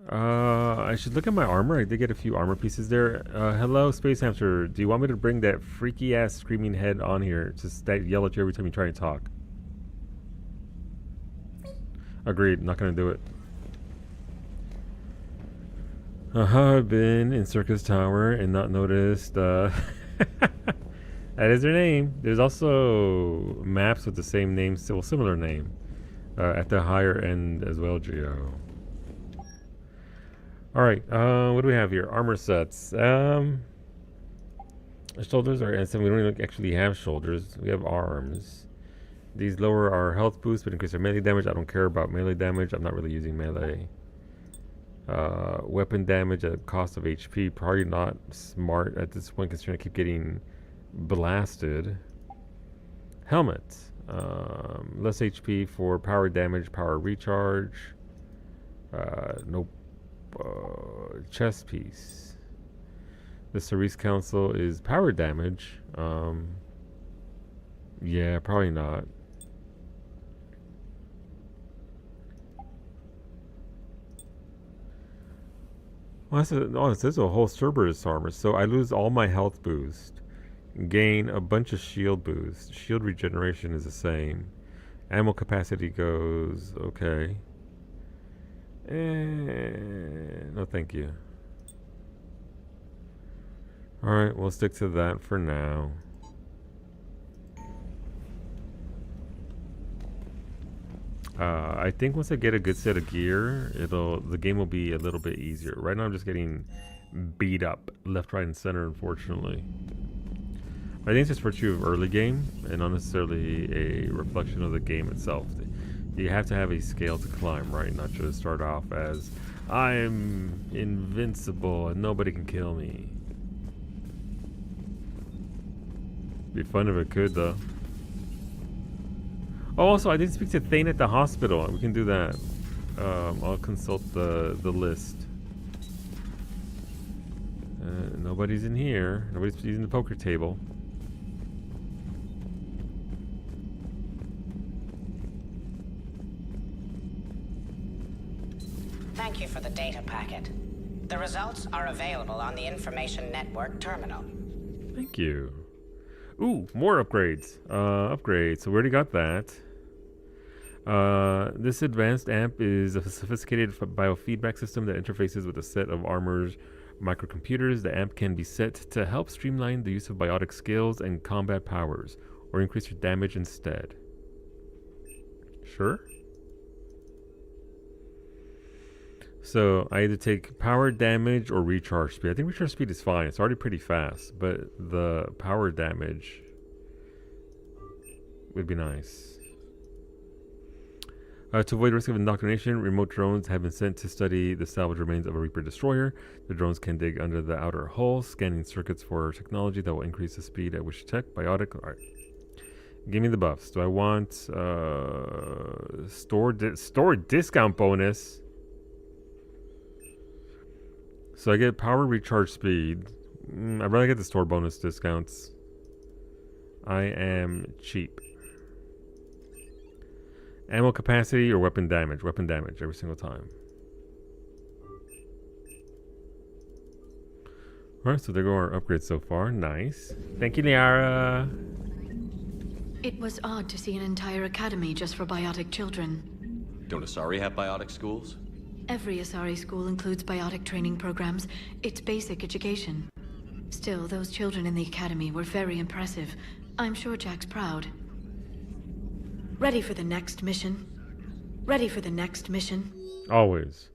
I should look at my armor. I did get a few armor pieces there. Hello, Space Hamster. Do you want me to bring that freaky-ass screaming head on here to yell at you every time you try and talk? Agreed. Not gonna do it. I've been in Circus Tower and not noticed, that is their name. There's also maps with the same name, still similar name, at the higher end as well, Geo. Alright, what do we have here? Armor sets. Shoulders are instant. We don't even actually have shoulders. We have arms. These lower our health boost, but increase our melee damage. I don't care about melee damage. I'm not really using melee. Weapon damage at a cost of HP. Probably not smart at this point considering I keep getting blasted. Helmet. Less HP for power damage, power recharge. Nope. Chest piece. The Cerise Council is power damage. Yeah, probably not. Well, it says a whole Cerberus armor. So I lose all my health boost. Gain a bunch of shield boost. Shield regeneration is the same. Ammo capacity goes... Okay. No, thank you. Alright, we'll stick to that for now. I think once I get a good set of gear, the game will be a little bit easier. Right now I'm just getting beat up left, right, and center, unfortunately. I think it's just virtue of early game and not necessarily a reflection of the game itself. You have to have a scale to climb, right? Not just start off as I'm invincible and nobody can kill me. Be fun if it could, though. Oh, also, I didn't speak to Thane at the hospital. We can do that. I'll consult the list. Nobody's in here. Nobody's using the poker table. Thank you for the data packet. The results are available on the Information Network terminal. Thank you. Ooh, more upgrades. Upgrades. So we already got that. This advanced amp is a sophisticated biofeedback system that interfaces with a set of armor's microcomputers. The amp can be set to help streamline the use of biotic skills and combat powers, or increase your damage instead. Sure. So I either take power damage or recharge speed. I think recharge speed is fine. It's already pretty fast, but the power damage would be nice. To avoid risk of indoctrination, remote drones have been sent to study the salvage remains of a Reaper destroyer. The drones can dig under the outer hull, scanning circuits for technology that will increase the speed at which tech, biotic... Alright. Give me the buffs. Do I want store discount bonus? So I get power recharge speed. I'd rather get the store bonus discounts. I am cheap. Ammo capacity or weapon damage? Weapon damage every single time. Alright, so there go our upgrades so far. Nice. Thank you, Liara. It was odd to see an entire academy just for biotic children. Don't Asari have biotic schools? Every Asari school includes biotic training programs. It's basic education. Still, those children in the academy were very impressive. I'm sure Jack's proud. Ready for the next mission? Ready for the next mission? Always.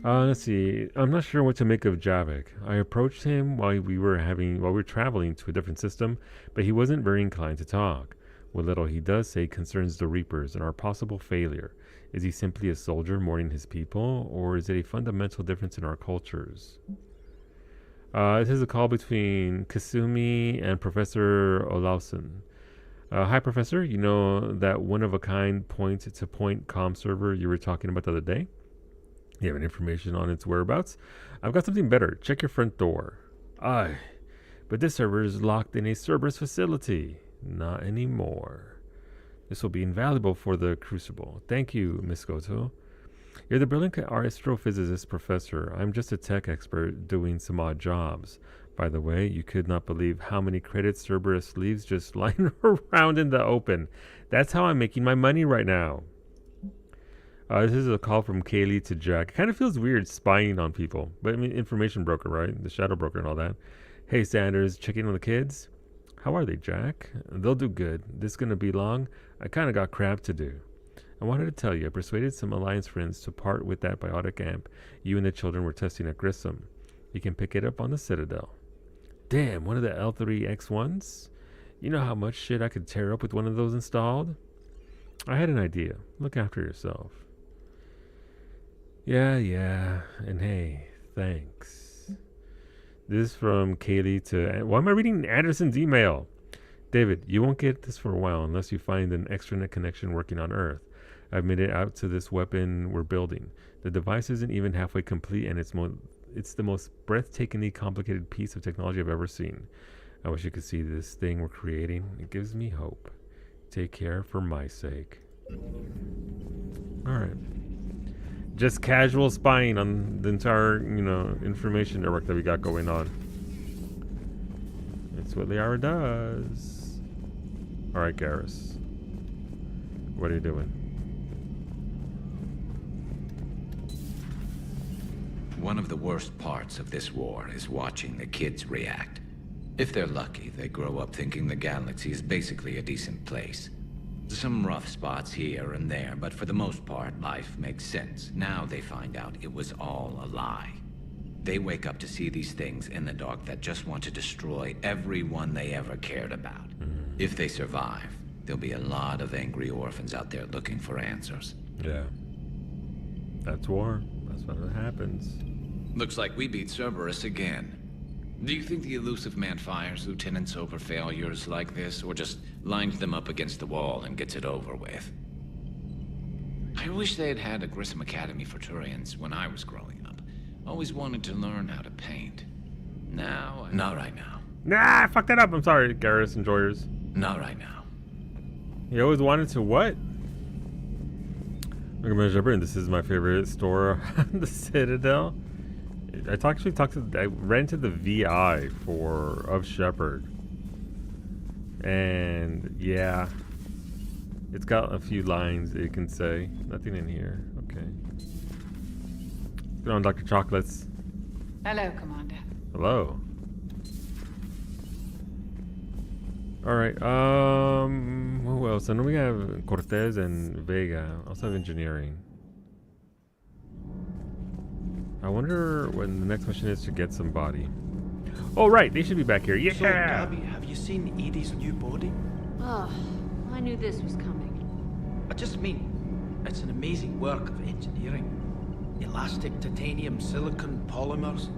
Let's see. I'm not sure what to make of Javik. I approached him while we were traveling to a different system, but he wasn't very inclined to talk. What little he does say concerns the Reapers and our possible failure. Is he simply a soldier mourning his people, or is it a fundamental difference in our cultures? This is a call between Kasumi and Professor Olausen. Hi, Professor. You know that one-of-a-kind point-to-point comm server you were talking about the other day? You have any information on its whereabouts? I've got something better. Check your front door. Aye, but this server is locked in a Cerberus facility. Not anymore. This will be invaluable for the Crucible. Thank you, Miss Goto. You're the brilliant astrophysicist professor. I'm just a tech expert doing some odd jobs. By the way, you could not believe how many credits Cerberus leaves just lying around in the open. That's how I'm making my money right now. This is a call from Kaylee to Jack. It kind of feels weird spying on people. But I mean, information broker, right? The shadow broker and all that. Hey, Sanders, checking on the kids? How are they, Jack? They'll do good. This gonna be long? I kind of got crap to do. I wanted to tell you, I persuaded some Alliance friends to part with that biotic amp you and the children were testing at Grissom. You can pick it up on the Citadel. Damn, one of the L3X1s? You know how much shit I could tear up with one of those installed? I had an idea. Look after yourself. Yeah, and hey, thanks. This is from Kaylee to... Why am I reading Anderson's email? David, you won't get this for a while unless you find an extranet connection working on Earth. I've made it out to this weapon we're building. The device isn't even halfway complete, and it's the most breathtakingly complicated piece of technology I've ever seen. I wish you could see this thing we're creating. It gives me hope. Take care for my sake. Alright. Just casual spying on the entire, information network that we got going on. It's what Liara does. Alright, Garrus. What are you doing? One of the worst parts of this war is watching the kids react. If they're lucky, they grow up thinking the galaxy is basically a decent place. Some rough spots here and there, but for the most part, life makes sense. Now they find out it was all a lie. They wake up to see these things in the dark that just want to destroy everyone they ever cared about. If they survive, there'll be a lot of angry orphans out there looking for answers. Yeah. That's war. That's what happens. Looks like we beat Cerberus again. Do you think the elusive man fires lieutenants over failures like this, or just lines them up against the wall and gets it over with? I wish they had a Grissom Academy for Turians when I was growing up. Always wanted to learn how to paint. Now, not right now. Nah, I fucked that up. I'm sorry, Garrus enjoyers. Not right now. You always wanted to what? Look at my Shepard, and this is my favorite store on the Citadel. I ran to the VI of Shepard, and yeah, it's got a few lines that you can say. Nothing in here. Okay. Get on, Dr. Chocolates. Hello, Commander. Hello. All right. Who else? I know we have Cortez and Vega. Also have engineering. I wonder when the next mission is to get somebody. Oh, right. They should be back here. Yeah. So, Gabby, have you seen Edie's new body? Oh, I knew this was coming. I just mean, it's an amazing work of engineering. Elastic titanium silicon polymers,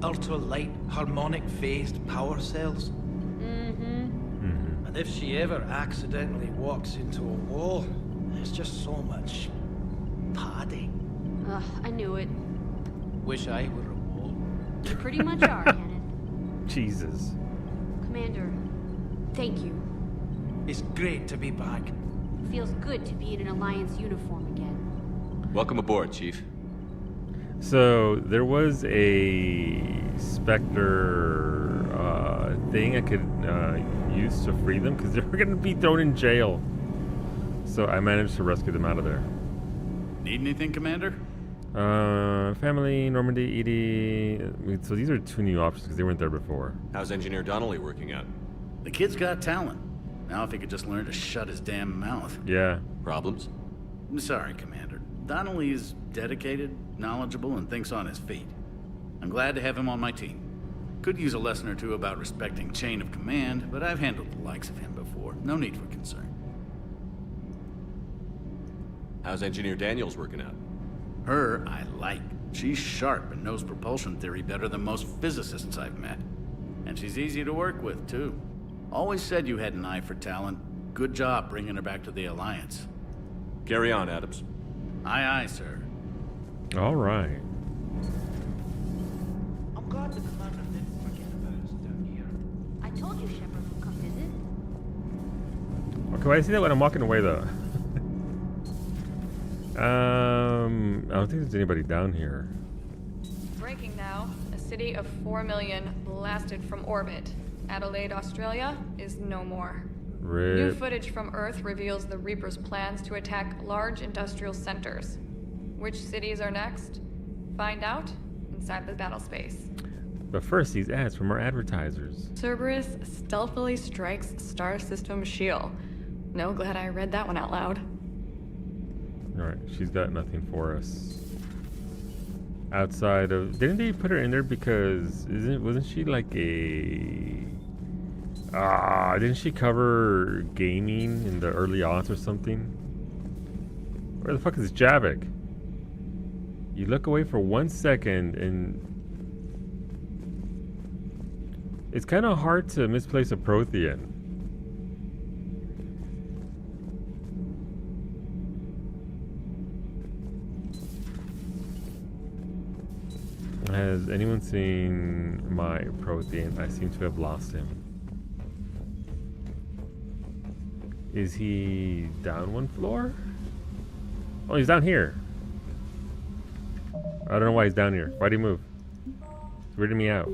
ultra-light harmonic phased power cells. And if she ever accidentally walks into a wall, there's just so much padding. Ugh, I knew it. Wish I were a wall. You pretty much are, Kenneth. Jesus. Commander, thank you. It's great to be back. Feels good to be in an Alliance uniform again. Welcome aboard, Chief. So there was a Spectre thing I could use to free them because they were going to be thrown in jail. So I managed to rescue them out of there. Need anything, Commander? Family, Normandy, Edie. So these are two new options because they weren't there before. How's Engineer Donnelly working out? The kid's got talent. Now if he could just learn to shut his damn mouth. Yeah. Problems? I'm sorry, Commander. Donnelly is dedicated, knowledgeable, and thinks on his feet. I'm glad to have him on my team. Could use a lesson or two about respecting chain of command, but I've handled the likes of him before. No need for concern. How's Engineer Daniels working out? Her, I like. She's sharp and knows propulsion theory better than most physicists I've met. And she's easy to work with, too. Always said you had an eye for talent. Good job bringing her back to the Alliance. Carry on, Adams. Aye, aye, sir. All right. I'm glad the commander didn't forget about us down here. I told you Shepard would come visit. Okay, well, I see that when I'm walking away, though. I don't think there's anybody down here. Breaking now. A city of 4 million blasted from orbit. Adelaide, Australia is no more. Rip. New footage from Earth reveals the Reaper's plans to attack large industrial centers. Which cities are next? Find out inside the battle space. But first, these ads from our advertisers. Cerberus stealthily strikes Star System shield. No, glad I read that one out loud. Alright, she's got nothing for us. Outside of... Didn't they put her in there because... Wasn't she like a... didn't she cover gaming in the early aughts or something? Where the fuck is Javik? You look away for 1 second and... It's kind of hard to misplace a Prothean. Has anyone seen my Prothean? I seem to have lost him. Is he down one floor? Oh, he's down here. I don't know why he's down here. Why'd he move? It's weirding me out.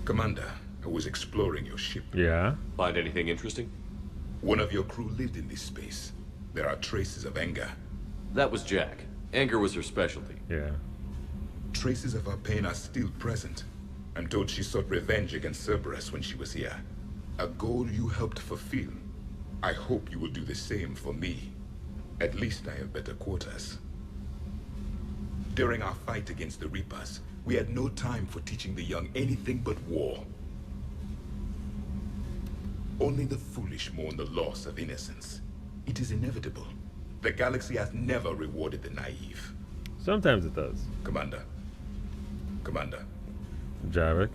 Commander, I was exploring your ship. Yeah? Find anything interesting? One of your crew lived in this space. There are traces of anger. That was Jack. Anger was her specialty. Yeah. Traces of her pain are still present. I'm told she sought revenge against Cerberus when she was here. A goal you helped fulfill. I hope you will do the same for me. At least I have better quarters. During our fight against the Reapers, we had no time for teaching the young anything but war. Only the foolish mourn the loss of innocence. It is inevitable. The galaxy has never rewarded the naive. Sometimes it does. Commander. Commander. Javik.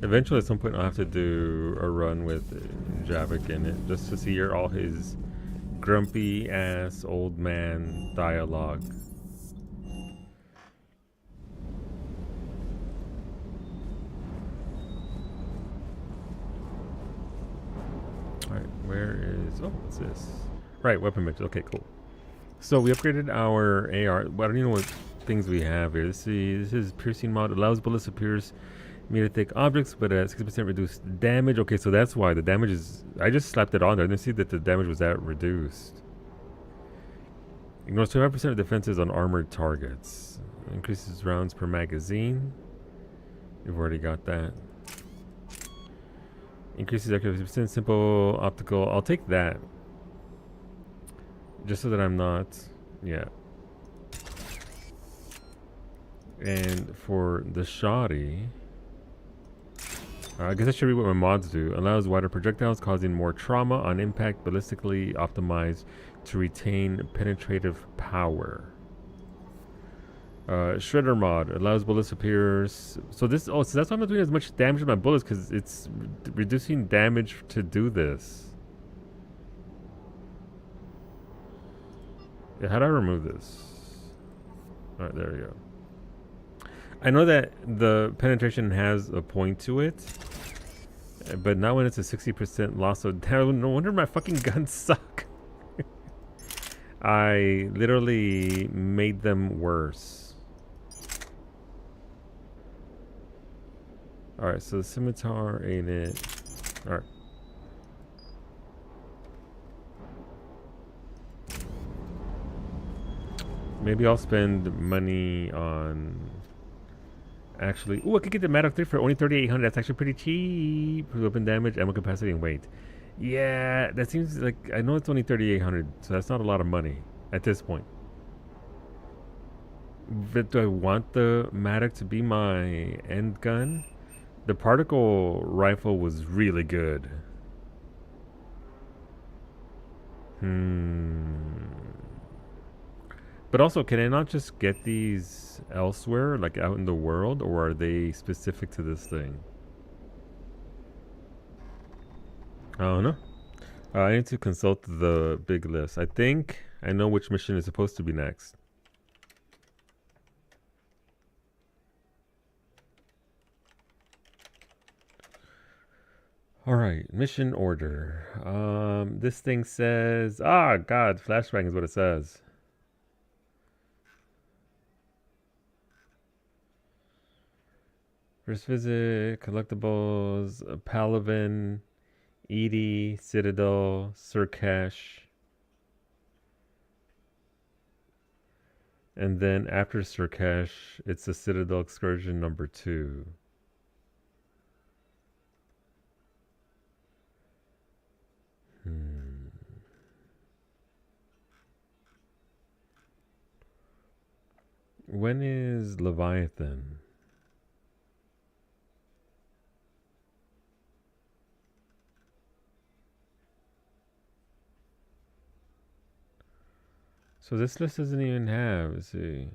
Eventually, at some point, I'll have to do a run with Javik in it, just to hear all his grumpy ass old man dialogue. Alright, where is... Oh, what's this? Right, weapon bench. Okay, cool. So we upgraded our AR. Well, I don't even know what things we have here. Let's see. This is piercing mod. Allows bullets to pierce meter-thick objects, but at 60% reduced damage. Okay, so that's why the damage is... I just slapped it on there. I didn't see that the damage was that reduced. Ignores 25% of defenses on armored targets. Increases rounds per magazine. We've already got that. Increases accuracy 50%. Simple optical. I'll take that. Just so that I'm not... Yeah. And for the shoddy... I guess I should read what my mods do. Allows wider projectiles, causing more trauma on impact, ballistically optimized to retain penetrative power. Shredder mod allows bullets to pierce. So this, oh, so that's why I'm not doing as much damage with my bullets, because it's reducing damage to do this. Yeah, how do I remove this? Alright, there we go. I know that the penetration has a point to it, but not when it's a 60% loss of damage. No wonder my fucking guns suck. I literally made them worse. Alright, so the scimitar ain't it. Alright. Maybe I'll spend money on... Actually, ooh, I could get the Maddox 3 for only 3,800. That's actually pretty cheap. Weapon damage, ammo capacity, and weight. Yeah, that seems like... I know it's only 3,800, so that's not a lot of money at this point. But do I want the Maddox to be my end gun? The particle rifle was really good. But also, can I not just get these elsewhere, like out in the world, or are they specific to this thing? I don't know. I need to consult the big list. I think I know which mission is supposed to be next. Alright, mission order. This thing says... Ah, God, flashbang is what it says. First visit, collectibles, Palaven, Edie, Citadel, Surkesh. And then after Surkesh, it's the Citadel Excursion number 2. When is Leviathan? So this list doesn't even have, let's see.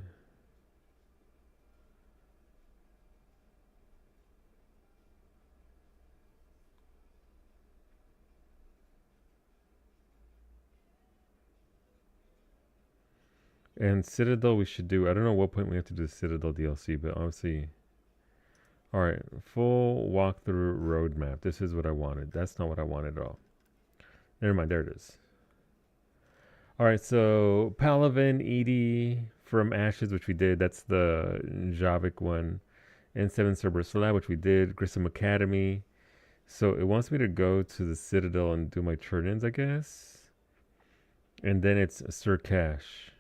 And Citadel we should do, I don't know what point we have to do the Citadel DLC, but obviously. Alright, full walkthrough roadmap. This is what I wanted. That's not what I wanted at all. Never mind, there it is. Alright, so Palaven, Edie from Ashes, which we did. That's the Javik one. N7 Cerberus Lab, which we did. Grissom Academy. So it wants me to go to the Citadel and do my turn-ins, I guess. And then it's Sir Cash.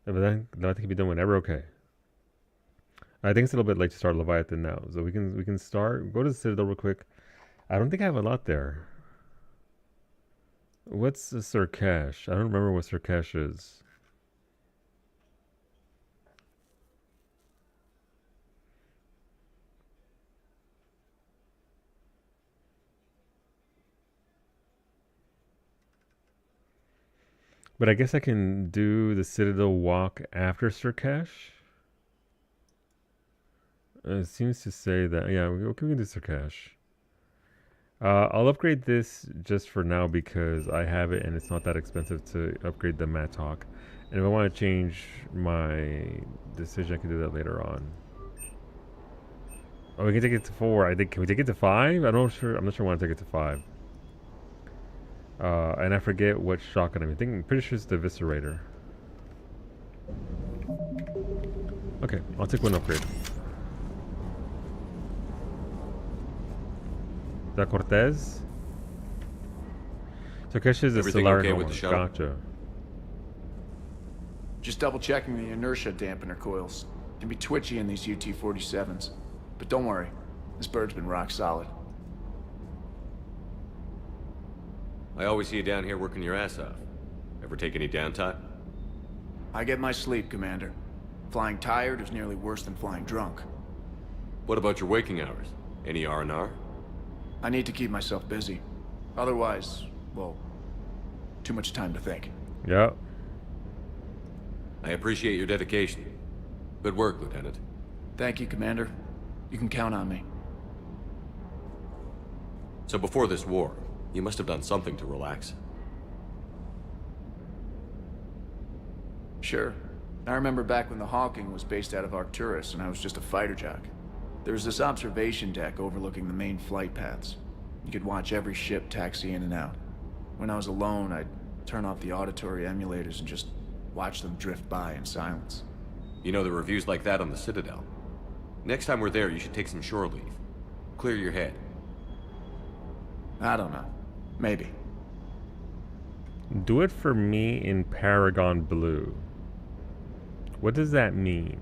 But then that can be done whenever. Okay. I think it's a little bit late to start Leviathan now, so we can start. Go to the Citadel real quick. I don't think I have a lot there. What's the Sir Cash? I don't remember what Sir Cash is. But I guess I can do the Citadel walk after Sir Cash. It seems to say that, yeah, we can do Sir Cash. I'll upgrade this just for now because I have it and it's not that expensive to upgrade the Mattock. And if I want to change my decision, I can do that later on. Oh, we can take it to 4. I think, can we take it to 5? I'm not sure I want to take it to 5. And I forget what shotgun I'm pretty sure it's the Eviscerator. Okay, I'll take one upgrade. Is that Cortez? So Kesh is a Solar okay with the shuttle? Gotcha. Just double checking the inertia dampener coils. Can be twitchy in these UT-47s. But don't worry, this bird's been rock solid. I always see you down here working your ass off. Ever take any downtime? I get my sleep, Commander. Flying tired is nearly worse than flying drunk. What about your waking hours? Any R&R? I need to keep myself busy. Otherwise, well, too much time to think. Yep. I appreciate your dedication. Good work, Lieutenant. Thank you, Commander. You can count on me. So before this war, you must have done something to relax. Sure. I remember back when the Hawking was based out of Arcturus and I was just a fighter jock. There was this observation deck overlooking the main flight paths. You could watch every ship taxi in and out. When I was alone, I'd turn off the auditory emulators and just watch them drift by in silence. You know, the reviews like that on the Citadel. Next time we're there, you should take some shore leave. Clear your head. I don't know. Maybe. Do it for me in Paragon Blue. What does that mean?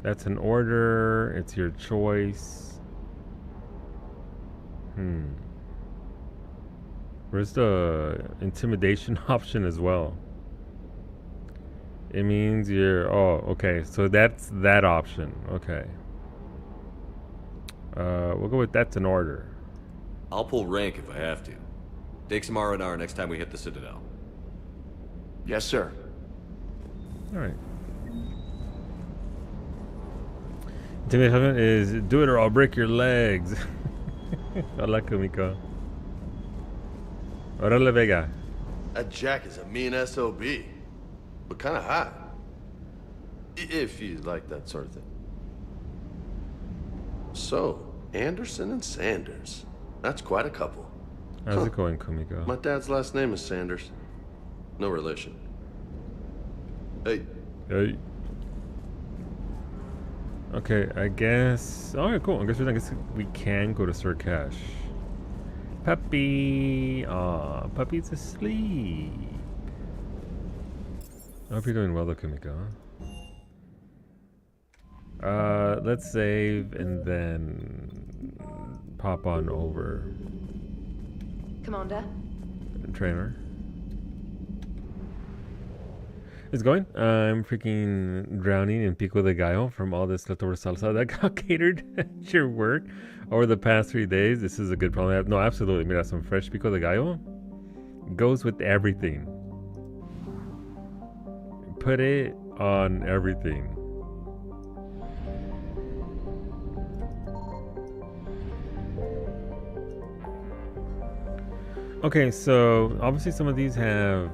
That's an order. It's your choice. Where's the intimidation option as well? It means you're... Oh, okay. So that's that option. Okay. We'll go with that's an order. I'll pull rank if I have to. Take some R&R next time we hit the Citadel. Yes, sir. Alright. Intimidation is do it or I'll break your legs. Hola, Kumiko. Orale, Vega. That Jack is a mean SOB, but kind of hot. If you like that sort of thing. So, Anderson and Sanders. That's quite a couple. How's it going, Kumiko? My dad's last name is Sanders. No relation. Hey. Hey. Okay, I guess... Alright, cool. I guess we can go to Sir Cash. Puppy! Aw, Puppy's asleep. I hope you're doing well, though, Kumiko. Let's save and then pop on over. Commander? Trainer. It's going. I'm freaking drowning in pico de gallo from all this leftover salsa that got catered at your work over the past 3 days. This is a good problem. No, absolutely. Mira, some fresh pico de gallo goes with everything. Put it on everything. Okay, so obviously some of these have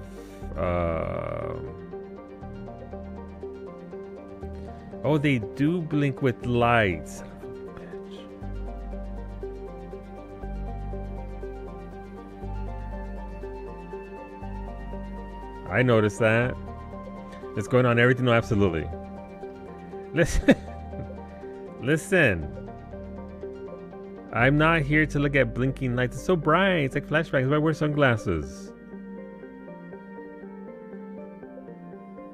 oh, they do blink with lights. I noticed that. It's going on everything. No, absolutely. Listen. Listen. I'm not here to look at blinking lights. It's so bright. It's like flashbacks. Why wear sunglasses?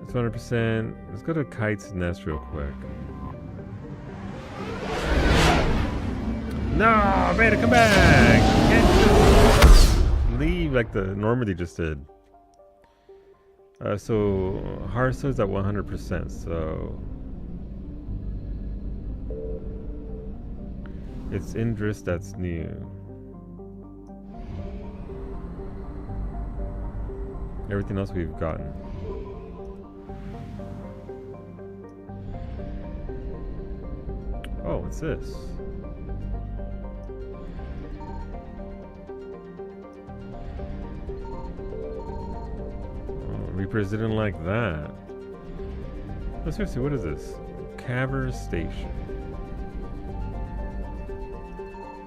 It's 100%. Let's go to Kite's nest real quick. No, Beta, come back! You can't just leave like the Normandy just did. So Harso's at 100%. So it's Indris that's new. Everything else we've gotten. Oh, what's this? Oh, Reapers didn't like that. Oh, seriously, what is this? Caver Station.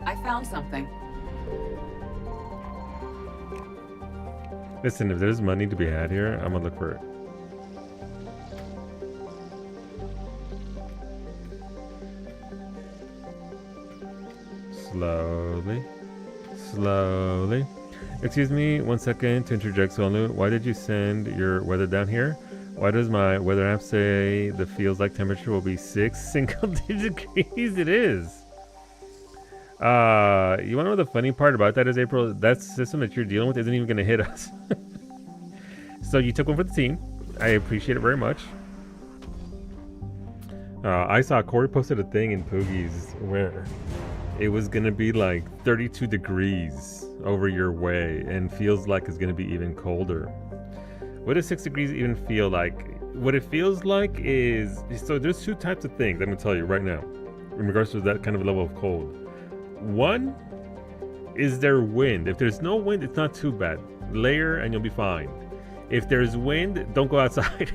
I found something. Listen, if there's money to be had here, I'm gonna look for it. Slowly. Slowly. Excuse me, 1 second to interject, Sonu. Why did you send your weather down here? Why does my weather app say the feels like temperature will be 6 single-digit degrees? It is. You want to know the funny part about that is, April? That system that you're dealing with isn't even going to hit us. So you took one for the team. I appreciate it very much. I saw Corey posted a thing in Poogie's where it was going to be like 32 degrees over your way and feels like it's going to be even colder. What does 6 degrees even feel like? What it feels like is, so there's two types of things I'm going to tell you right now in regards to that kind of level of cold. One is there wind. If there's no wind, it's not too bad. Layer and you'll be fine. If there's wind, don't go outside.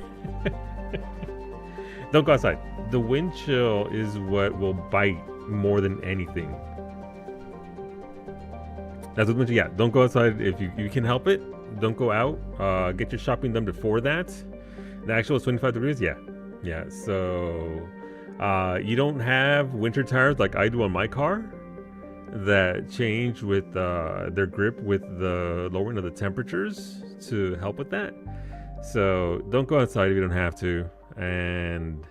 Don't go outside. The wind chill is what will bite more than anything. That's what, yeah, don't go outside if you can help it. Don't go out. Get your shopping done before that. The actual is 25 degrees. Yeah. So you don't have winter tires like I do on my car that change with their grip with the lowering of the temperatures to help with that. So don't go outside if you don't have to. And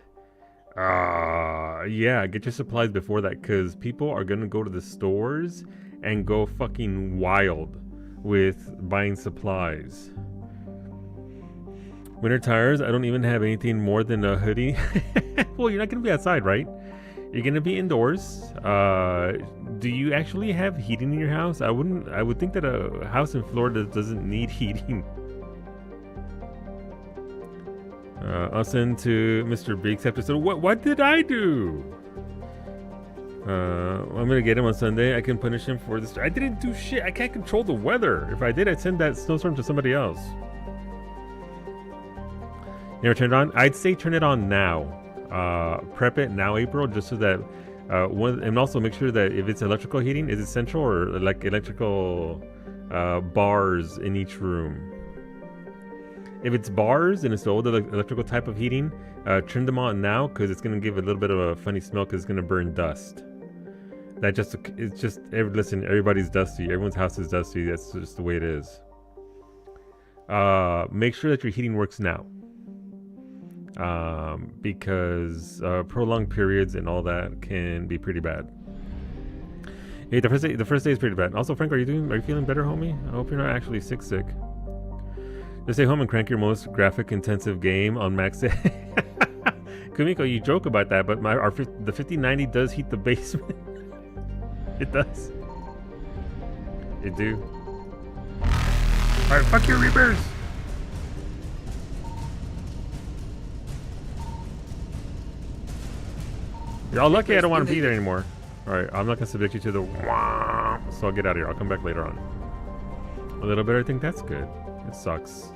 yeah, get your supplies before that, because people are gonna go to the stores and go fucking wild with buying supplies. Winter tires, I don't even have anything more than a hoodie. Well, you're not gonna be outside, right? You're gonna be indoors. Do you actually have heating in your house? I would think that a house in Florida doesn't need heating. I'll send to Mr. Beaks episode. What did I do? I'm gonna get him on Sunday. I can punish him for this. I didn't do shit. I can't control the weather. If I did, I'd send that snowstorm to somebody else. You ever turn it on? I'd say turn it on now. Prep it now, April, just so that and also make sure that if it's electrical heating, is it central or like electrical bars in each room? If it's bars and it's the old electrical type of heating, turn them on now, because it's going to give a little bit of a funny smell because it's going to burn dust. Listen, everybody's dusty. Everyone's house is dusty. That's just the way it is. Make sure that your heating works now. Because prolonged periods and all that can be pretty bad. Hey, the first day is pretty bad. Also, Frank, are you feeling better, homie? I hope you're not actually sick. Just stay home and crank your most graphic intensive game on max. Kumiko, you joke about that, but the 5090 does heat the basement. It does. It do. Alright, fuck your Reapers! Y'all lucky I don't want to be there anymore. Alright, I'm not going to subject you to the wah, so I'll get out of here. I'll come back later on. A little bit, I think that's good. It sucks.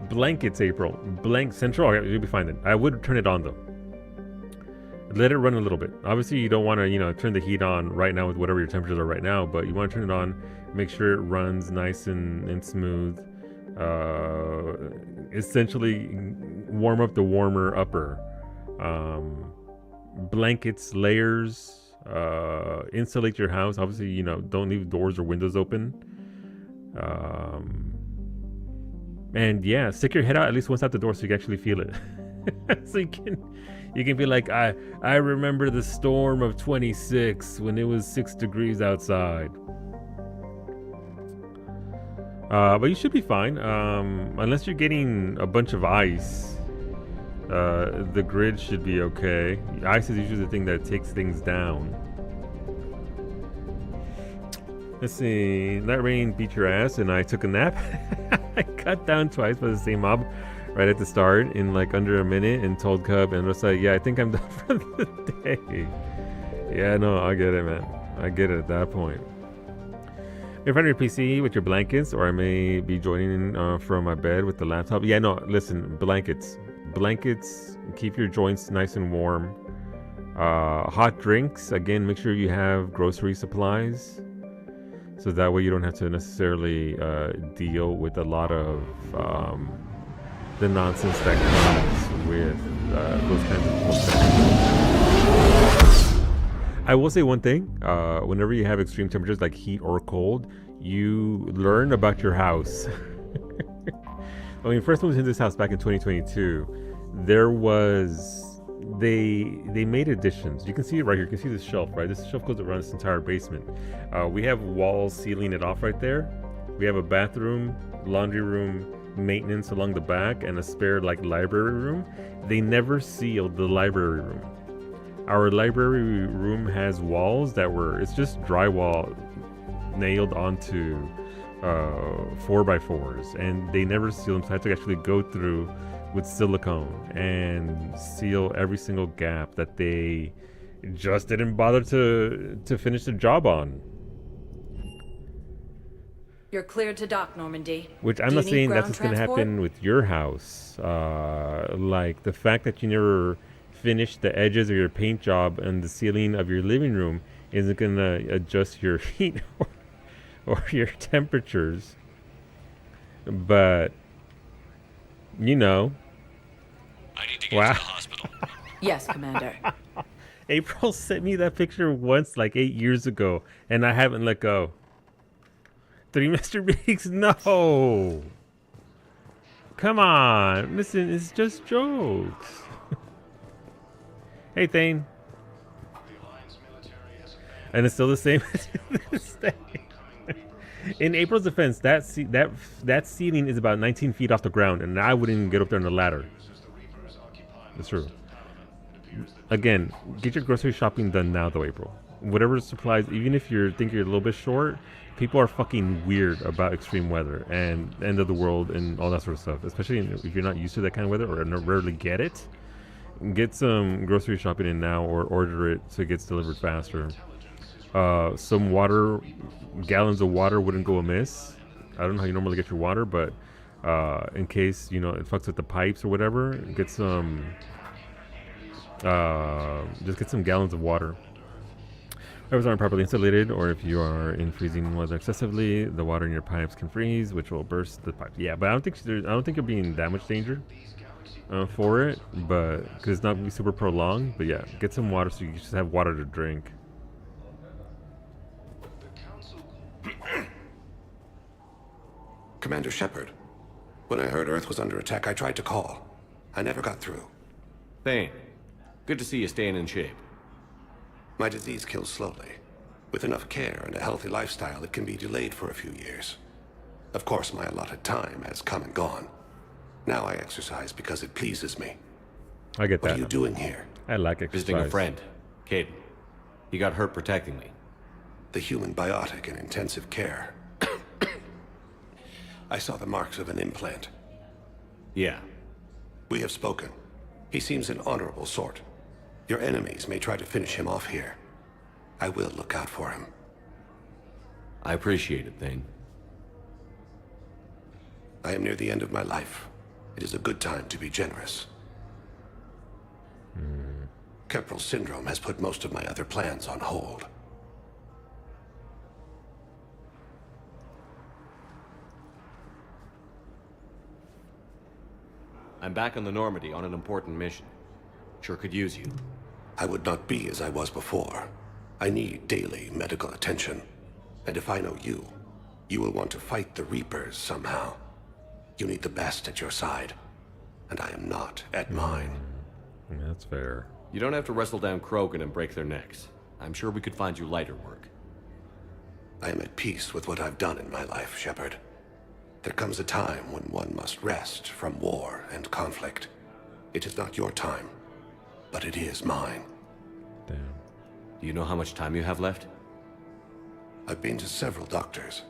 Blankets, April. Blank Central. Okay, you'll be fine then. I would turn it on though. let it run a little bit. Obviously, you don't want to, turn the heat on right now with whatever your temperatures are right now, but you want to turn it on, make sure it runs nice and smooth. Essentially, warm up the warmer upper. Blankets, layers, insulate your house. Obviously, don't leave doors or windows open. And yeah, stick your head out at least once out the door so you can actually feel it. So you can be like, I remember the storm of 26 when it was 6 degrees outside. But you should be fine, unless you're getting a bunch of ice. The grid should be okay. Ice is usually the thing that takes things down. Let's see. That rain beat your ass, and I took a nap. I cut down twice by the same mob right at the start in like under a minute, and told Cub and was like, yeah, I think I'm done for the day. Yeah, no, I get it, man. I get it at that point. In front of your PC with your blankets, or I may be joining in from my bed with the laptop. Yeah, no, listen, blankets. Blankets, keep your joints nice and warm. Hot drinks, again, make sure you have grocery supplies. So that way you don't have to necessarily deal with a lot of the nonsense that comes with those kinds of things. I will say one thing. Whenever you have extreme temperatures like heat or cold, you learn about your house. When we first moved into this house back in 2022, there was... They made additions. You can see it right here. You can see this shelf, right? This shelf goes around this entire basement. We have walls sealing it off right there. We have a bathroom, laundry room, maintenance along the back, and a spare like library room. They never sealed the library room. Our library room has walls that it's just drywall nailed onto 4x4s, and they never sealed them, so I had to actually go through with silicone and seal every single gap that they just didn't bother to finish the job on. You're cleared to dock, Normandy. Which I'm not saying that's what's going to happen with your house. Like the fact that you never finished the edges of your paint job and the ceiling of your living room isn't going to adjust your heat or your temperatures. But, I need to get to the hospital. Yes, Commander. April sent me that picture once, like 8 years ago, and I haven't let go. 3 Mr. Biggs, no! Come on, listen, it's just jokes. Hey, Thane. And it's still the same to this day. In April's defense, that ceiling is about 19 feet off the ground, and I wouldn't even get up there on the ladder. That's true. Again, get your grocery shopping done now, though, April. Whatever supplies, even if you think you're a little bit short, people are fucking weird about extreme weather and end of the world and all that sort of stuff. Especially if you're not used to that kind of weather or rarely get it. Get some grocery shopping in now, or order it so it gets delivered faster. Some water, gallons of water wouldn't go amiss. I don't know how you normally get your water, but in case it fucks with the pipes or whatever, get some. Just get some gallons of water. Pipes aren't properly insulated, or if you are in freezing weather excessively, the water in your pipes can freeze, which will burst the pipe. Yeah, but I don't think you're being in that much danger for it, but because it's not gonna be super prolonged. But yeah, get some water so you just have water to drink. Commander Shepard, when I heard Earth was under attack, I tried to call. I never got through. Thane, good to see you staying in shape. My disease kills slowly. With enough care and a healthy lifestyle, it can be delayed for a few years. Of course, my allotted time has come and gone. Now I exercise because it pleases me. I get that. What are you doing here? I like exercise. Visiting a friend, Caden. He got hurt protecting me. The human biotic in intensive care. I saw the marks of an implant. Yeah. We have spoken. He seems an honorable sort. Your enemies may try to finish him off here. I will look out for him. I appreciate it, Thane. I am near the end of my life. It is a good time to be generous. Keppel syndrome has put most of my other plans on hold. I'm back on the Normandy on an important mission. Sure could use you. I would not be as I was before. I need daily medical attention. And if I know you, you will want to fight the Reapers somehow. You need the best at your side. And I am not at mine. That's fair. You don't have to wrestle down Krogan and break their necks. I'm sure we could find you lighter work. I am at peace with what I've done in my life, Shepard. There comes a time when one must rest from war and conflict. It is not your time, but it is mine. Damn. Do you know how much time you have left? I've been to several doctors.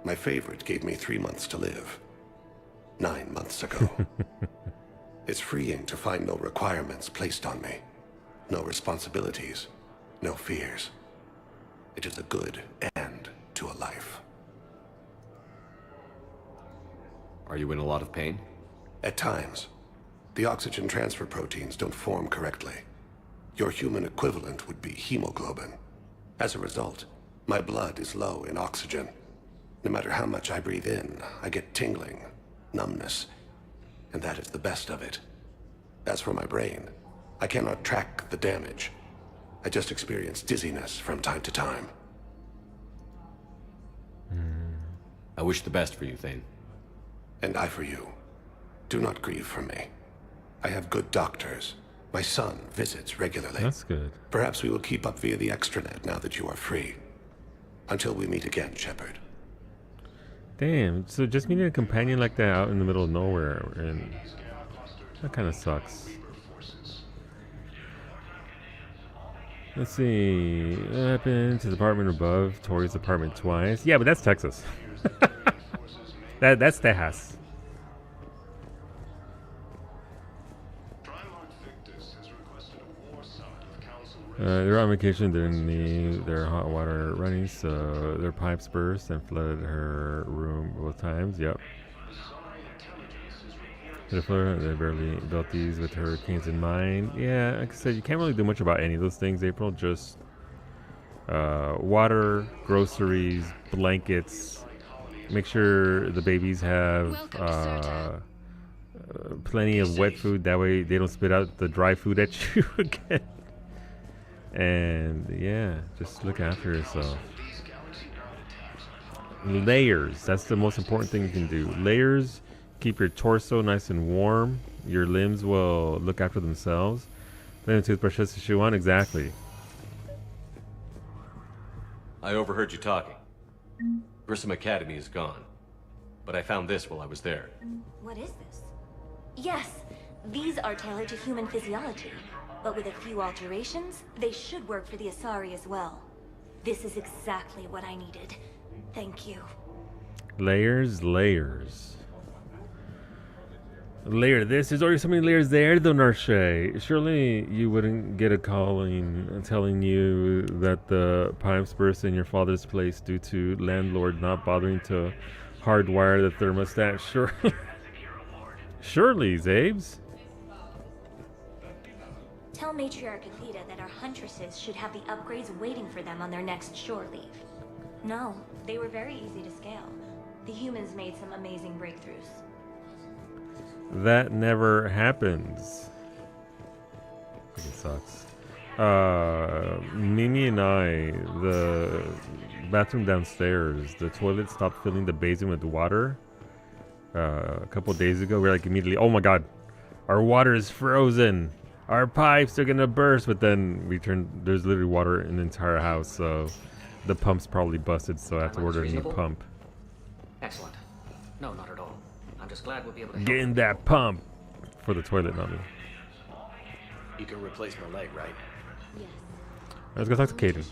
My favorite gave me 3 months to live. 9 months ago. It's freeing to find no requirements placed on me. No responsibilities. No fears. It is a good end to a life. Are you in a lot of pain? At times. The oxygen transfer proteins don't form correctly. Your human equivalent would be hemoglobin. As a result, my blood is low in oxygen. No matter how much I breathe in, I get tingling, numbness, and that is the best of it. As for my brain, I cannot track the damage. I just experience dizziness from time to time. I wish the best for you, Thane. And I for you. Do not grieve for me. I have good doctors. My son visits regularly. That's good. Perhaps we will keep up via the extranet now that you are free. Until we meet again, Shepard. Damn, so just meeting a companion like that out in the middle of nowhere, and that kind of sucks. Let's see. What happened to the apartment above? Tori's apartment twice. Yeah, but that's Texas. That's Tejas. They're on vacation. They didn't need their hot water running, so their pipes burst and flooded her room both times. Yep. They barely built these with hurricanes in mind. Yeah, like I said, you can't really do much about any of those things, April. Just water, groceries, blankets. Make sure the babies have plenty of wet food. That way they don't spit out the dry food at you again. And yeah, just look after yourself. Layers. That's the most important thing you can do. Layers keep your torso nice and warm. Your limbs will look after themselves. Then a toothbrush has to chew on. Exactly. I overheard you talking. Grissom Academy is gone. But I found this while I was there. What is this? Yes, these are tailored to human physiology. But with a few alterations, they should work for the Asari as well. This is exactly what I needed. Thank you. Layers, layers. Layer this. There's already so many layers there, though, Narshe. Surely you wouldn't get a calling telling you that the pipes burst in your father's place due to landlord not bothering to hardwire the thermostat. Surely, Zabes. Tell Matriarch Athena that our huntresses should have the upgrades waiting for them on their next shore leave. No, they were very easy to scale. The humans made some amazing breakthroughs. That never happens. It sucks. Mimi and I, the bathroom downstairs, the toilet stopped filling the basin with water a couple days ago. We were like immediately, oh my god, our water is frozen. Our pipes are gonna burst. But then we turned, there's literally water in the entire house, so the pump's probably busted, so I have to order a new pump. Excellent. No, not at all. I'm just glad we'll be able to help. Get in that pump for the toilet, not me. You can replace my leg, right? Yes. Let's go talk to Caden.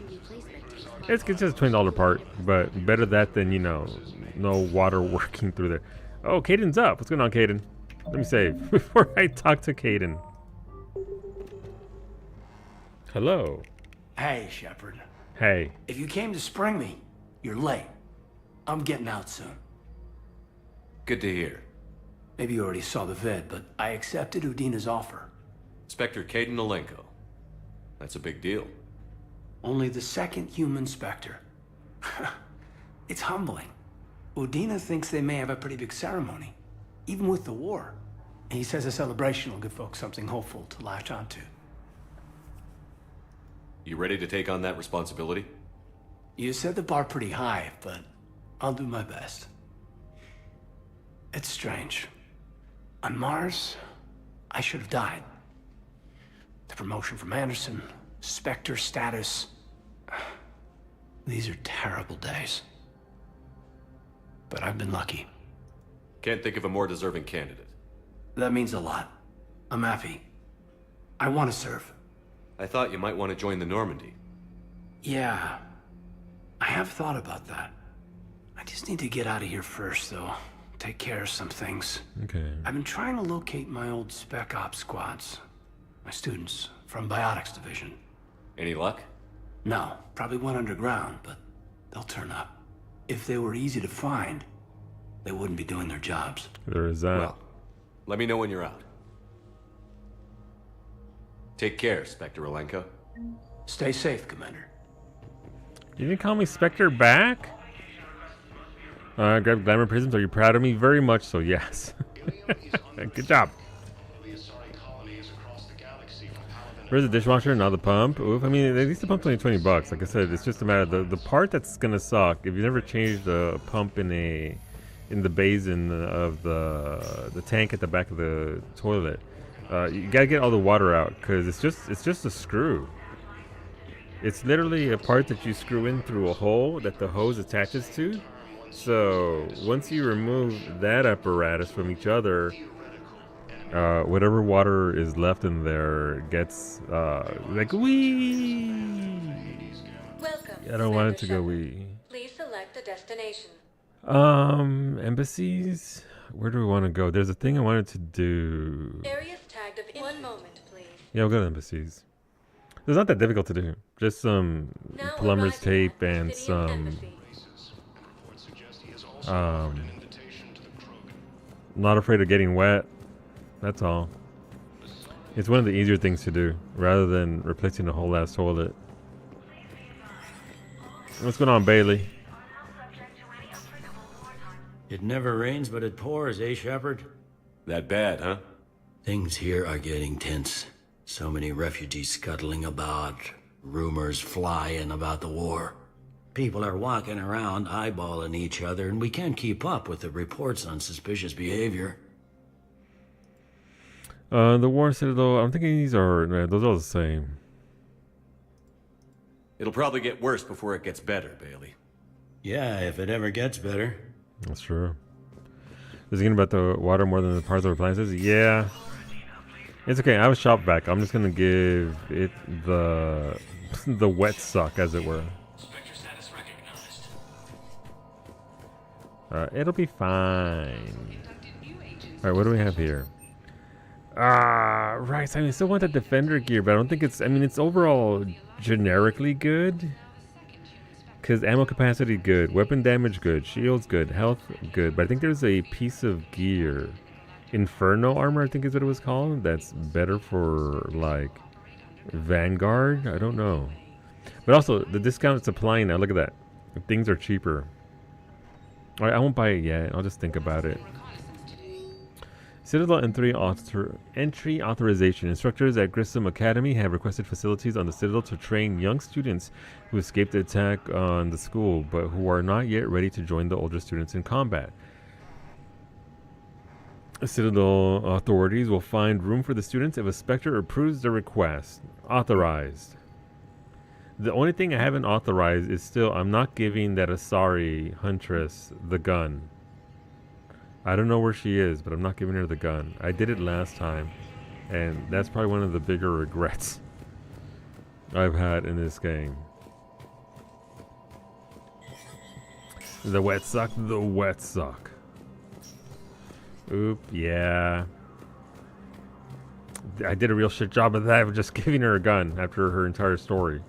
It's just a $20 part, but better that than, you know, no water working through there. Oh, Caden's up. What's going on, Caden? Let me save before I talk to Caden. Hello. Hey, Shepard. Hey. If you came to spring me, you're late. I'm getting out soon. Good to hear. Maybe you already saw the vid, but I accepted Udina's offer. Inspector Caden Olenko. That's a big deal. Only the second human Spectre. It's humbling. Udina thinks they may have a pretty big ceremony, even with the war. And he says a celebration will give folks something hopeful to latch onto. You ready to take on that responsibility? You set the bar pretty high, but I'll do my best. It's strange. On Mars, I should have died. The promotion from Anderson, Spectre status. These are terrible days. But I've been lucky. Can't think of a more deserving candidate. That means a lot. I'm happy. I want to serve. I thought you might want to join the Normandy. Yeah. I have thought about that. I just need to get out of here first, though. Take care of some things. Okay. I've been trying to locate my old Spec Ops squads. My students from Biotics Division. Any luck? No, probably went underground, but they'll turn up. If they were easy to find, they wouldn't be doing their jobs. There is that. Well, let me know when you're out. Take care, Spectre Alenko. Stay safe, Commander. You didn't call me Spectre back? Grab glamour prisms. Are you proud of me? Very much so, yes. Good job. Where's the dishwasher? Not the pump. Oof. I mean, at least the pump's only $20. Like I said, it's just a matter of the part that's gonna suck. If you never changed the pump in the basin of the tank at the back of the toilet, you gotta get all the water out because it's just a screw. It's literally a part that you screw in through a hole that the hose attaches to. So once you remove that apparatus from each other, whatever water is left in there gets like wee. Welcome. I don't want it to go wee. Please select a destination. Embassies. Where do we want to go? There's a thing I wanted to do. Areas tagged of 1 moment, please. Yeah, we'll go to embassies. It's not that difficult to do. Just some plumber's tape and some. Not afraid of getting wet. That's all. It's one of the easier things to do, rather than replacing a whole ass toilet. What's going on, Bailey? It never rains, but it pours, eh, Shepard? That bad, huh? Things here are getting tense. So many refugees scuttling about, rumors flying about the war. People are walking around eyeballing each other, and we can't keep up with the reports on suspicious behavior. The War Citadel, I'm thinking those are all the same. It'll probably get worse before it gets better, Bailey. Yeah, if it ever gets better. That's true. Is it getting about the water more than the parts of appliances? Yeah. It's okay, I have a shop vac. I'm just gonna give it the the wet suck, as it were. It'll be fine. Alright, what do we have here? Right, so I still want that Defender gear, but I don't think it's overall generically good. Because ammo capacity, good. Weapon damage, good. Shields, good. Health, good. But I think there's a piece of gear. Inferno armor, I think is what it was called. That's better for, like, Vanguard? I don't know. But also, the discount it's applying now. Look at that. Things are cheaper. Alright, I won't buy it yet. I'll just think about it. Citadel entry authorization. Instructors at Grissom Academy have requested facilities on the Citadel to train young students who escaped the attack on the school, but who are not yet ready to join the older students in combat. Citadel authorities will find room for the students if a Spectre approves the request. Authorized. The only thing I haven't authorized is still, I'm not giving that Asari Huntress the gun. I don't know where she is, but I'm not giving her the gun. I did it last time, and that's probably one of the bigger regrets I've had in this game. The wet suck, the wet suck. Oop, yeah. I did a real shit job of that, of just giving her a gun after her entire story.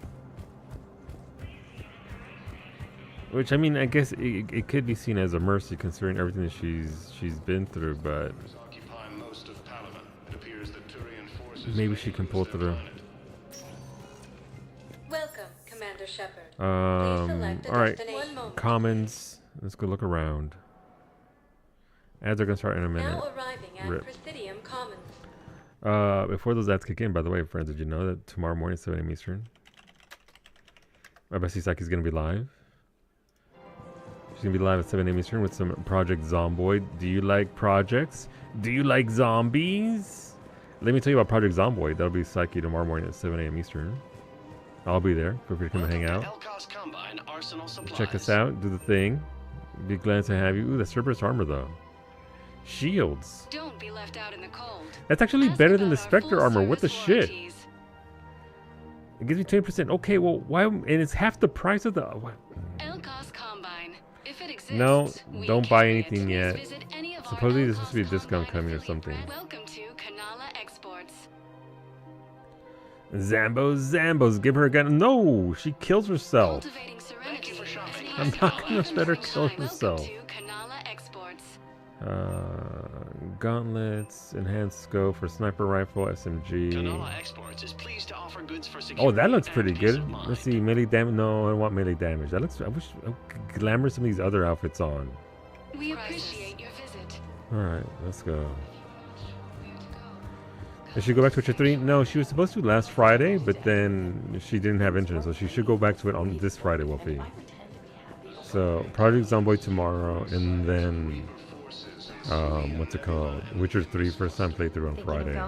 Which, I mean, I guess it could be seen as a mercy considering everything that she's been through, but maybe she can pull through. All right. Commons. Let's go look around. Ads are gonna start in a minute. Now arriving at Rip. Presidium Commons. Before those ads kick in, by the way, friends, did you know that tomorrow morning, 7 a.m. Eastern, Abesi Saki's gonna be live? She's gonna be live at 7 a.m. Eastern with some Project Zomboid. Do you like projects? Do you like zombies? Let me tell you about Project Zomboid. That'll be Psyche tomorrow morning at 7 a.m. Eastern. I'll be there. Feel free to come and hang out. Check us out. Do the thing. Be glad to have you. Ooh, that's Cerberus armor though. Shields. Don't be left out in the cold. That's actually better than the Spectre armor. What the shit? It gives me 20%. Okay, well, why? And it's half the price of the. What? If it exists, No, don't buy anything yet. Supposedly there's supposed to be a discount coming or something. Welcome to Kanala Exports. Zambos, give her a gun. No, she kills herself. I'm not gonna let her kill herself. Gauntlets, enhanced scope for sniper rifle, SMG. Oh, that looks pretty good. Let's see, melee damage. No, I don't want melee damage. That looks. I wish I could glamour some of these other outfits on. We appreciate your visit. All right, let's go. Did she go back to Witcher 3? No, she was supposed to last Friday, but then she didn't have internet, so she should go back to it on this Friday, Wolfie. So, Project Zomboid tomorrow, and then, what's it called? Witcher 3 first time playthrough on Friday.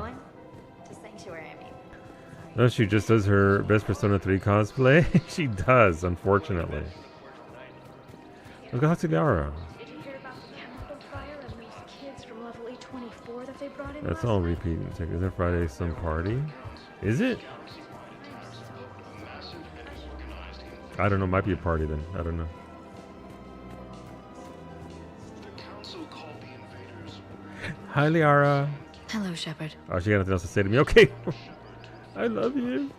No, she just does her best Persona 3 cosplay. She does, unfortunately. Look at Hatsugara. That's all repeat. Is it Friday some party? Is it? I don't know. Might be a party then. I don't know. Hi, Liara. Hello, Shepard. Oh, she got nothing else to say to me. Okay. I love you.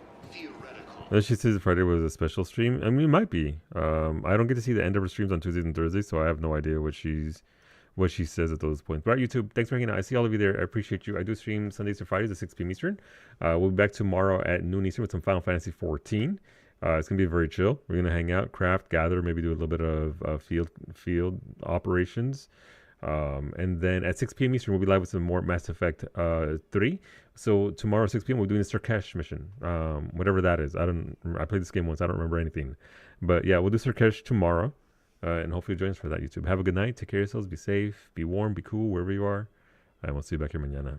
No, she says Friday was a special stream. I mean, it might be. I don't get to see the end of her streams on Tuesdays and Thursdays, so I have no idea what she says at those points. But YouTube, thanks for hanging out. I see all of you there. I appreciate you. I do stream Sundays to Fridays at 6 p.m. Eastern. We'll be back tomorrow at noon Eastern with some Final Fantasy 14. It's gonna be very chill. We're gonna hang out, craft, gather, maybe do a little bit of field operations. And then at 6 p.m. Eastern, we'll be live with some more Mass Effect 3. So tomorrow at 6 p.m. we're doing the Sirkesh mission, whatever that is. I played this game once. I don't remember anything, but yeah, we'll do Sirkesh tomorrow, and hopefully join us for that. YouTube. Have a good night. Take care of yourselves. Be safe. Be warm. Be cool wherever you are. And we'll see you back here mañana.